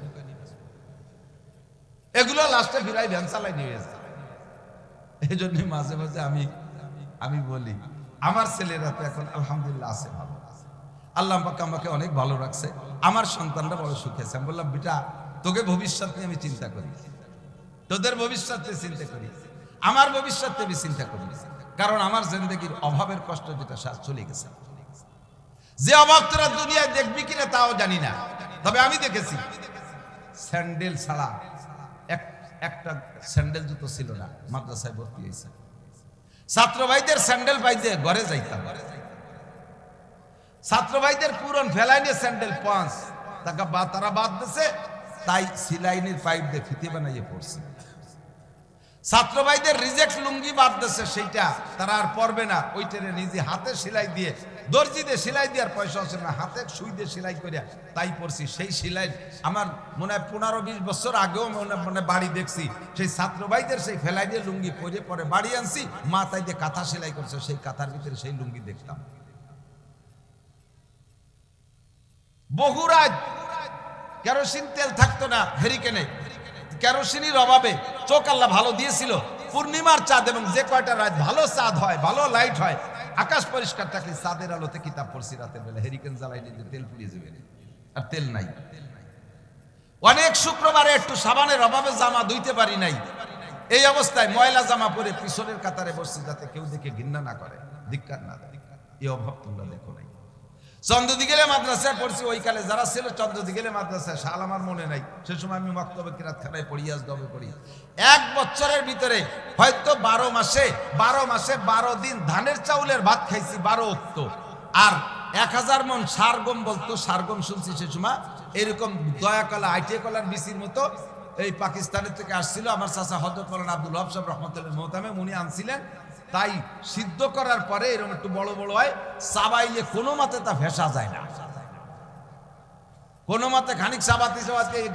এগুলো লাস্টে ফিরাই ভ্যান চালাই নিয়ে যায়। এই জন্য মাঝে মাঝে আমি বলি, আমার ছেলেরা তো এখন আলহামদুলিল্লাহ আছে, ভালো, আল্লাহ পাক আমাকে অনেক ভালো রাখছে, আমার সন্তানরা বড় সুখী আছে। আমি বললাম, বেটা তোকে ভবিষ্যৎ নিয়ে আমি চিন্তা করি, তোদের ভবিষ্যৎ নিয়ে চিন্তা করি, আমার ভবিষ্যৎ নিয়ে আমি চিন্তা করি, কারণ আমার জিন্দেগির অভাবের কষ্ট যেটা চলে গেছে, যে অভাব তোরা দুনিয়ায় দেখবি কিনা তাও জানি না, তবে আমি দেখেছি স্যান্ডেল ছাড়া একটা স্যান্ডেল জুতো ছিল না, মাদ্রাসায় ভর্তি হয়েছে, ছাত্র ভাইদের স্যান্ডেল পাইতে ঘরে যাইতাম, ছাত্র ভাইদের পুরন ফেলাই নিয়ে স্যান্ডেল 5 টাকা তারা বাদ দিছে, তাই সিলাইনের পাইপ দিয়ে ফিতে বানাইয়ে পড়ছে। ছাত্র ভাইদের রিজেক্ট লুঙ্গি বাদ দিছে, সেইটা তারা আর পরবে না, ওইটারে নিজে হাতে সেলাই দিয়ে, দর্জি দিয়ে সেলাই দিয়ে, আর পয়সা হচ্ছে না, হাতে সুই দিয়ে সেলাই করে তাই পড়ছি। সেই সেলাই আমার মনে হয় 15-20 বছর আগেও মনে বাড়ি দেখছি, সেই ছাত্র ভাইদের সেই ফেলাই দিয়ে লুঙ্গি পরে বাড়ি আনছি, মা তাই দিয়ে কাঁথা সেলাই করছে, সেই কাঁথার ভিতরে সেই লুঙ্গি দেখতাম। বহু রাত কেরোসিন তেল থাকতো না হেরিকেনে, কেরোসিনের অভাবে চোখ আল্লাহ ভালো দিয়েছিল, পূর্ণিমার চাঁদ এবং যে কয়টা রাত ভালো চাঁদ হয়, ভালো লাইট হয়, আকাশ পরিষ্কার থাকলে চাঁদের আলোতে কিতাব পড়ছি রাতের বেলা, হেরিকেন জ্বালাই নিয়ে তেল পুড়িয়ে যাবে, আর তেল নাই। অনেক শুক্রবারে একটু সাবানের অভাবে জামা ধুইতে পারি নাই, এই অবস্থায় ময়লা জামা পরে পিছনের কাতারে বসছি, যাতে কেউ দেখে ঘৃণা না করে, ধিক্কার না দেয়। এই অভাব তোমরা দেখো নাই। চন্দ্রদিগেলে মাদ্রাসায় পড়ছি, ওই কালে যারা ছিল চন্দ্রদিগেলে মাদ্রাসায়, সাল আমার মনে নাই, সে সময় আমি মক্তবে কিরাতখানায় পড়ি, আজদবে পড়ি। 1 বছরের ভিতরে হয়তো 12 মাসে 12 দিন ধানের চাউলের ভাত খাইছি, 12 অক্ত, আর 1000 মন সারগম বলতো, সারগম শুনছি সে সময়, এরকম দয়াকলা আইটিএ কলার বিসির মতো এই পাকিস্তানের থেকে আসছিল। আমার চাচা হযরত মাওলানা আব্দুল ওয়াহাব সাহেব রহমাতুল্লাহ মোহতামে উনি আনছিলেন, তাই সিদ্ধ করার পরে এরকম একটু বড় বড় হয়, চাবাইলে কোনো মতে তা ভেসা যায় না, কোনো মতে খানিক চাবাতে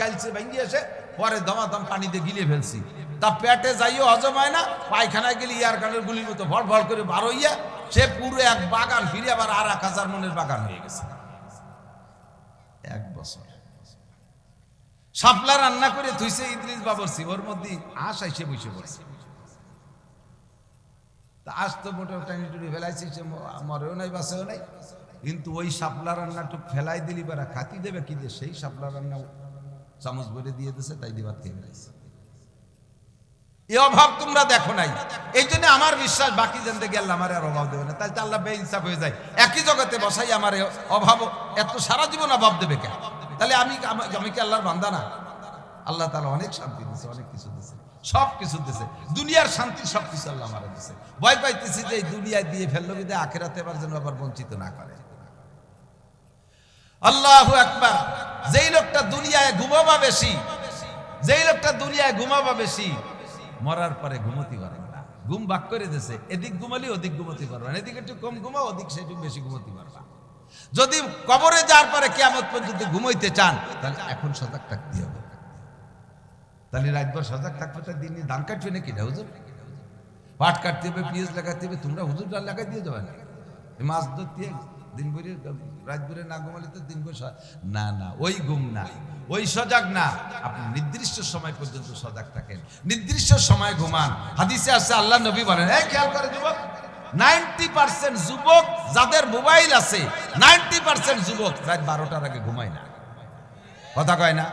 গাইছে ভেঙে এসে পরে দমাদম পানি দিয়ে গিলে ফেলছি, তা পেটে যাইও হজম হয় না, পায়খানায় গেলে ইয়ার গানের গুলির মতো ভর ভর করে বার হইয়া সে পুরো এক বাগান ফিরে আবার আর 1000 মনের বাগান হয়ে গেছে। 1 বছর শাপলা রান্না করে থুইছে ইদ্রিস বাবরসি, ওর মধ্যে আশ আইসে বসে পড়ছে, তা আজ তো মোটে টানি টুনি ফেলাইছি, সে মরেও নাই বাঁচেও নাই, কিন্তু ওই শাপলা রান্নাটু ফেলাই দিলি বেড়া খাতি দেবে কি দিয়ে, সেই শাপলা রান্না চামচ ভরে দিয়ে দিছে, তাই দিবাত খেয়ে ফেলাইছে। এই অভাব তোমরা দেখো নাই, এই জন্য আমার বিশ্বাস বাকি জানতে গেলে আমার আর অভাব দেবে না, তাই তো আল্লাহ বেইনসাফ হয়ে যায়, একই জগতে বসাই আমার অভাব, এত সারা জীবন অভাব দেবে কেন? তাহলে আমি কি আল্লাহর বান্দা না? আল্লাহ তাআলা অনেক শান্তি দিয়েছে, অনেক কিছু দিয়েছে, সব কিছু দিয়েছে, দুনিয়ার শান্তি সব কিছু আল্লাহ আমারে দিয়েছে। ভয় পাইতেছি যে এই দুনিয়ায় দিয়ে ফেললো বিদে আখিরাতে এবার যেন আবার বঞ্চিত না করে। আল্লাহু আকবার। যেই লোকটা দুনিয়ায় ঘুমাবা বেশি, যেই লোকটা দুনিয়ায় ঘুমাবা বেশি, মরার পরে ঘুমতি পারে না, ঘুম ভাগ করে দিয়েছে, এদিক ঘুমালি ওদিক ঘুমতি পারবা না, এদিকে একটু কম ঘুমাও, ওদিক সেটু বেশি ঘুমতি পারবা। যদি কবরে যাওয়ার পরে কিয়ামত পর্যন্ত ঘুমাইতে চান, তাহলে এখন সজাগ থাকতে হবে। তাহলে রাতভর সজাগ থাকবে, তার দিন ধান কাটবে নাকি না হুজুর, পাট কাটতে হবে, পিঁয়াজ লাগাতে হবে, তোমরা হুজুর ডাল লাগাই দিয়ে যাবে না, মাছ ধরতে দিন ভরে রাত ভরে না ঘুমালে তো দিন ভরে না, না ওই ঘুম না, ওই সজাগ না, আপনি নির্দিষ্ট সময় পর্যন্ত সজাগ থাকেন, নির্দিষ্ট সময় ঘুমান। হাদিসে আছে আল্লাহ নবী বলেন, এই খেয়াল করে যুবক, 90% যুবক যাদের মোবাইল আছে, 90% যুবক রাত 12টার আগে ঘুমায় না, কথা কয় না?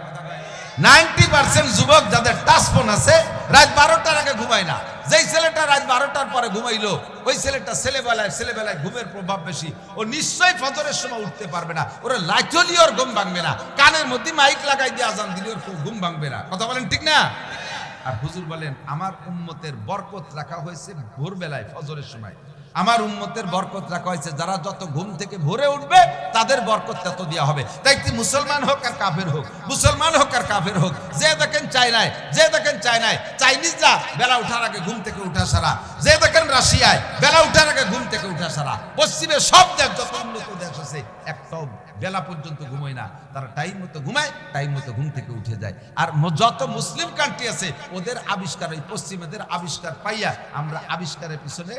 90% যুবক যাদের টাচ ফোন আছে রাত 12টার আগে ঘুমায় না। যেই ছেলেটা রাত 12টার পরে ঘুমাইলো, ওই ছেলেটা ছেলেবেলায় ঘুমের প্রভাব বেশি, ও নিশ্চয়ই ফজরের সময় উঠতে পারবে না, ওরা লাইটলি ওর ঘুম ভাঙবে না, কানের মধ্যে মাইক লাগাই দিয়ে আজান দিলে ওর ঘুম ভাঙবে না। কথা বলেন ঠিক না? আর হুজুর বলেন আমার উম্মতের বরকত রাখা হয়েছে ভোরবেলায় ফজরের সময়। আমার উম্মতের বরকত রাখা হয়েছে যারা যত ঘুম থেকে ভোরে উঠবে তাদের বরকত তত দেওয়া হবে। তাই কি মুসলমান হোক আর কাফের হোক, মুসলমান হোক আর কাফের হোক, যে দেখেন চায়নায় চাইনিজরা বেলা উঠার আগে ঘুম থেকে উঠা সারা, যে দেখেন রাশিয়ায় বেলা উঠার আগে ঘুম থেকে উঠা সারা, পশ্চিমে সব দেশ যত উন্নত দেশ আছে একটাও বেলা পর্যন্ত ঘুমোয় না, তারা টাইম মতো ঘুমায়, টাইম মতো ঘুম থেকে উঠে যায়। আর যত মুসলিম কান্ট্রি আছে ওদের আবিষ্কার, ওই পশ্চিমেদের আবিষ্কার পাইয়া আমরা আবিষ্কারের পিছনে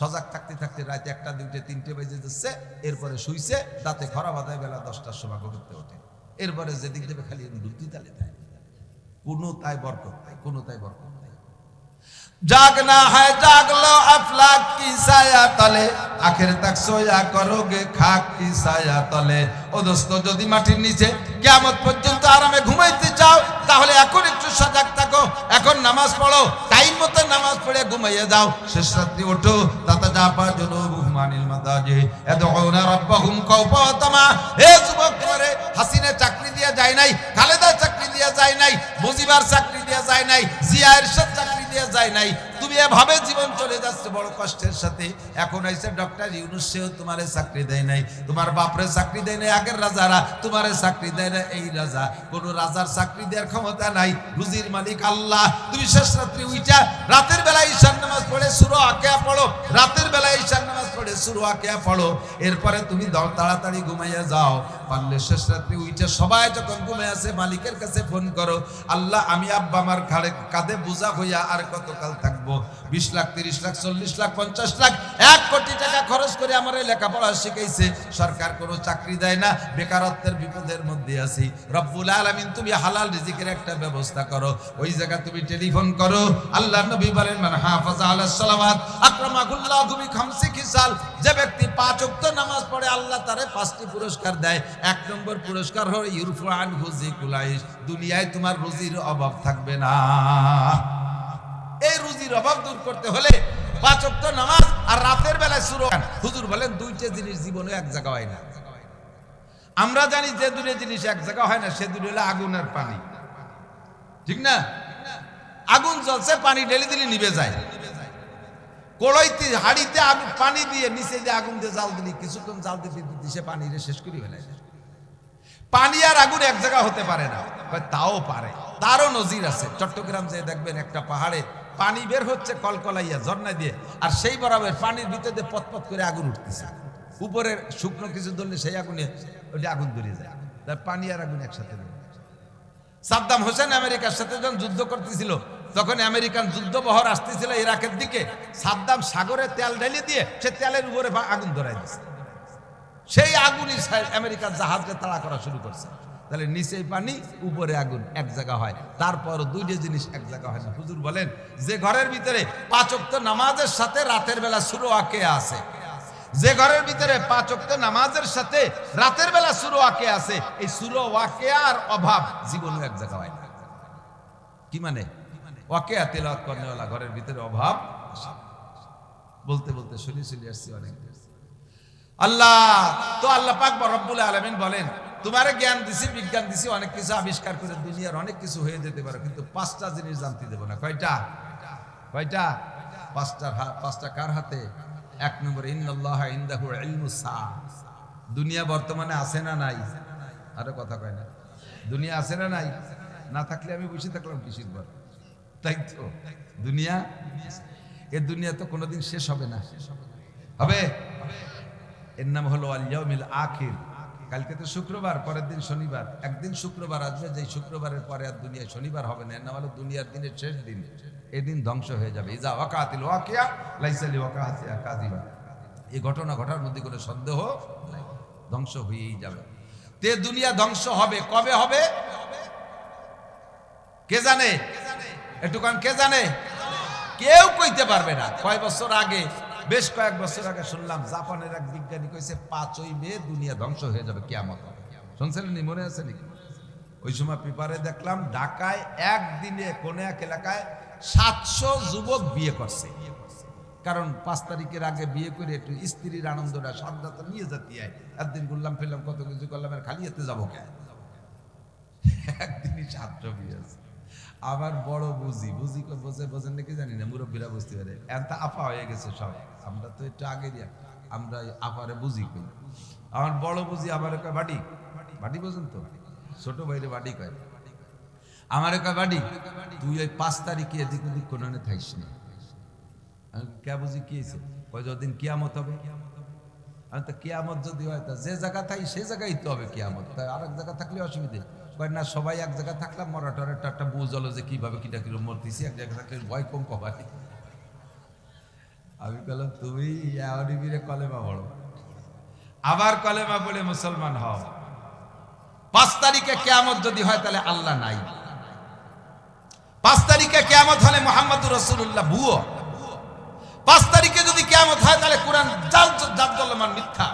সজাগ থাকতে থাকতে রাতে 1টা 2টে 3টে বেজে যাচ্ছে, এরপরে শুইছে, দাঁতে খরা বাঁধায় বেলা 10টার সময় ঘুরতে ওঠে, এরপরে যেদিক দেবে খালি দুধি তালে দেয়, কোনো তাই বরকত নাই, কোনো তাই বরকত নাই। जागना है जाग लो अफलाक की साया तले, आखिर तक सोया करोगे खाक की साया तले। ও দোস্ত যদি মাটির নিচে কিয়ামত পর্যন্ত আরামে ঘুমাইতে চাও তাহলে এখন একটু সজাগ থাকো, এখন নামাজ পড়ো, টাইম মতো নামাজ পড়ে ঘুমাইয়ে যাও, শেষ রাত্রি ওঠো, তাতাজাফা জুনুবুহুম আনিল মাদাজি ইয়াদউনা রাব্বাহুম খাওফা ওয়া তামা। হে যুবক, তোমারে হাসিনা চাকরি দিয়ে যায় নাই, খালেদা চাকরি দিয়ে যায় নাই, মুজিবার চাকরি দিয়ে যায় নাই, জিয়া এরশাদ চাকরি দিয়ে যায় নাই, তুমি এভাবে জীবন চলে যাচ্ছে বড় কষ্টের সাথে। এখন আইসে ডক্টর ইউনূস, সেও তোমারে চাকরি দেয় নাই, তোমার বাপরে চাকরি দেয় নাই, আগের রাজারা তোমারে চাকরি দেয় না, এই রাজা কোন রাজার চাকরি দেওয়ার ক্ষমতা নাই, রুজির মালিক আল্লাহ। তুমি শেষ রাত্রি উইটা রাতের বেলায় ঈশান নামাজ পড়ে সূরা ওয়াকিয়া পড়ো, রাতের বেলায় ঈশান নামাজ পড়ে সূরা ওয়াকিয়া পড়ো, এরপরে তুমি তাড়াতাড়ি ঘুমাইয়া যাও। পারলে শেষ রাত্রি উইটা সবাই যখন ঘুমায় আছে মালিকের কাছে ফোন করো, আল্লাহ আমি আব্বা আমার কাঁধে বোঝা হইয়া আর কতকাল থাকবো, 20 লাখ 30 লাখ 40 লাখ 50 লাখ 1 কোটি টাকা খরচ করে আমার লেখাপড়া শিখাইছে, সরকার কোনো চাকরি দেয় না, বেকারত্বের বিপদের মধ্যে আছি, রব্বুল আলামিন তুমি হালাল রিজিকের একটা ব্যবস্থা করো। ওই জায়গা তুমি টেলিফোন করো। আল্লাহর নবী বলেন মান হাফাজা আলাস সালাওয়াত আকরামাহুল্লাহু বিখামসি খিসাল, যে ব্যক্তি 5 ওয়াক্ত নামাজ পড়ে আল্লাহ তারে 5টি পুরস্কার দেয়। 1 নম্বর পুরস্কার হলো ইউরফা আনহু যিকুলাইশ, দুনিয়ায় তোমার রুজির অভাব থাকবে না। এই রুজির অভাব দূর করতে হলে 5 ওয়াক্ত নামাজ আর রাতের বেলায় সূরা। হুজুর বলেন দুইটা জিনিস জীবনে এক জায়গা হয় না। আমরা জানি যে দুটো জিনিস এক জায়গা হয় না, সে দুটো হলো আগুন আর পানি, ঠিক না? আগুন জ্বলছে, পানি ঢেলে দিলে নিভে যায়, কড়াইতে হাড়িতে আগুন পানি দিয়ে নিচে দিয়ে আগুন দিয়ে জাল দিলি কিছুক্ষণ জাল দিয়ে বিদ্যুৎ দিছে পানি শেষ করে ফেলে। পানি আর আগুন এক জায়গা হতে পারে না, তাও পারে, তারও নজির আছে। চট্টগ্রাম যে দেখবেন একটা পাহাড়ে পানি বের হচ্ছে কলকলাইয়া ঝর্ণা দিয়ে, আর সেই বরাবর পানির ভিতরে পতপত করে আগুন উঠতেছে, উপরে শুকনো কিছু ধরলে সেই আগুনে ওইটা আগুন ধরে যায়, তার পানি আর আগুন একসাথে। সাদ্দাম হোসেন আমেরিকার সাথে যখন যুদ্ধ করতেছিল তখন আমেরিকান যুদ্ধবহর আসতেছিল ইরাকের দিকে, সাদ্দাম সাগরে তেল ঢেলে দিয়ে সে তেলের উপরে আগুন ধরাই দিচ্ছে, সেই আগুনই আমেরিকার জাহাজকে তাড়া করা শুরু করছে। তাহলে নিচে পানি উপরে আগুন এক জায়গা হয়, তারপর দুইটা জিনিস এক জায়গা হয় না। হুজুর বলেন যে ঘরের ভিতরে 5 ওয়াক্ত নামাজের সাথে রাতের বেলা সূরা ওয়াকিয়া আছে, যে ঘরের ভিতরে 5 ওয়াক্ত নামাজের সাথে রাতের বেলা সূরা ওয়াকিয়া আছে, এই সূরা ওয়াকিয়ার অভাব জীবনে এক জায়গা হয় না। কি মানে? ওয়াকিয়া তেলাওয়াত করেওয়ালা ঘরের ভিতরে অভাব বলতে বলতে শুনে আসছি অনেক। আল্লাহ তো আল্লাহ পাক রব্বুল আলামিন বলেন তোমারে জ্ঞান দিছি, বিজ্ঞান দিছি, অনেক কিছু আবিষ্কার করে দুনিয়ার অনেক কিছু হয়ে যেতে পারে, কিন্তু 5টা জিনিস জানতে দেব না। কয়টা? 5টা কার হাতে? 1 নম্বর ইন্নাল্লাহা ইনদাহু ইলমুস সাআ। দুনিয়া বর্তমানে আছে না নাই? আরে কথা কয় না, দুনিয়া আছে না নাই? না থাকলে আমি বসে থাকলাম কিসের পর? তাই তো দুনিয়া, এ দুনিয়া তো কোনোদিন শেষ হবে না। হবে? এর নাম হলো আল ইয়াউমিল আখির। কালকে তো শুক্রবার, পরের দিন শনিবার, একদিন শুক্রবার আসবে, যেই শুক্রবারের পরে আর দুনিয়ায় শনিবার হবে না। এর নাম হলো দুনিয়ার দিনের শেষ দিন, এদিন ধ্বংস হয়ে যাবে। ইজা ওয়াকাতিল ওয়াকিয়া লাইসা লিওয়াকাতিহা কাযিবা। এই ঘটনা ঘটার মধ্যে কোনো সন্দেহ নাই, ধ্বংস হয়েই যাবে। তে দুনিয়া ধ্বংস হবে, কবে হবে কে জানে? একটুখান কে জানে? কেউ কইতে পারবে না। কয় বছর আগে, বেশ কয়েক বছর আগে শুনলাম জাপানের এক বিজ্ঞানী কইছে 5ই মে দুনিয়া ধ্বংস হয়ে যাবে, কিয়ামত হবে। শুনছিলেন? মনে আছে নাকি? ওই সময় পেপারে দেখলাম ঢাকায় একদিনে কোন এক এলাকায় 700 যুবক বিয়ে করছে। কারণ 5 তারিখের আগে বিয়ে করে একটু স্ত্রীর আনন্দটা সন্ধ্যাটা নিয়ে যেতে হয়। একদিন ঘুরলাম ফেললাম কত কিছু করলাম, আর খালি এতে যাবো কেন? একদিনই 7টা বিয়ে আছে। আবার বড় বুঝি বোঝেন নাকি জানি না, মুরব্বীরা বুঝতে পারে। এত আপা হয়ে গেছে সব, আমরা তো একটু আগে আমরা আপারে বুঝি কই। আমার বড় বুঝি আমার কয় বাড়ি বাড়ি, বোঝেন তো, ছোট ভাইরে বাড়ি কয়। আমার কয় বাড়ি, তুই ওই 5 তারিখে এদিক ওদিক কোনখানে থাইস না। কে বুঝি কি হয়েছে? কয় যতদিন কিয়ামত হবে। আমি তো কিয়ামত যদি হয় তা যে জায়গা থাই সে জায়গায় তো হবে কিয়ামত, তাই আরেক জায়গা থাকলে অসুবিধা। কয় না, সবাই এক জায়গায় থাকলাম, মরাটার একটা বুঝ হলো যে কিভাবে কিটা কিরম মরতেছি, এক জায়গায় থাকলে ভয় কম কমাই। আমি বললাম তুমি ইয়ারিবিরে কলেমা পড়ো, আবার কলেমা পড়ে মুসলমান হও। 5 তারিখে কিয়ামত যদি হয় তাহলে আল্লাহ নাই। 5 তারিখে কিয়ামত হলে মুহাম্মদুর রাসূলুল্লাহ ভুয়ো। 5 তারিখে যদি কিয়ামত হয় তাহলে কোরআন জাল মিথ্যা।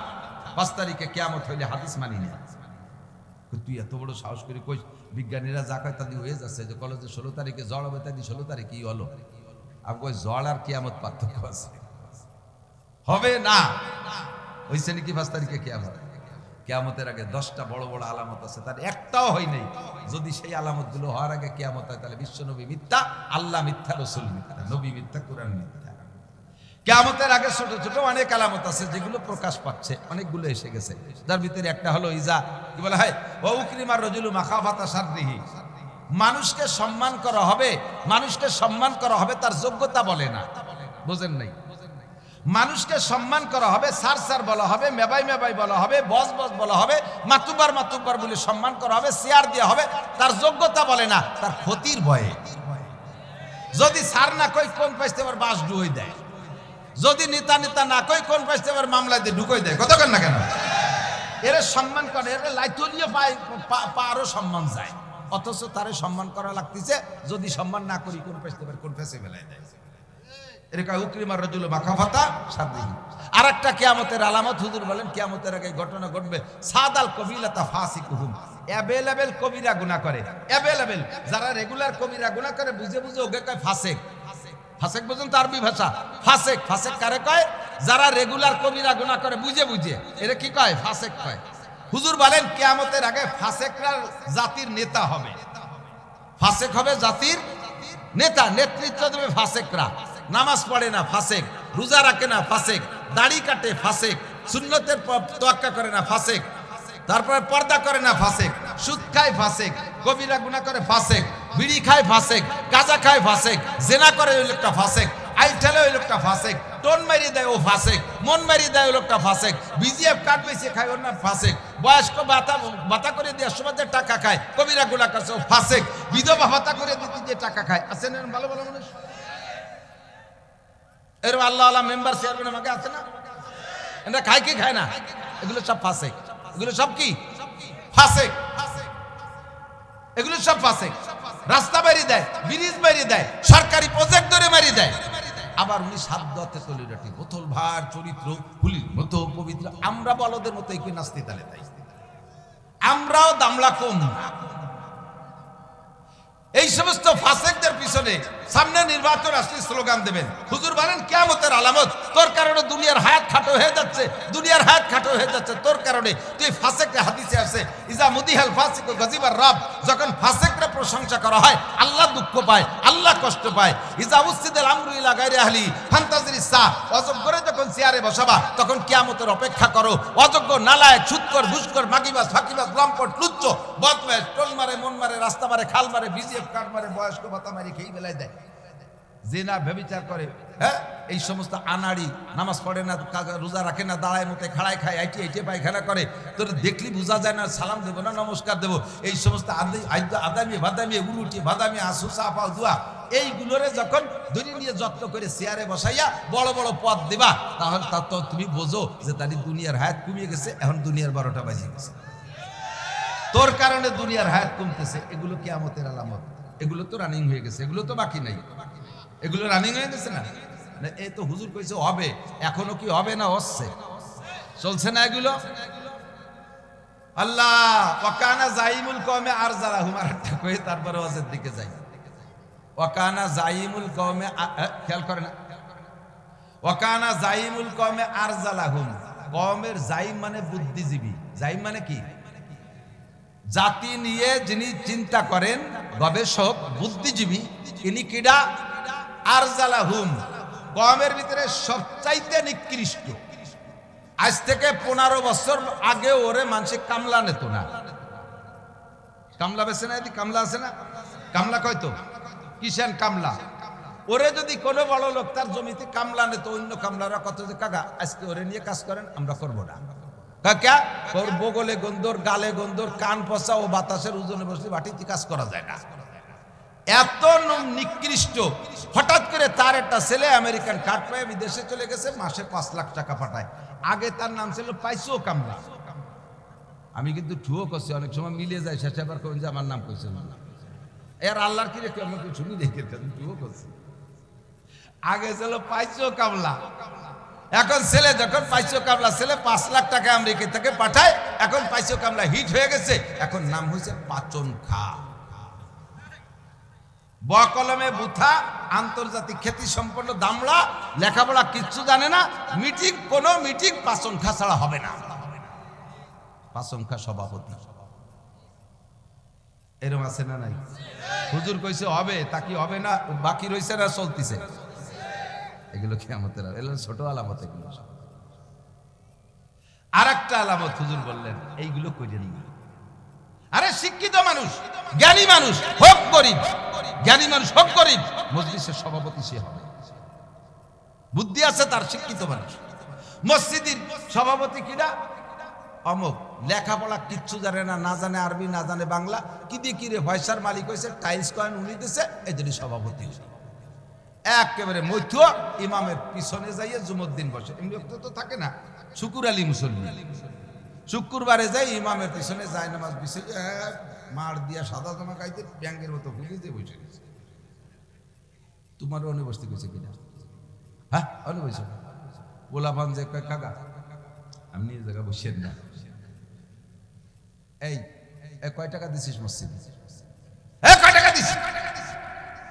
5 তারিখে কিয়ামত হইলে হাদিস মানি না। তুই এত বড় সাহস করে কই? বিজ্ঞানীরা যা কয় তাদের হয়ে যাচ্ছে, যে কলেজে 16 তারিখে জ্বর হবে, তাই 16 তারিখে কি হলো? আমি কই জ্বর আর কিয়ামত পার্থক্য আছে? হবে না। হইছে নাকি 5 তারিখে কিয়ামত? কিয়ামতের আগে 10টা বড় বড় আলামত আছে, তার একটাও হয় নাই। যদি সেই আলামত গুলো হওয়ার আগে কিয়ামত হয় তাহলে বিশ্ব নবী মিথ্যা, আল্লাহ মিথ্যা, রাসূল মিথ্যা, নবী মিথ্যা, কোরআন মিথ্যা। কিয়ামতের আগে ছোট ছোট অনেক আলামত আছে যেগুলো প্রকাশ পাচ্ছে, অনেকগুলো এসে গেছে। তার ভিতরে একটা হলো ইজা কি বলা হয়, ওয়া উকরিমার রাজুলু মাখাফাতা শাররিহি। মানুষকে সম্মান করা হবে, মানুষকে সম্মান করা হবে তার যোগ্যতা বলে না, বুঝেন নাই? মানুষকে সম্মান করা হবে, স্যার স্যার বলা হবে, মেবাই মেবাই বলা হবে, বস বস বলা হবে, মাতুব্বার মাতুব্বার বলে সম্মান করা হবে, শেয়ার দেওয়া হবে, তার যোগ্যতা বলে না, তার ক্ষতির ভয়ে। যদি স্যার না কই কোন পাইতে আবার বাস ডুই দেয়, যদি নেতা নেতা না কই কোন পাইতে আবার মামলায় দিয়ে ঢুকই দেয়। কতক্ষণ না কেন এরা সম্মান করে, এরা লাইতলিয়ে পারও সম্মান যায়, অথচ তারে সম্মান করা লাগতেছে। যদি সম্মান না করি কোন পাইতে আবার কোন ফেসে ফেলায় দেয়। এরকম উকরিমার রাজুল মাখাফাতা শাররিহি। আরেকটা কিয়ামতের আলামত হুজুর বলেন, কিয়ামতের আগে ঘটনা ঘটবে, সাদাল কবিলাতা ফাসিকুহুম। অ্যাভেলেবেল কবিরা গুনাহ করে, অ্যাভেলেবেল যারা রেগুলার কবিরা গুনাহ করে বুঝে বুঝে ওকে কয় ফাসিক। ফাসিক বুঝুন তো আরবি ভাষা, ফাসিক। ফাসিক কারে কয়? যারা রেগুলার কবিরা গুনাহ করে বুঝে বুঝে, এরা কি কয়? ফাসিক কয়। হুজুর বলেন কিয়ামতের আগে ফাসিকরা জাতির নেতা হবে, ফাসিক হবে জাতির নেতা, নেতৃত্ব দেবে ফাসিকরা। নামাজ পড়ে না ফাসিক, রোজা রাখে না ফাসিক, দাড়ি কাটে ফাসিক, সুন্নতের তোয়াক্কা করে না ফাসিক, তারপরে পর্দা করে না ফাসিক, সুদ খায় ফাসিক, কবিরা গুনাহ করে ফাসিক, বিড়ি খায় ফাসিক, গাঁজা খায় ফাসিক, জেনা করে ওই লোকটা ফাসিক, আইল ঠেলে ওই লোকটা ফাসিক, টোন মারি দেয় ও ফাসিক, মন মারি দেয় ওই লোকটা ফাসিক, বিজিএফ কার্ড বেশি খায় ওর নাম ফাসিক, বয়স্ক ভাতা করে দেওয়ার সময় যে টাকা খায় কবিরা গুনাহ করছে ও ফাসিক, বিধবা ভাতা করে দিতে যে টাকা খায়। আছেন ভালো ভালো মানুষ এর আল্লাহ আল্লাহ মেম্বার চেয়ারম্যান আমাকে আছে না, এটা খায় কি খায় না? এগুলো সব ফাসিক, এগুলো সব কি ফাসিক, এগুলো সব ফাসিক। রাস্তা বাড়ি দেয়, ব্রিজ বাড়ি দেয়, সরকারি প্রজেক্ট ধরে মারি দেয়। আবার উনি সাধ্যতে তলিরাটি বোতল ভার চরিত্র হুলির মতো পবিত্র। আমরা বলদের মতো একই নাস্তি তালে তাই, আমরাও দামলা কম না। এই সমস্ত ফাসিকদের পিছনে সামনে নির্বাচন আসলে স্লোগান দেবেন। হুজুর বলেন কিয়ামতের আলামত, তোর কারণে দুনিয়ার হায়াত খাটো হয়ে যাচ্ছে, দুনিয়ার হায়াত খাটো হয়ে যাচ্ছে তোর কারণে। তুই ফাসিককে, হাদিসে আছে ইজা মুদিহাল ফাসিকু গাজিবার রব, যখন ফাসিকরা প্রশংসা করা হয় আল্লাহ দুঃখ পায়, আল্লাহ কষ্ট পায়। ইজা উসিদাল আমরু ইলা গায়রি আহলি ফান্তাজিরিস সা, অযোগ্যরে যখন চেয়ারে বসাবা তখন কিয়ামতের অপেক্ষা করো। অযোগ্য, নালায়েক, সুদখোর, ঘুষখোর, মাগিবাজ, ফাঁকিবাজ, লম্পট, লুচ্চ, বদমাইশ, টোল মারে, মন মারে, রাস্তা মারে, খাল মারে, বিজিএফ কার্ড মারে, বয়স্ক ভাতা মারি খেয়ে বেলায় দেয়, জিনা ব্যভিচার করে, হ্যাঁ এই সমস্ত আনাড়ি, নামাজ পড়ে না, রোজা রাখে না, দাঁড়ায় মতে খাড়ায় খায়, আইটে পায়খানা করে, তোর দেখলি বোঝা যায় না সালাম দেবো না নমস্কার দেবো। এই সমস্ত আদামি বাদামি উলুটি বাদামি আসু চাপা দুয়া, এইগুলোরে যখন ধরে নিয়ে যত্ন করে চেয়ারে বসাইয়া বড় বড় পদ দিবা, তাহলে তা তো তুমি বোঝো যে তার দুনিয়ার হায়াত কমিয়ে গেছে, এখন দুনিয়ার 12টা বাজিয়ে গেছে, তোর কারণে দুনিয়ার হায়াত কমতেছে। এগুলো কিয়ামতের আলামত, এগুলো তো রানিং হয়ে গেছে, এগুলো তো বাকি নাই, এগুলো রানিং হয়ে গেছে না। এই তো হুজুর কইছে হবে, এখনো কি হবে না হচ্ছে, চলছে না এগুলো। আল্লাহ ওয়াকানা জাইমুল কওমে আরজালাহুম, আরেকটা কই তারপরে ওয়াজের দিকে যাই। ওয়াকানা জাইমুল কওমে, খেয়াল করে না, ওয়াকানা জাইমুল কওমে আরজালাহুম, কওমের জাইম মানে বুদ্ধিজীবী। জাইম মানে কি? জাতি নিয়ে যিনি চিন্তা করেন, গবেষক, বুদ্ধিজীবী, ইনি কিডা? আরজালাহুম, কওমের ভিতরে সবচাইতে নিকৃষ্ট। আজ থেকে 15 বছর আগে ওরে মানুষ কামলা নিত না। কামলা বেছে না, কামলা আছে না, কামলা কয়তো কিষান কামলা। ওরে যদি কোনো বড় লোক তার জমিতে কামলা নিত, অন্য কামলারা কত যে কাকা আজকে ওরে নিয়ে কাজ করেন, আমরা করবো না। কাকা ওর বগলে গন্ধর, গালে গন্ধর, কান পচা ও বাতাসের ওজনে বসলে বাটিতে কাজ করা যায় না। এত নিকৃষ্ট। হঠাৎ করে তার একটা ছেলে আমেরিকান কার্ড পেয়ে বিদেশে চলে গেছে, মাসে 5 লাখ টাকা পাঠায়। আগে তার নাম ছিল পাইসো কামলা। আমি কিন্তু ঠুয়ো করছি, অনেক সময় মিলে যায়, শেষে আবার কোন যে আমার নাম কইছে এর আল্লাহর কি রেখে আমাকে শুনি দেখে ঠুয়ো করছি। আগে ছিল পাইসো কামলা, এখন ছেলে যখন পাইসো কামলা, ছেলে 5 লাখ টাকা আমেরিকা থেকে পাঠায়। এখন পাইসো কামলা হিট হয়ে গেছে, এখন নাম হয়েছে পাচন খা। বকলমে বুথা, আন্তর্জাতিক খ্যাতি সম্পন্ন দামড়া, লেখাপড়া কিচ্ছু জানে না। মিটিং, কোন মিটিং পাচন খা ছাড়া হবে না। পাচন খা সভাপতি এরকম আছে না নাই? হুজুর কইছে হবে, তা কি হবে না? বাকি রইছে না চলতিছে? এগুলো কিয়ামতের, এগুলো ছোট আলামত। এগুলো আর একটা আলামত হুজুর বললেন, এইগুলো কইরেন না। আরে শিক্ষিত মানুষ, জ্ঞানী মানুষ হোক গরিব, জ্ঞানী মানুষ হোক গরিব, মজলিসের সভাপতি সে হবে। বুদ্ধি আছে তার, শিক্ষিত মানুষ। মসজিদের সভাপতি কিনা? অমুক, লেখাপড়া কিচ্ছু জানে না, না জানে আরবি, না জানে বাংলা, কি দিয়ে কি রে পয়সার মালিক হয়েছে, টাইলস কয়েন উনি দিছে, এই জন্য সভাপতি। একেবারে মধ্য ইমামের পিছনে যাইয়ে জুমুদ্দিন বসে। এমনি তো থাকে না, শুকুর আলী মুসল্লি, শুক্রবারে যাই ইমামের পিছনে যায় নামাজ বিছাই, মার দিয়া সাদা জামা খাইতে ব্যাঙ্গের মতো ফুলে দিয়ে বসে গেছে। তোমারও অনুবস্তি কইছে কিনা? হ্যাঁ অনুবস্ত গোলাপান যে কয় কাকা আপনি এই জায়গা বসেন না, এই কয় টাকা দিছিস মসজিদে? কয় টাকা দিছিস?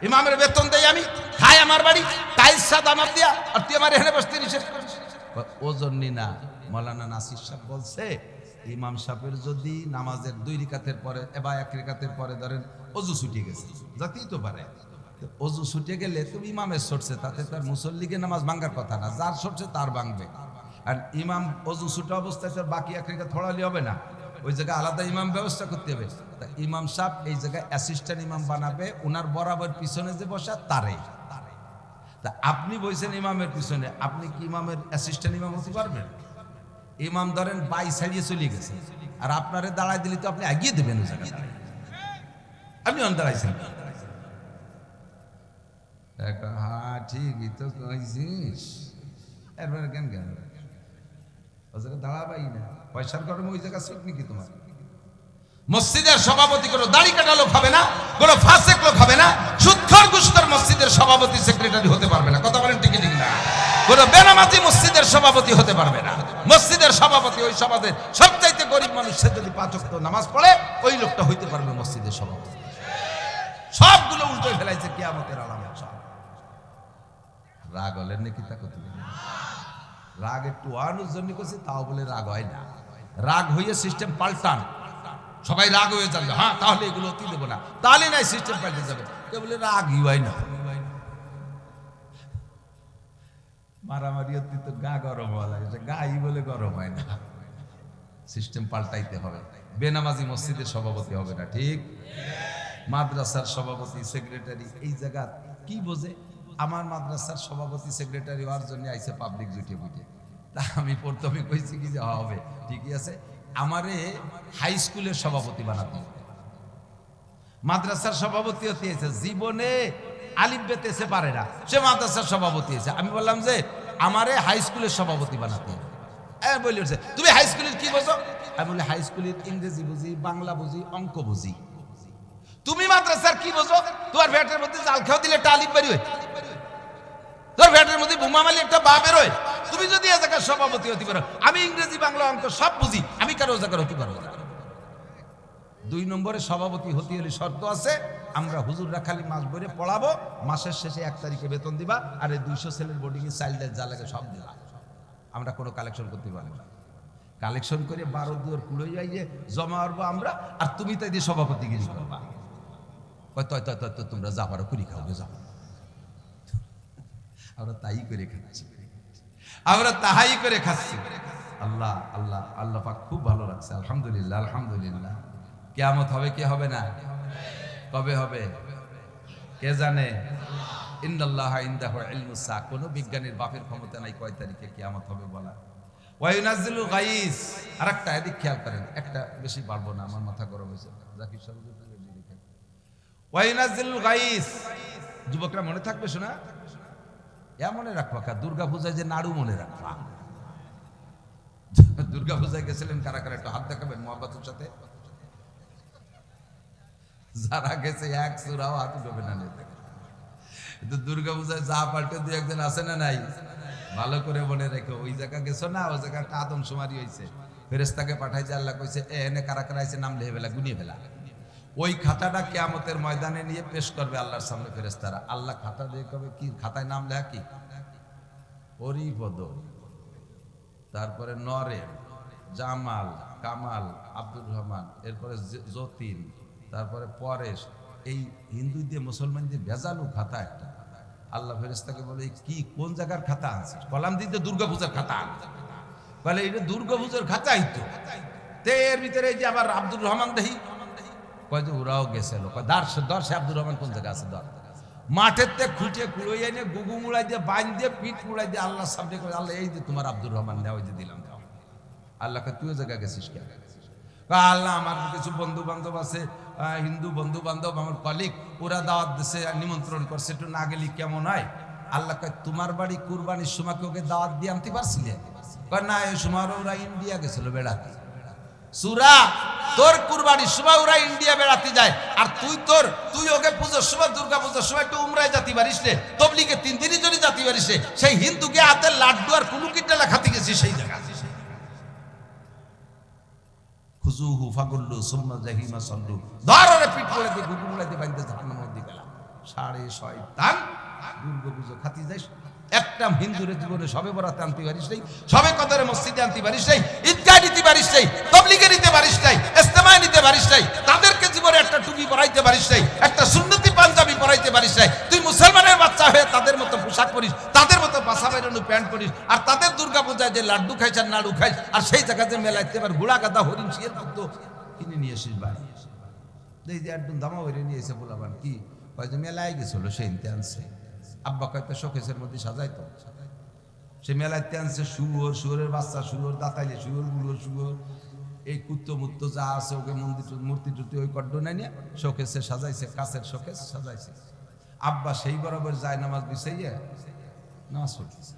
ইমামের বেতন দেই আমি, খাই আমার বাড়ি, টাইলস সাদা আমার দিয়া, আর তুই আমার এখানে বসতে নিষেধ করিস? ওজন না, মৌলানা নাসির সাহেব বলছে, ইমাম সাহেবের যদি নামাজের 2 রিকাতের পরে বা 1 রিকাতের পরে ধরেন অজু ছুটিয়ে গেছে, যাতেই তো পারে, অজু ছুটে গেলে তুমি ইমামের সরছে, তাতে তার মুসল্লিকে নামাজ ভাঙ্গার কথা না, যার সরছে তার ভাঙবে। আর ইমাম অজু ছুটা অবস্থায় তার বাকি 1 রিকাত পড়ালে হবে না, ওই জায়গায় আলাদা ইমাম ব্যবস্থা করতে হবে। তা ইমাম সাহেব এই জায়গায় অ্যাসিস্ট্যান্ট ইমাম বানাবে, ওনার বরাবর পিছনে যে বসা তারে। তা আপনি বলছেন ইমামের পিছনে, আপনি কি ইমামের অ্যাসিস্ট্যান্ট ইমাম হতে পারবেন? ইমাম ধরেন বাই ছাড়িয়ে চলে গেছে, আর আপনারে দাঁড়ায় দিলে তো আপনি এগিয়ে দেবেন ওই জায়গায়, আপনি অন দাঁড়াইছেন। হ্যাঁ ঠিকই তো কইছিস, এরপরে কেন কেন ওই জায়গায় দাঁড়াবাই না, পয়সার গরমে ওই জায়গা সিট নাকি তোমার? মসজিদের সভাপতি কোনো দাড়ি কাটা লোক হবে না, কোনো ফাসেক লোক হবে না, সুদখোর ঘুষখোর মসজিদের সভাপতি সেক্রেটারি হতে পারবে না। কথা বলেন ঠিক ঠিক না? কোনো বেনামাজি মসজিদের সভাপতি হতে পারবে না। মসজিদের সভাপতি ওই সমাজের সবচাইতে গরিব মানুষ, সে যদি 5 ওয়াক্ত নামাজ পড়ে ওই লোকটা হইতে পারবে মসজিদের সভাপতি। সবগুলো উল্টো ফেলাইছে কিয়ামতের আলামত সব। রাগ হলেন নাকি? তা কত রাগ একটু ওয়ানুর জন্য করছে, তাও বলে রাগ হয় না। রাগ হইয়ে সিস্টেম পাল্টান, সবাই রাগ হয়ে যাবে, হ্যাঁ তাহলে এগুলো অতি দেবো না, তাহলে নাই সিস্টেম পাল্টে যাবে। কে বলে রাগই হয় না, মারামারি অতি তো গা গরম হওয়া লাগে, গাই বলে গরম হয় না। সিস্টেম পাল্টাইতে হবে। বেনামাজি মসজিদের সভাপতি হবে না, ঠিক? মাদ্রাসার সভাপতি সেক্রেটারি এই জায়গা কি বোঝে? আমার মাদ্রাসার সভাপতি সেক্রেটারি হওয়ার জন্য আইসে পাবলিক জুটে বুঝে। তা আমি প্রথমে কইছি কি যে হবে, ঠিকই আছে, আমারে হাই স্কুলের সভাপতি বানাতে হবে। মাদ্রাসার সভাপতি হতে এসে জীবনে আলিফ বেতেছে পারে না, সে মাদ্রাসার সভাপতি হয়েছে। আমি বললাম যে আমারে হাই স্কুলের সভাপতি বানাতে হবে। বলছে তুমি হাই স্কুলের কি বোঝো? আমি বলি হাই স্কুলের ইংরেজি বুঝি, বাংলা বুঝি, অঙ্ক বুঝি। তুমি মাদ্রাসার কি বোঝো? তোমার ভ্যাটের মধ্যে জাল খাও দিলে একটা আলিফ বের হয়, তোর ভ্যাটের মধ্যে বোমা মারলে একটা বা বের হয়। তুমি যদি এ জায়গার সভাপতি হতে পারো, আমি ইংরেজি বাংলা অঙ্ক সব বুঝি, আমি কারো জায়গার হতে পারবো না। 2 নম্বরে সভাপতি হতে হলে শর্ত আছে, আমরা হুজুররা খালি মাস ভরে পড়াবো, মাসের শেষে 1 তারিখে বেতন দিবা, আর এই 200 ছেলের বোর্ডিং এর চাইল্ডের যা লাগে সব দিবা। আমরা কোনো কালেকশন করতে পারবো না। কালেকশন করে 12 দুয়ার কুড়ে যাই যে জমা করবো আমরা, আর তুমি তাই দিয়ে সভাপতিগিরি করবা। তোমরা যা পারো কুড়ি খাওয়া যাও। আমরা তাই করে খাচ্ছি, আমরা তাহাই করে খাচ্ছি। আল্লাহ আল্লাহ আল্লাহ পাক খুব ভালো লাগছে। আলহামদুলিল্লাহ আলহামদুলিল্লাহ। কিয়ামত হবে কি হবে না? কবে হবে কে জানে? ইন্নাল্লাহা ইনদাহু ইলমুস সাআ। কোন বিজ্ঞানীর বাপের ক্ষমতা নাই কয় তারিখে কিয়ামত হবে বলা। ওয়া ইউনাজ্জিলুল গাইস। আরেকটা এদিক খেয়াল করেন, একটা বেশি পারবো না, আমার মাথা গরম হয়েছে। জাকির সাহেব লিখেন ওয়া ইউনাজ্জিলুল গাইস। যুবকরা মনে থাকবে শোনা, মনে রাখবা। দুর্গা পূজায় যে নাড়ু মনে রাখবা। দুর্গা পূজায় গেছিলেন কারা কারা? একটু হাত দেখাবেন মহব্বতের সাথে। যারা গেছে এক সুরাও হাত উঠবে না। দুর্গা পূজায় যা পাল্টে 2-1 আছে না নাই? ভালো করে মনে রেখো। ওই জায়গা গেছো না, ওই জায়গাটা আদমশুমারি হয়েছে, ফেরেশতাকে পাঠাইছে। আল্লাহ কইছে এনে কারা কারা আছে নাম লিখে ফেলা, গুনিয়ে ফেলা। ওই খাতাটা কিয়ামতের ময়দানে নিয়ে পেশ করবে আল্লাহর সামনে ফেরেশতারা। আল্লাহ খাতা দিয়ে কবে কি খাতায় নাম লেখা কি? হরিপদ, তারপরে নরেন, জামাল, কামাল, আব্দুর রহমান, এরপরে যতীন, তারপরে পরেশ। এই হিন্দু দিয়ে মুসলমান দিয়ে ভেজালু খাতা একটা। আল্লাহ ফেরেশতাকে বলে কি কোন জায়গার খাতা আছে? কলাম দিতে দুর্গাপূজার খাতা বলে, এটা দুর্গাপূজার খাতাই তো। এর ভিতরে এই যে আবার আব্দুর রহমান দেহি কয় যে ওরাও গেছিল। দর্শে আব্দুর রহমান কোন জায়গা আছে? মাঠের তে খুঁটে কুড়োই এনে গুগু মুড়াই দিয়ে বাইন দিয়ে পিঠ মুড়াই দিয়ে আল্লাহ সামনে করে, আল্লাহ এই যে তোমার আব্দুর রহমান নেওয়া, ওই যে দিলাম। আল্লাহকে তুইও জায়গা গেছিস কেন? আল্লাহ আমার কিছু বন্ধু বান্ধব আছে, হিন্দু বন্ধু বান্ধব, আমার কলিগ, ওরা দাওয়াত দিছে, নিমন্ত্রণ করছে, একটু না গেলি কেমন হয়? আল্লাহ কয় তোমার বাড়ি কুরবানির সময় ওকে দাওয়াত দিয়ে আনতে পারছিলে? কয় না, এই সময় ওরা ইন্ডিয়া গেছিল বেড়াতে। সুরা তোর কুরবানির সময় ওরা ইন্ডিয়া বেড়াতে যায়, আর তুই ওকে পুজোর সময়, দুর্গা পুজোর সময় একটু উমরায় জাতি পারিস রে, তবলিগে 3 দিনই যদি জাতি পারিস রে, সেই হিন্দুকে হাতে লাড্ডু আর কুলুকিটা লেখাতে গেছি সেই জায়গা। খুজুহু ফাগুল্লু সুম্মা জাহিমা সাল্লু। ধরে পিঠ করে দিয়ে গুগু মুড়াইতে বাইন্দে জাহান্নামের মধ্যে গেলাম। 6.5 দুর্গা পুজো খাতি যাইস। একটা হিন্দুর জীবনে সবে বরাতে আনতে পারিস নাই, সবে কদরে মসজিদে আনতে পারিস নাই, ঈদগাহ নিতে পারিস নাই, তাবলীগে নিতে পারিস নাই, ইজতেমায় নিতে পারিস নাই, তাদেরকে জীবনে একটা টুপি পরাইতে পারিস নাই, একটা সুন্নতি পাঞ্জাবি পরাইতে পারিস নাই। তুই মুসলমানের বাচ্চা হয়ে তাদের মতো পোশাক পরিস, তাদের মতো পাশা বেরোনো প্যান্ট পরিস, আর তাদের দুর্গা পূজায় যে লাড্ডু খাইস আর নাড়ু খাইস, আর সেই জায়গাতে মেলাইতে এবার ঘোড়া গাদা হরিণ শিয়ের মতো কিনে নিয়ে এসিস বাড়ি। এই যে একদম দামা হরিণ নিয়ে এসে বলাবান কি কয়েক মেলায় গেছিল, সেই ইনতে আনছে। আব্বা কয়েকটা শোকেসের মধ্যে সাজাইতো, সে মেলাইতে আনছে শুয়োর, শুয়োরের বাচ্চা, শুয়োর দাঁতাইলে, শুয়োর গুলো, শুয়োর এই কুত্তো মুত্তো যা আছে ওকে মূর্তি টুর্তি ওই কড্ড নাই নিয়ে শোকেসে সাজাইছে, কাছের শোকেস সাজাইছে। আব্বা সেই বরাবর যায় নামাজ বিছাইয়া নামাজ পড়তেছে।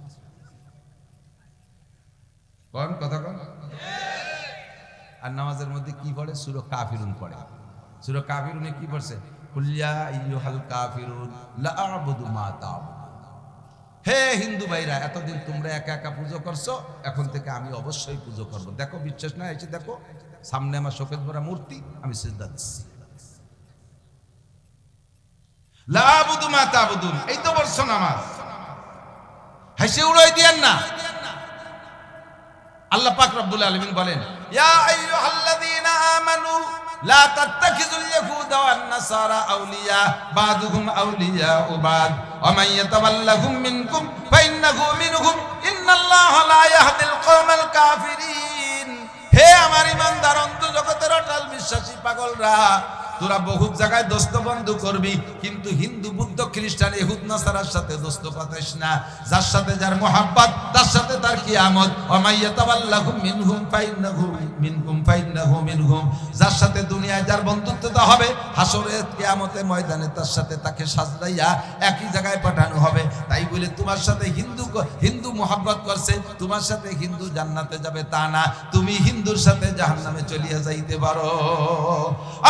কোন কথা কোন? আর নামাজের মধ্যে কি পড়ে? সূরা কাফিরুন পড়ে। সূরা কাফিরুনে কি পড়ছে? কুল ইয়া আইয়ুহাল কাফিরুন লা আ'বুদু মা তা'বুদুন। হে হিন্দু ভাইরা, এতদিন তোমরা একা একা পুজো করছো, এখন থেকে আমি অবশ্যই পুজো করব। দেখো বিশ্বাস না এসে দেখো, সামনে আমার শোকেস ভরা মূর্তি, আমি সিজদা দিচ্ছি। লা আ'বুদু মা তা'বুদুন, এই তো বলছো নামাজ। হাসি উড়াই দিয়েন না। আল্লাহ পাক রব্বুল আলামিন বলেন, ইয়া আইয়ুহাল্লাযীনা আমানু লা তাত্তাখিযুল ইয়াহুদা ওয়ান নাসারা আউলিয়া বা'দুহুম আউলিয়াউ বা'দ ওয়া মান ইয়াতাওয়াল্লাহুম মিনকুম ফাইন্নাহু মিনহুম ইন্নাল্লাহা লা ইয়াহদিল কওমাল কাফিরিন। হে আমার ঈমানদার অন্ত জগতের অটল বিশ্বাসী পাগলরা, তোরা বহু জায়গায় দোস্ত বন্ধু করবি, কিন্তু হিন্দু বুদ্ধ খ্রিস্টান ইহুদ নাসারার সাথে দোস্ত পাতিস না। যার সাথে যার মোহাব্বত, তার সাথে তার কিয়ামত। ওয়ামাইয়াতাওয়াল্লাহুম মিনহুম ফাইন্নাহু মিনকুম ফাইন্নাহু মিনহুম। যার সাথে দুনিয়ায় যার বন্ধুত্বতা হবে, হাসরে কিয়ামতে ময়দানে তার সাথে তাকে সাজদাইয়া একই জায়গায় পাঠানো হবে। তাই বলে তোমার সাথে হিন্দু মোহাব্বত করছে, তোমার সাথে হিন্দু জান্নাতে যাবে তা না, তুমি হিন্দুর সাথে জাহান্নামে চলিয়া যাইতে পারো।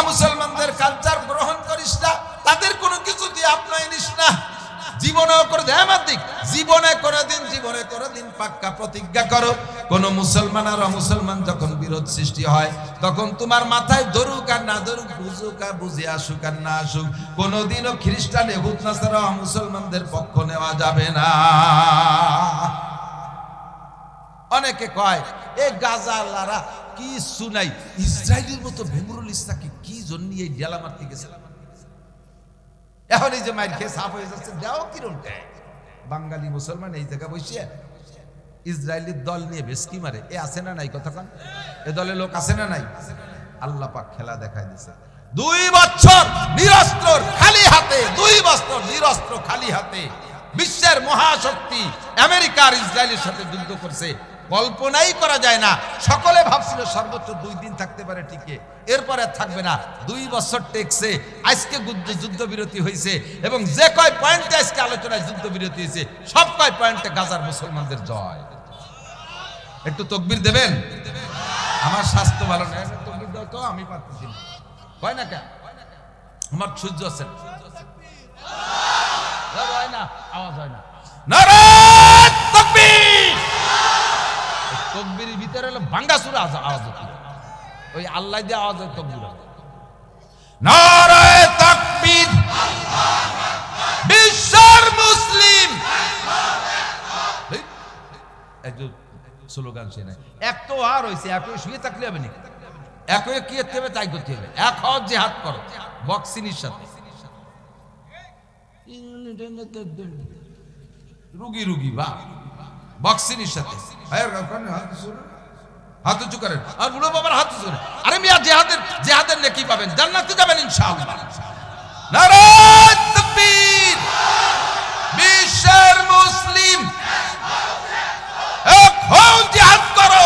মুসলমানদের কালচার গ্রহণ করিস না, তাদের কোনো কিছু দিয়ে আপনায় নিস না। জীবনেও করে দেমাদিক জীবনে কোনোদিন পাক্কা প্রতিজ্ঞা করো, কোন মুসলমান আর অমুসলমান যখন বিরোধ সৃষ্টি হয় তখন তোমার মাথায় ধরুক আর না ধরুক, বুঝুক আর বুঝে আসুক আর না আসুক, কোনোদিনও খ্রিস্টান ইহুদ নাসারা মুসলমানদের পক্ষ নেওয়া যাবে না। অনেকে কয় এই গাজালারা কি শুনাই, ইসরায়েলের মতো ভেমরুল ইসলামকে কি জন্য এই ডেলা মারতে গেছে, এখন এই যে মাইর খেয়ে সাফ হয়ে যাচ্ছে, দেও কিরণ বাঙালি মুসলমান এই জায়গা বসে ইসরায়েলের দল নিয়ে বেশকি মারে, এ আছে না নাই কথা কান, এ দলে লোক আছে না নাই? আল্লাহ পাক খেলা দেখাই দিছে, 2 বছর নিরস্ত্র খালি হাতে, 2 বছর নিরস্ত্র খালি হাতে বিশ্বের মহাশক্তি আমেরিকা আর ইসরায়েলের সাথে যুদ্ধ করছে, কল্পনাই করা যায় না। সকলে ভাবছিল সর্বোচ্চ 2 দিন থাকতে পারে টিকে, এরপরে থাকবে না। 2 বছর টেকছে, আজকে যুদ্ধবিরতি হয়েছে এবং যে কয় পয়েন্টে আজকে আলোচনায় যুদ্ধবিরতি হয়েছে সব কয় পয়েন্টে গাজার মুসলমানদের জয়। একটু তকবীর দেবেন? আমার স্বাস্থ্য ভালো না, তকবীর দাও তো, আমি পারতেছি না, হয় না কেন? আমার সূর্য আছে না, আওয়াজ হয় না, নারায়ে তাকবীর। তকবীরের ভিতরে হলো ভাঙ্গাচুরা আওয়াজ হচ্ছে, ওই আল্লাহ দিয়ে আওয়াজ হয় তকবীর। নারায়ে তাকবীর, বিশ্বের মুসলিম একজন স্লোগান সে নাই, এক তো আর হয়েছে, একই শুয়ে থাকলে হবে না, একই কি করতে হবে তাই করতে হবে, এক হজ জিহাদ করো বক্সিনির সাথে, রুগী বা বক্সিনির সাথে হাত উঁচু করেন, আর বুড়ো বাবার হাত উঁচু করেন। আরে মিয়া জেহাদের নেকি পাবেন, জান্নাতে যাবেন ইনশাআল্লাহ। নারায়ে তাকবীর, বিশ্বের মুসলিম এখন জিহাদ করো,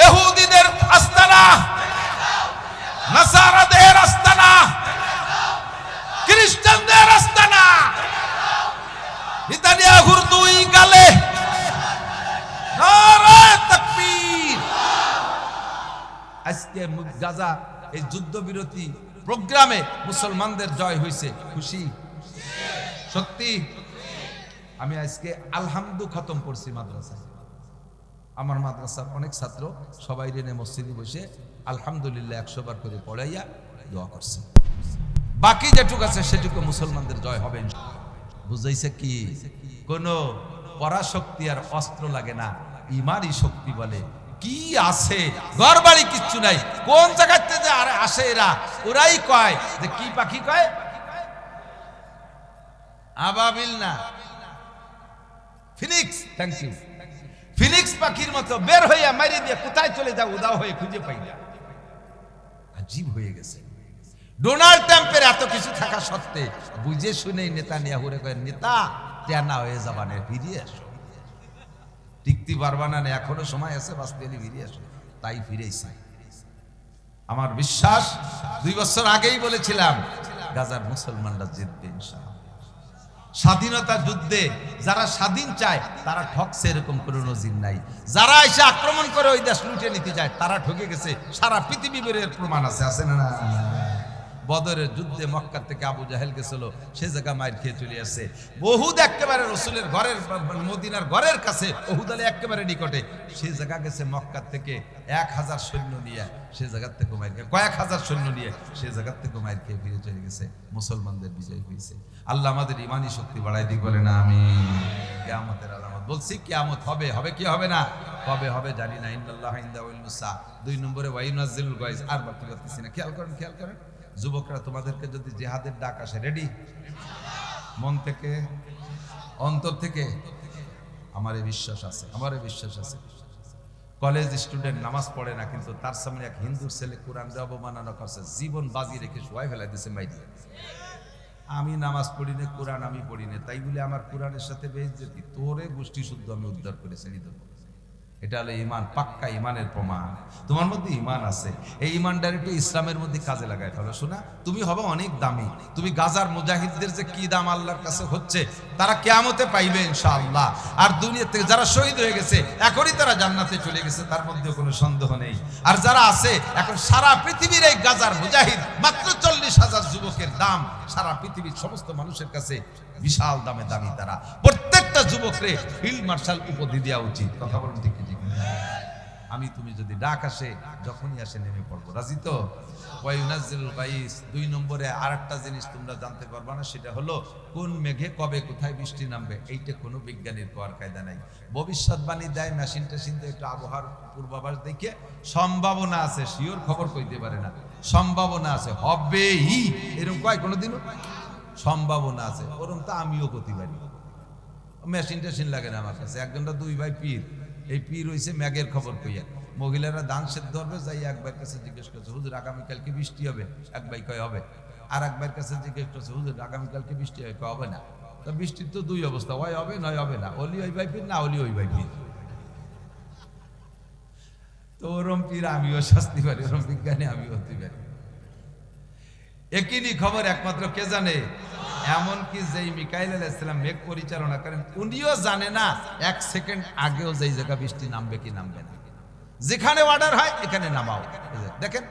ইহুদিদের আস্তানা, নাসারাদের আস্তানা, খ্রিস্টানদের আস্তানা, নেতানিয়াহুর 2 গালে নারায়ে তাকবীর। আজকে গাজা এই যুদ্ধবিরতি প্রোগ্রামে মুসলমানদের জয় হয়েছে, খুশি? সত্যি? আমি আজকে আলহামদু খতম করছি মাদ্রাসায়, আমার মাদ্রাসার অনেক ছাত্র সবাই রেনে মসজিদে বসে আলহামদুলিল্লাহ 100 বার করে পড়াইয়া দোয়া করছে। বাকি যেটুকু আছে সেটুকু মুসলমানদের জয় হবে। বুঝাইছে কি? কোন পরাশক্তি আর অস্ত্র লাগে না, ইমানই শক্তি বলে। কি আছে ঘরবাড়ি কিচ্ছু নাই, কোন জায়গাতে যে আরে আসে এরা, ওরাই কয় যে কি পাখি কয়, আবাবিল না ফিনিক্স, থ্যাংক ইউ, ফিনিক্স পাখির মতো বের হইয়া মারি দিয়ে কোথায় চলে যাও উদাও হয়ে খুঁজে পাই না। আজীব হয়ে গেছে। ডোনাল্ড ট্রাম্পের এত কিছু থাকা সত্ত্বে বুঝে শুনেই নেতানিয়াহুরে কয়, নেতা তেনা হয়ে যাবানে, ফিরে আসো, টিকতে পারবা না, এখনো সময় আছে, বাঁচতে হলে ফিরে আসো। তাই ফিরেছে। আমার বিশ্বাস 2 বছর আগেই বলেছিলাম গাজার মুসলমানরা জিতবে ইনশাআল্লাহ। স্বাধীনতা যুদ্ধে যারা স্বাধীন চায় তারা ঠকছে, এরকম কোনো নজির নাই। যারা এসে আক্রমণ করে ওই দেশ লুটে নিতে যায় তারা ঠকে গেছে, সারা পৃথিবীর প্রমাণ আছে, আছে না? বদরের যুদ্ধে মক্কা থেকে আবু জাহেল গেছিল, সে জায়গা মাইর খেয়ে চলে আসছে। বহুদ একেবারে রসুলের ঘরের, মদিনার ঘরের কাছে, ওহুদ আলী একেবারে নিকটে, সে জায়গা গেছে মক্কা থেকে 1000 সৈন্য নিয়ে, সে জায়গার থেকে মাইর খেয়ে, কয়েক হাজার সৈন্য নিয়ে সে জায়গার থেকে মাইর খেয়ে ফিরে চলে গেছে। মুসলমানদের বিজয় হয়েছে। আল্লাহ আমাদের ইমানি শক্তি বাড়াই দিই, বলে না আমি। কিয়ামতের আলামত বলছি, কিয়ামত হবে, হবে কি হবে না, কবে হবে জানি না। ইন্নাল্লাহা ইনদাহুল মুসা, 2 নম্বরে ওয়াইনাজিলুল গায়জ। আর বাকি করতেছি না, খেয়াল করেন, খেয়াল করেন যুবকরা, তোমাদেরকে যদি জিহাদের ডাক আসে, রেডি? মন থেকে, অন্তর থেকে? আমারে বিশ্বাস আছে, আমারে বিশ্বাস আছে। কলেজ স্টুডেন্ট নামাজ পড়ে না, কিন্তু তার সামনে এক হিন্দুর ছেলে কোরআন দিয়ে অবমাননা করছে, জীবন বাজি রেখে শোয়াই ফেলাই দিছে মাইরি। আমি নামাজ পড়ি না, কোরআন আমি পড়ি না, তাই বলে আমার কোরআনের সাথে বেইজ্জতি, তোরে গোষ্ঠী শুদ্ধ আমি উদ্ধার করে ছেড়ে দেবো। এটা হলো ইমান, পাক্কা ইমানের প্রমাণ। তোমার মধ্যে ইমান আছে, এই ইমানটা একটু ইসলামের মধ্যে কাজে লাগাই ফেলো। শোনা, তুমি হবে অনেক দামি। তুমি গাজার মুজাহিদদের যে কি দাম আল্লাহর কাছে হচ্ছে, তারা কিয়ামতে পাইবে ইনশাআল্লাহ। আর দুনিয়া থেকে যারা শহীদ হয়ে গেছে এখনই তারা জান্নাতে চলে গেছে, তার মধ্যে কোনো সন্দেহ নেই। আর যারা আছে এখন সারা পৃথিবীর এই গাজার মুজাহিদ মাত্র 40 ৪৫,০০০ যুবকের দাম সারা পৃথিবীর সমস্ত মানুষের কাছে বিশাল দামে দামি। তারা প্রত্যেকটা যুবকরে ফিল্ড মার্শাল উপাধি দেওয়া উচিত। কথা বলুন ঠিক ঠিক। আমি তুমি যদি ডাক আসে যখনই আসে নেমে পড়বো, রাজি তো? ওয়ায়ুনাজ্জিলুল গাইস। ২ নম্বরে আরেকটা জিনিস তোমরা জানতে পারবা না, সেটা হলো কোন মেঘে কবে কোথায় বৃষ্টি নামবে। এইটা কোনো বিজ্ঞানীর কোয়ার কায়দা নাই। ভবিষ্যৎবাণী দেয় মেশিন টেশিন দিয়ে, একটু আবহাওয়ার পূর্বাভাস দেখে সম্ভাবনা আছে, শিওর খবর কইতে পারে না, সম্ভাবনা আছে হবেই, এরকম কয় কোনোদিনও সম্ভাবনা আছে। ওরকম তো আমিও করতে পারি, মেশিন টেশিন লাগে না আমার কাছে। একজনটা 2 ভাই পীর, এই পীর হইছে ম্যাগের খবর কইয়া। মহিলারা দান সেদ্ধ ধরবে, যাই এক ভাইয়ের কাছে জিজ্ঞেস করছে, হুজুর আগামীকালকে বৃষ্টি হবে? এক ভাই কয় হবে। আর এক ভাইয়ের কাছে জিজ্ঞেস করছে, হুজুর আগামীকালকে বৃষ্টি হবে? কয় হবে না। তো বৃষ্টির তো 2 অবস্থা, হয় হবে নয় হবে না। ওলি ওই ভাই পীর, না ওলি ওই ভাই পীর। তো ওরম পীর আমিও শাস্তি পারি, ওরম বিজ্ঞানী আমিও হতে পারি। একই খবর একমাত্র কে জানে? এমনকি যেই মিকাইল আলাইহিস সালাম মেঘ পরিচালনা করেন, উনিও জানে না 1 সেকেন্ড আগেও যেই জায়গা বৃষ্টি নামবে কি নামবে না। যেখানে অর্ডার হয় এখানে নামাও। দেখেন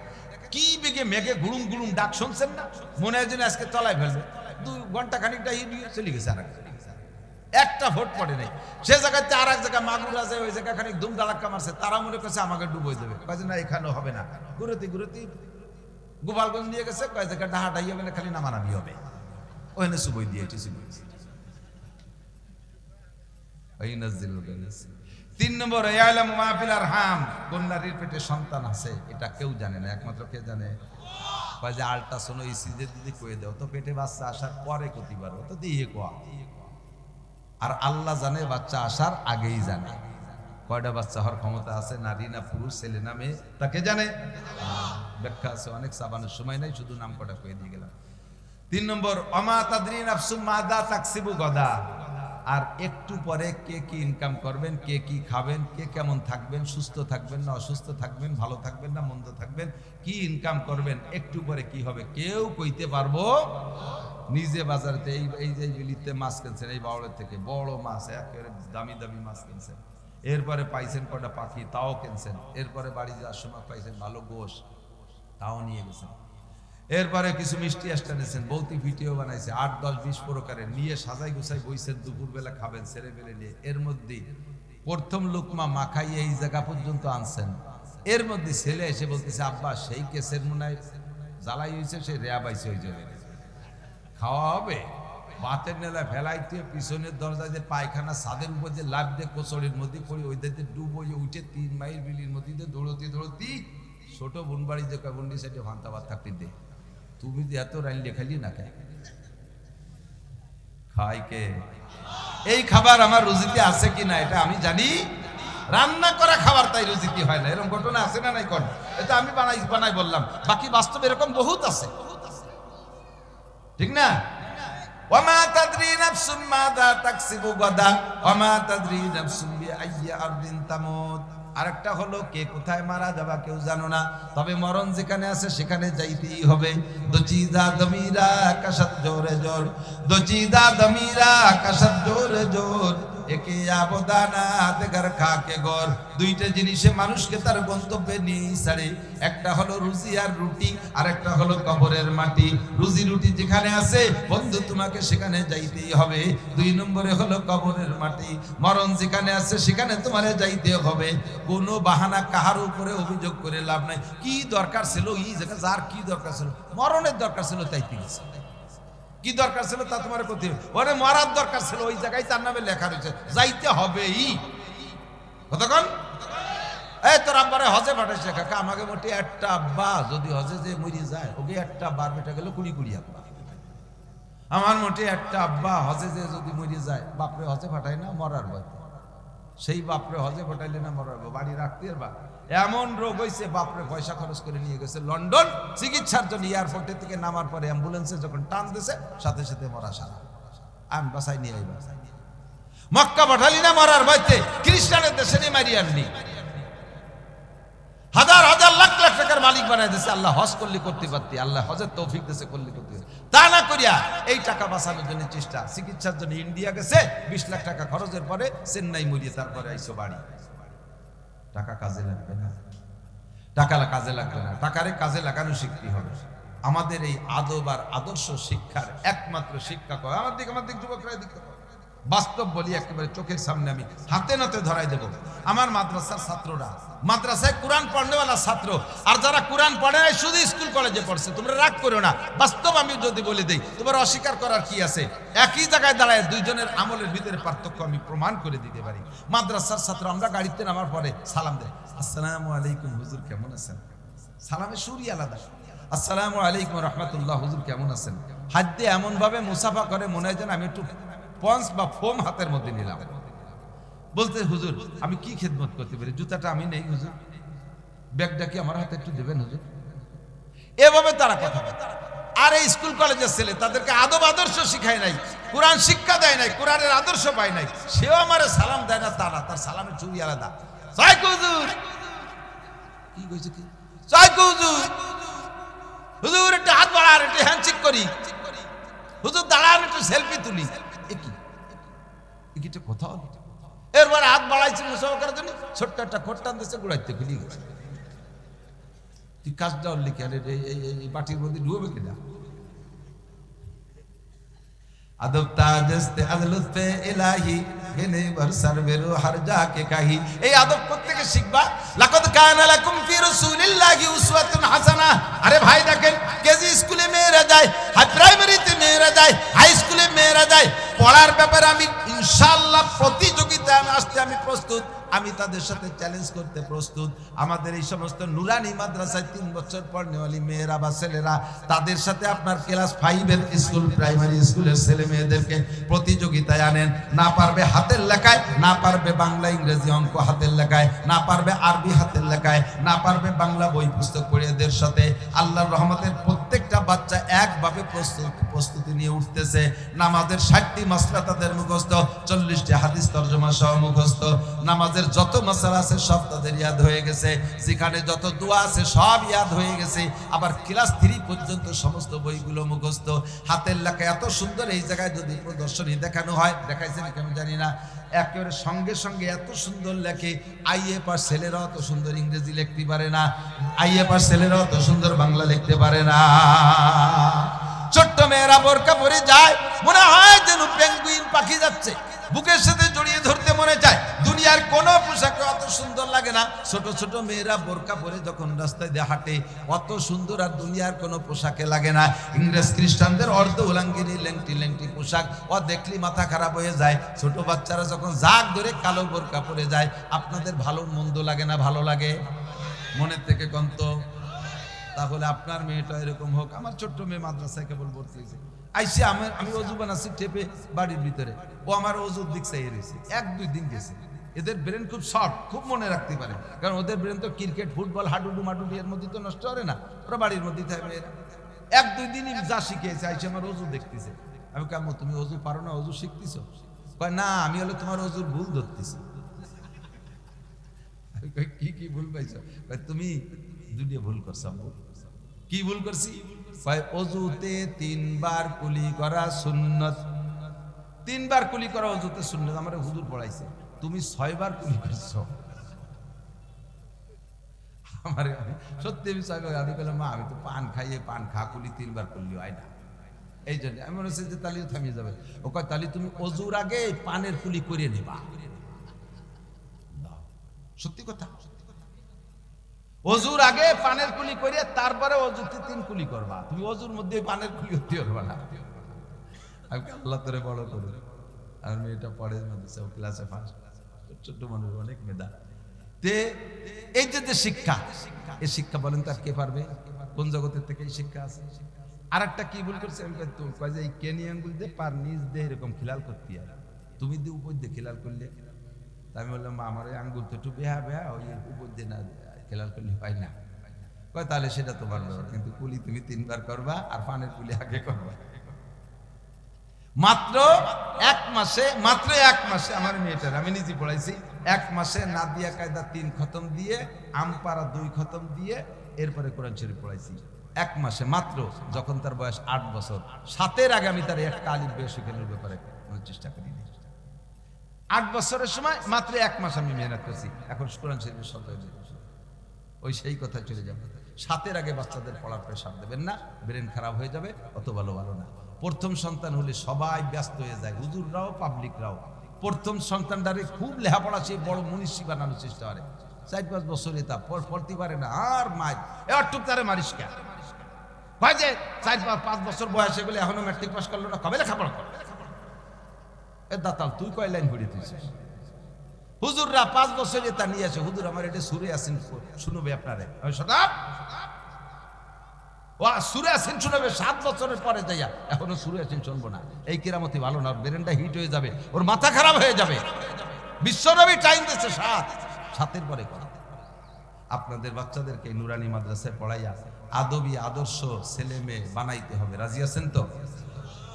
কি বেগে মেঘে গুড়ুম গুড়ুম ডাক, শুনছেন না? মনে হয় যেন আজকে তলায় ফেলবে। 2 ঘন্টা খানিকটা চলে গেছে, আর একটা ভোট পড়ে নাই। সে জায়গাতে আর এক জায়গায় মাগুর আছে, ওই জায়গা খানিক দুম দাঁড়াক্কা মারছে, তারা মনে করছে আমাকে ডুবই দেবে। কাজে না, এখানেও হবে না। ঘুরতি ঘুরতি গোপালগঞ্জ নিয়ে গেছে, কয় জায়গা ডাহাটাই হবে না, খালি নামানামি হবে। ওখানে সুবই দিয়ে 3 নম্বর ইয়ালামু মা ফিল আরহাম, কোন নারীর পেটে সন্তান আছে এটা কেউ জানে না, একমাত্র কে জানে? কয় যে আল্ট্রাসাউন্ড ইসিজি দিদি কয়ে দাও তো, পেটে বাচ্চা আসার পরে ক্ষতি পারো তো দিয়ে কোয়া। আর আল্লাহ জানে বাচ্চা আসার আগেই জানে। কয়টা বাচ্চা হওয়ার ক্ষমতা আছে, নারী না পুরুষ, ছেলে না মেয়ে, তাকে জানে। ব্যাখ্যা আছে অনেক, সাবানের সময় নাই, শুধু নাম কটা কয়ে দিয়ে গেলাম। 3 নম্বর অমা তাদরি নাফসুম মাযা তাকসিবু গাদা, আর একটু পরে কে কি ইনকাম করবেন, কে কি খাবেন, কে কেমন থাকবেন, সুস্থ থাকবেন না অসুস্থ থাকবেন, ভালো থাকবেন না মন্দ থাকবেন, কি ইনকাম করবেন, একটু পরে কি হবে কেউ কইতে পারবো। নিজে বাজারেতে এই যে বিলিতে মাছ কিনছেন, এই বাউলের থেকে বড় মাছ, একেবারে দামি দামি মাছ কিনছেন, এরপরে পাইছেন কটা পাখি, তাও কিনছেন, এরপরে বাড়ি যাওয়ার সময় পাইছেন ভালো গোশ, তাও নিয়ে গেছেন, এরপরে কিছু মিষ্টি আসটা নিয়েছেন, বৌতি ভিডিও বানাইছে 8, 10, 20 প্রকারের, নিয়ে সাজাই গুছাই বইছেন, দুপুরবেলা খাবেন ছেলে পেলে নিয়ে। এর মধ্যে প্রথম লোকমা মাখাইয়ে এই জায়গা পর্যন্ত আনছেন, এর মধ্যে ছেলে এসে বলতেছে, আব্বা সেই কেসের মনে জ্বালাই হয়েছে, সেই রেয়া পাইছে, ওই জন্য খাওয়া হবে। বাতের নেলায় ফেলাইতে পিছনের দরজা যে পায়খানা, ছাদের উপর যে লাভ দিয়ে কোচড়ির মধ্যে পড়ি, ওই দিকে ডুবো উঠে 3 মাইল বিলির মধ্যে দৌড়তি দৌড়তি ছোট বোন বাড়ি যে কবন্ডি সাইডে ভান্তা ভাত থাকতে দে, তুমি যে এত রাইন লেখালি না কেন? খাই কে? এই খাবার আমার রুজিতে আছে কি না এটা আমি জানি। রান্না করা খাবার তাই রুজিতে হয় না, এরকম ঘটনা আছে না নাই? কোন এটা আমি বানাই বললাম, বাকি বাস্তবে এরকম বহুত আছে, ঠিক না? ওয়ামা তাদরি নাফসুম মাযা তাকসিবু গাদা ওয়ামা তাদরি নাফসুম বিআইয়ি আরদিন তামুত। আরেকটা হলো কে কোথায় মারা যাবা কেউ জানো না, তবে মরণ যেখানে আছে সেখানে যাইতেই হবে। দচিদা দমিরা কাশাত জোরে জোর, দচিদা দমিরা কাশাত জোরে জোর, একে আবদানা দেগার খাকে গর। 2টা জিনিসে মানুষকে তার গন্তব্যে নিয়ে ছাড়ে, একটা হলো রুজি আর রুটি, আর একটা হলো কবরের মাটি। রুজি রুটি যেখানে আছে বন্ধু তোমাকে সেখানে যাইতেই হবে। 2 নম্বরে হলো কবরের মাটি, মরণ যেখানে আছে সেখানে তোমারে যাইতে হবে। কোনো বাহানা কাহার উপরে অভিযোগ করে লাভ নাই। কি দরকার ছিল এই জায়গা, যার কি দরকার ছিল, মরণের দরকার ছিল তাইতে গেছে, কি দরকার ছিল তা তোমার করতে হবে। ওরে মরার দরকার ছিল, ওই জায়গায় তার নামে লেখা রয়েছে, যাইতে হবেই। কতক্ষণ এই তোর আব্বারে হজে পাঠাইছে, কাকা আমাকে মোটে একটা আব্বা যদি হজে যে মরি যায়, ওকে একটা আব্বার বেটা গেল 20 আব্বা। আমার মোটে একটা আব্বা হজে যে যদি মরি যায়, বাপরে হজে পাঠায় না মরার ভয়, সেই বাপরে হজে পাঠাইলে না মরার ভয়, বাড়ি রাখতে বা এমন রোগ হয়েছে বাপরে পয়সা খরচ করে নিয়ে গেছে লন্ডন চিকিৎসার জন্য। এয়ারপোর্টের থেকে নামার পরে অ্যাম্বুলেন্সে যখন টান দিয়েছে সাথে সাথে মরা সারা, আমি বাসায় নিয়ে আইবা। মক্কা পাঠালি না মরার ভয়তে, খ্রিস্টানের দেশে নিয়ে মারি আনলি, হাজার হাজার লাখ লাখ টাকার মালিক বানাই দিয়েছে। আল্লাহ হজ করলে করতে পারতি, আল্লাহ হজের তৌফিক দিয়েছে করলে করতে, তা না করিয়া এই টাকা বাঁচানোর জন্য চেষ্টা। চিকিৎসার জন্য ইন্ডিয়া গেছে, 20 লাখ টাকা খরচের পরে চেন্নাই মরিয়ে তারপরে আইসো বাড়ি। টাকা কাজে লাগবে না, টাকা কাজে লাগবে না, টাকারে কাজে লাগানো শিখতে হবে। আমাদের এই আদব আর আদর্শ শিক্ষার একমাত্র শিক্ষা করে আমার দিক যুবকরা দিকে বাস্তব বলি, একেবারে চোখের সামনে আমি হাতে নাতে ধরাই দেব। আমার মাদ্রাসার ছাত্ররা, মাদ্রাসায় কোরআন পড়নেওয়ালা ছাত্র, আর যারা কোরআন পড়ে নাই শুধু স্কুল কলেজে পড়ছে, তোমরা রাগ করো না। বাস্তব আমি যদি বলে দেই, তোমার অস্বীকার করার কি আছে? একই জায়গায় দাঁড়ায় দুইজনের আমলের ভিতরে পার্থক্য আমি প্রমাণ করে দিতে পারি। মাদ্রাসার ছাত্র, আমরা গাড়িতে নামার পরে সালাম দেয়, আসসালামু আলাইকুম হুজুর কেমন আছেন? সালামের সুরই আলাদা। আসসালামু আলাইকুম রহমতুল্লাহ হুজুর কেমন আছেন? হাত দিয়ে এমন ভাবে মুসাফা করে মনে হয় যেন আমি একটু পঞ্চ বা ফোম হাতের মধ্যে নিলাম। বলতে, হুজুর আমি কি খেদমত করতে পারি? জুতাটা আমি নেই হুজুর, ব্যাগটা কি আমার হাতে একটু দেবেন হুজুর? এভাবে তারা কথা বলে। আর এই স্কুল কলেজের ছেলে, তাদেরকে আদব আদর্শ শিখায় নাই, কোরআন শিক্ষা দেয় নাই, কোরআনের আদর্শ পায় নাই, সেও আমারে সালাম দেয় না। তার সালামের চুরি আলাদা। হুজুর কি কইছে? কি হুজুর? হুজুর একটু হাত বাড়ান, একটু হ্যান্ডশেক করি, হুজুর দাঁড়ান একটু সেলফি তুলি। কথা হলো। এরপর হাত বাড়াইছে মুসাফা করার জন্য, ছোট্ট একটা খোট্টান দিচ্ছে, গুড়াইতে খুলি গেছে। তুই কাজটা লিখে এই বাটির মধ্যে ডুবে কিনা? আদব তাজস্তে আজলুতে ইলাহি হেনে বরসার বেরো হর জাকে কাহি। এই আদব প্রত্যেকে শিখবা। লাকাদ কানা লাকুম ফি রাসূলিল্লাহি উসওয়াতুন হাসানাহ। আরে ভাই দেখেন, কেজি স্কুলে মেয়েরা যায়, হাই প্রাইমারিতে মেয়েরা যায়, হাই স্কুলে মেয়েরা যায়। পড়ার ব্যাপারে আমি ইনশাআল্লাহ প্রতিযোগিতায় আসতে আমি প্রস্তুত, আমি তাদের সাথে চ্যালেঞ্জ করতে প্রস্তুত। আমাদের এই সমস্ত নুরানি মাদ্রাসায় 3 বছর পড়নেওয়ালি মেয়েরা বা ছেলেরা, তাদের সাথে আপনার ক্লাস 5-এর স্কুল, প্রাইমারি স্কুলের ছেলে মেয়েদেরকে প্রতিযোগিতায় আনেন। না পারবে হাতের লেখায়, না পারবে বাংলা ইংরেজি অঙ্ক হাতের লেখায়, না পারবে আরবি হাতের লেখায়, না পারবে বাংলা বই পুস্তক পড়ে, এদের সাথে আল্লাহর রহমতের প্রত্যেকটা বাচ্চা একভাবে প্রস্তুতি নিয়ে উঠতেছে। নামাজের 60টি মাসলা তাদের মুখস্থ, 40টি হাদিস তরজমা সহ মুখস্থ। নামাজের যত মাসালা আছে সব তাদের ইয়াদ হয়ে গেছে, যেখানে যত দোয়া আছে সব ইয়াদ হয়ে গেছে। আবার ক্লাস 3 পর্যন্ত সমস্ত বইগুলো মুখস্থ। হাতের লেখা এত সুন্দর, এই জায়গায় যদি প্রদর্শনী দেখানো হয়, দেখাইছে নাকি আমি জানি না, একেবারে সঙ্গে সঙ্গে এত সুন্দর লেখে। আইএ পাস ছেলেরা অত সুন্দর ইংরেজি লিখতে পারে না, আইএ পাস ছেলেরা অত সুন্দর বাংলা লিখতে পারে না। ছোট্ট মেয়েরা বোরকা পরে যায়, মনে হয় যেন পেঙ্গুইন পাখি যাচ্ছে, বুকের সাথে জড়িয়ে ধরতে মনে চায়। দুনিয়ার কোনো পোশাকে অত সুন্দর লাগে না। ছোট ছোট মেয়েরা বোরকা পরে যখন রাস্তায় দিয়ে হাঁটে, অত সুন্দর আর দুনিয়ার কোনো পোশাকে লাগে না। ইংরেজ খ্রিস্টানদের অর্ধ উলাঙ্গিনী লেংটি লেংটি পোশাক, ও দেখলি মাথা খারাপ হয়ে যায়। ছোট বাচ্চারা যখন জাগ ধরে কালো বোরকা পরে যায়, আপনাদের ভালো মন্দ লাগে না? ভালো লাগে মনের থেকে কন্ত। তাহলে আপনার মেয়েটা এরকম হোক। আমার ছোট্ট মেয়ে মাদ্রাসায় কেবল ভর্তি হয়েছে, আইসি আমি অজু বানাচ্ছি টেপে বাড়ির ভিতরে, ও আমার অজুর দিক চাইয়ে রয়েছে। 1-2 দিন গেছে। এদের ব্রেন খুব শর্ট, খুব মনে রাখতে পারে, কারণ ওদের ব্রেন তো ক্রিকেট, ফুটবল, হাডুডু মাডুডু এর মধ্যে তো নষ্ট হবে না, ওরা বাড়ির মধ্যেই থাকবে। 1-2 দিনই যা শিখেছে, আইসি আমার অজু দেখতেছে। আমি কামো, তুমি অজু পারো না, অজু শিখতেছো? কয় না, আমি হলো তোমার অজুর ভুল ধরতেছি। কি ভুল পাইছো? তুমি দুনিয়া ভুল করছো। কি ভুল করছি? অজুতে 3 বার কুলি করা সুন্নত। 3 বার কুলি করা অজুতে সুন্নত, আমার হুজুর পড়াইছে। তুমি 6 বার কুলি করছো। আমার সত্যি বিষয়, আমি বললাম মা, আমি তো পান খাইয়ে পান খা, কুলি 3 বার করলি হয় না। এই জন্য আমি মনে হচ্ছে যে তালিও থামিয়ে যাবে। ও কয়, তালি তুমি অজুর আগে পানের কুলি করে নেবা। সত্যি কথা, অজুর আগে পানের কুলি করে তারপরে অজুতে 3 কুলি করবা। তুমি অজুর মধ্যে পানের কুলি হতে পারবা না। আমি আল্লাহ তোরে বড় করো। আর মেয়েটা পড়ে মাদ্রাসা, ক্লাসে ফার্স্ট, ছোট্ট মানুষ, অনেক মেধা। এই যে শিক্ষা, এই শিক্ষা বলেন তার কে পারবে? কোন জগতের থেকে এই শিক্ষা আছে? আর একটা কি ভুল করছে, আমি কই যে এই কেনি আঙ্গুল দিয়ে পার নিজ দিয়ে এরকম খিলাল করতে হয়, তুমি দিয়ে উপর দিয়ে খিলাল করলে। আমি বললাম আমার এই আঙ্গুল তো একটু বেহা বেহা, ওই উপর দিয়ে না খেলাল করলে পাই না। কয় তাহলে সেটা তোমার ব্যাপার, কিন্তু কুলি তুমি 3 বার করবা, আর পানের কুলি আগে করবা। মাত্র 1 মাসে আমার মেয়েটার আমি নিজে পড়াইছি। 1 মাসে নাদিয়া কায়দা 3 খতম দিয়ে, আমপারা 2 খতম দিয়ে, এরপরে কোরআন শরীফ পড়াইছি 1 মাসে মাত্র। যখন তার বয়স 8 বছর, 7-এর আগে আমি তার একটা আলিফ বে শেখানোর ব্যাপারে কোনো চেষ্টা করিনি। 8 বছরের সময় মাত্র 1 মাস আমি মেহনত করছি। এখন কোরআন শরীফের শব্দ ওই সেই কথা চলে যাবে। সাতের আগে বাচ্চাদের পড়ার প্রেশার দেবেন না, ব্রেন খারাপ হয়ে যাবে, অত ভালো না। প্রথম সন্তান হলে সবাই ব্যস্ত হয়ে যায়, হুজুররাও পাবলিকরাও। প্রথম সন্তানটারে খুব লেখাপড়া সে বড় মনীষী বানানোর চেষ্টা করে, 4-5 বছরে তা পড়তে পারে না, আর মাই এবার টুক তারে মারিস কে ভাই যে 4-5 বছর বয়সে বলে এখনো ম্যাট্রিক পাস করলো না, কবে লেখাপড়া করে? এ দাতাল তুই কয় লাইন পড়ে তুইছিস? হুজুররা 5 বছরে তা নিয়ে আসে, হুজুর আমার এটা সুরে আসেন শুনবে আপনারে, সুরে আসেন শুনবে। 7 বছরের পরে যাইয়া এখনো সুরে আসেন শুনবো না, এই কিরামতি ভালো না, ব্রেনটা হিট হয়ে যাবে, ওর মাথা খারাপ হয়ে যাবে। বিশ্বনবী টাইম দিচ্ছে 7 পরে কথা। আপনাদের বাচ্চাদেরকে নুরানি মাদ্রাসায় পড়াইয়া আদবি আদর্শ ছেলে মেয়ে বানাইতে হবে, রাজি আছেন তো?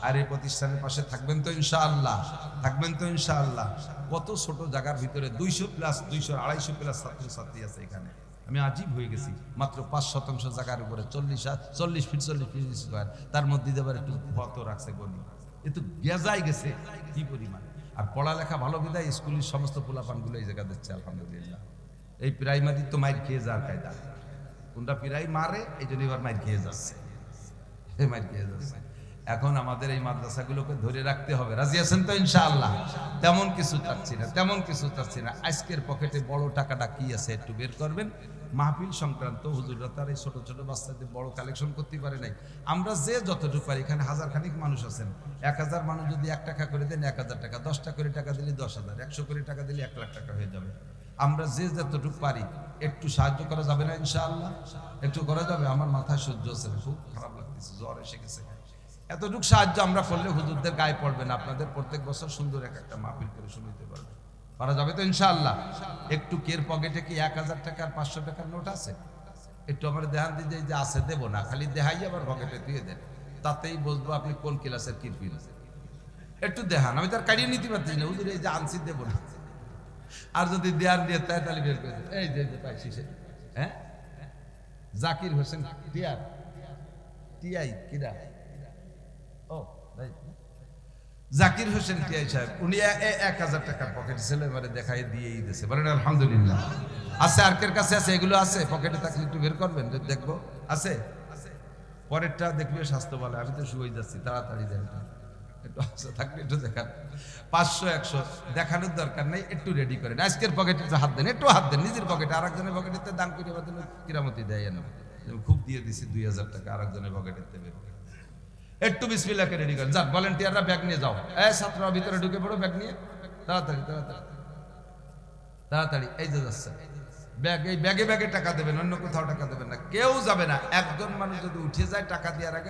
আর এই প্রতিষ্ঠানের পাশে থাকবেন তো ইনশাআল্লাহ? থাকবেন তো ইনশাআল্লাহ? কত ছোট জায়গার ভিতরে 200 প্লাস 200-250 প্লাস ছাত্রছাত্রী আছে এখানে। আমি আজীব হয়ে গেছি, মাত্র 5% জায়গার উপরে 40 ফিট স্কয়ার, তার মধ্যে দেবার একটু ভত রাখছে গণি, এ তো গেজাই গেছে কি পরিমাণ। আর পড়ালেখা ভালো বিদায় স্কুলের সমস্ত পোলাপানগুলো এই জায়গা দিচ্ছে আলহামদুলিল্লাহ। এই প্রাইমারি তো মাইর খেয়ে যাওয়ার কায়দা, কোনটা প্রাই মারে এই জন্য এবার মাইর খেয়ে যাচ্ছে, মাইর খেয়ে যাচ্ছে। এখন আমাদের এই মাদ্রাসাগুলোকে ধরে রাখতে হবে, রাজি আছেন তো ইনশাআল্লাহ? তেমন কিছু চাচ্ছি না। আজকের পকেটে বড় টাকাটা কি আছে একটু বের করবেন। মাহফিল সংক্রান্ত হুজুররা তার এই ছোট ছোট বাচ্চাদের বড় কালেকশন করতে পারে নাই, আমরা যে যতটুকু পারি, এখানে 1000 খানিক মানুষ আছেন, 1000 মানুষ যদি 1 টাকা করে দেন 1000 টাকা, 10টা করে টাকা দিলে 10,000, 100 করে টাকা দিলে 1 লাখ টাকা হয়ে যাবে। আমরা যে যতটুকু পারি একটু সাহায্য করা যাবে না ইনশাআল্লাহ? একটু করা যাবে? আমার মাথায় সহ্য হচ্ছে না, খুব খারাপ লাগতেছে, জ্বর এসে গেছে। এতটুকু সাহায্য আমরা করলে হুজুরদের গায়ে পড়বে না, আপনাদের প্রত্যেক বছর সুন্দর একটা মাহফিল করে শুনতে পারবে, পারা যাবে তো ইনশাআল্লাহ? একটু কের পকেটে কি 1000 টাকার 500 টাকার নোট আছে? একটু আমার দেহান দিয়ে যে আছে, দেবো না, খালি দেহাই আবার পকেটে দিয়ে দেন, তাতেই বুঝবো আপনি কোন ক্লাসের কি ফিল। একটু দেহান, আমি তার কাটিয়ে নিতে পারছি না, হুজুর এই যে আনছি দেবো না। আর যদি দেয়ান দিয়ে তাই তাহলে বের করে দেন, এই যে পাইছি সে, হ্যাঁ জাকির হোসেন টিআই কিরা, ও জাকির হোসেন টিআই সাহেব, উনি 1000 টাকার পকেটে ছেলে এবারে দেখাই দিয়েই দিয়েছে, বলেন আলহামদুলিল্লাহ। আছে আর কের কাছে আছে? এগুলো আছে পকেটে থাকলে একটু বের করবেন, দেখবো আছে। পরেরটা দেখলে স্বাস্থ্য বলে, আমি তো শুয়ে যাচ্ছি, তাড়াতাড়ি দেন একটু, আছে থাকলে একটু দেখান। 500-100 দেখানোর দরকার নেই, একটু রেডি করেন। আজকের পকেটে হাত দেন, একটু হাত দেন নিজের পকেটে, আরেকজনের পকেটে দান করে কিরামতি দেয় না, খুব দিয়ে দিছি 2000 টাকা আরেকজনের পকেটে দেবে। একটু বিসমিল্লাহকে রেডি করেন, যান ভলান্টিয়াররা ব্যাগ নিয়ে যাও, ছাত্ররা ভিতরে ঢুকে পড়ো, ব্যাগ নিয়ে তাড়াতাড়ি এই যে যাচ্ছে ব্যাগ, এই ব্যাগে টাকা দেবেন, অন্য কোথাও টাকা দেবেন না, কেউ যাবে না। একজন মানুষ যদি উঠে যায় টাকা দেওয়ার আগে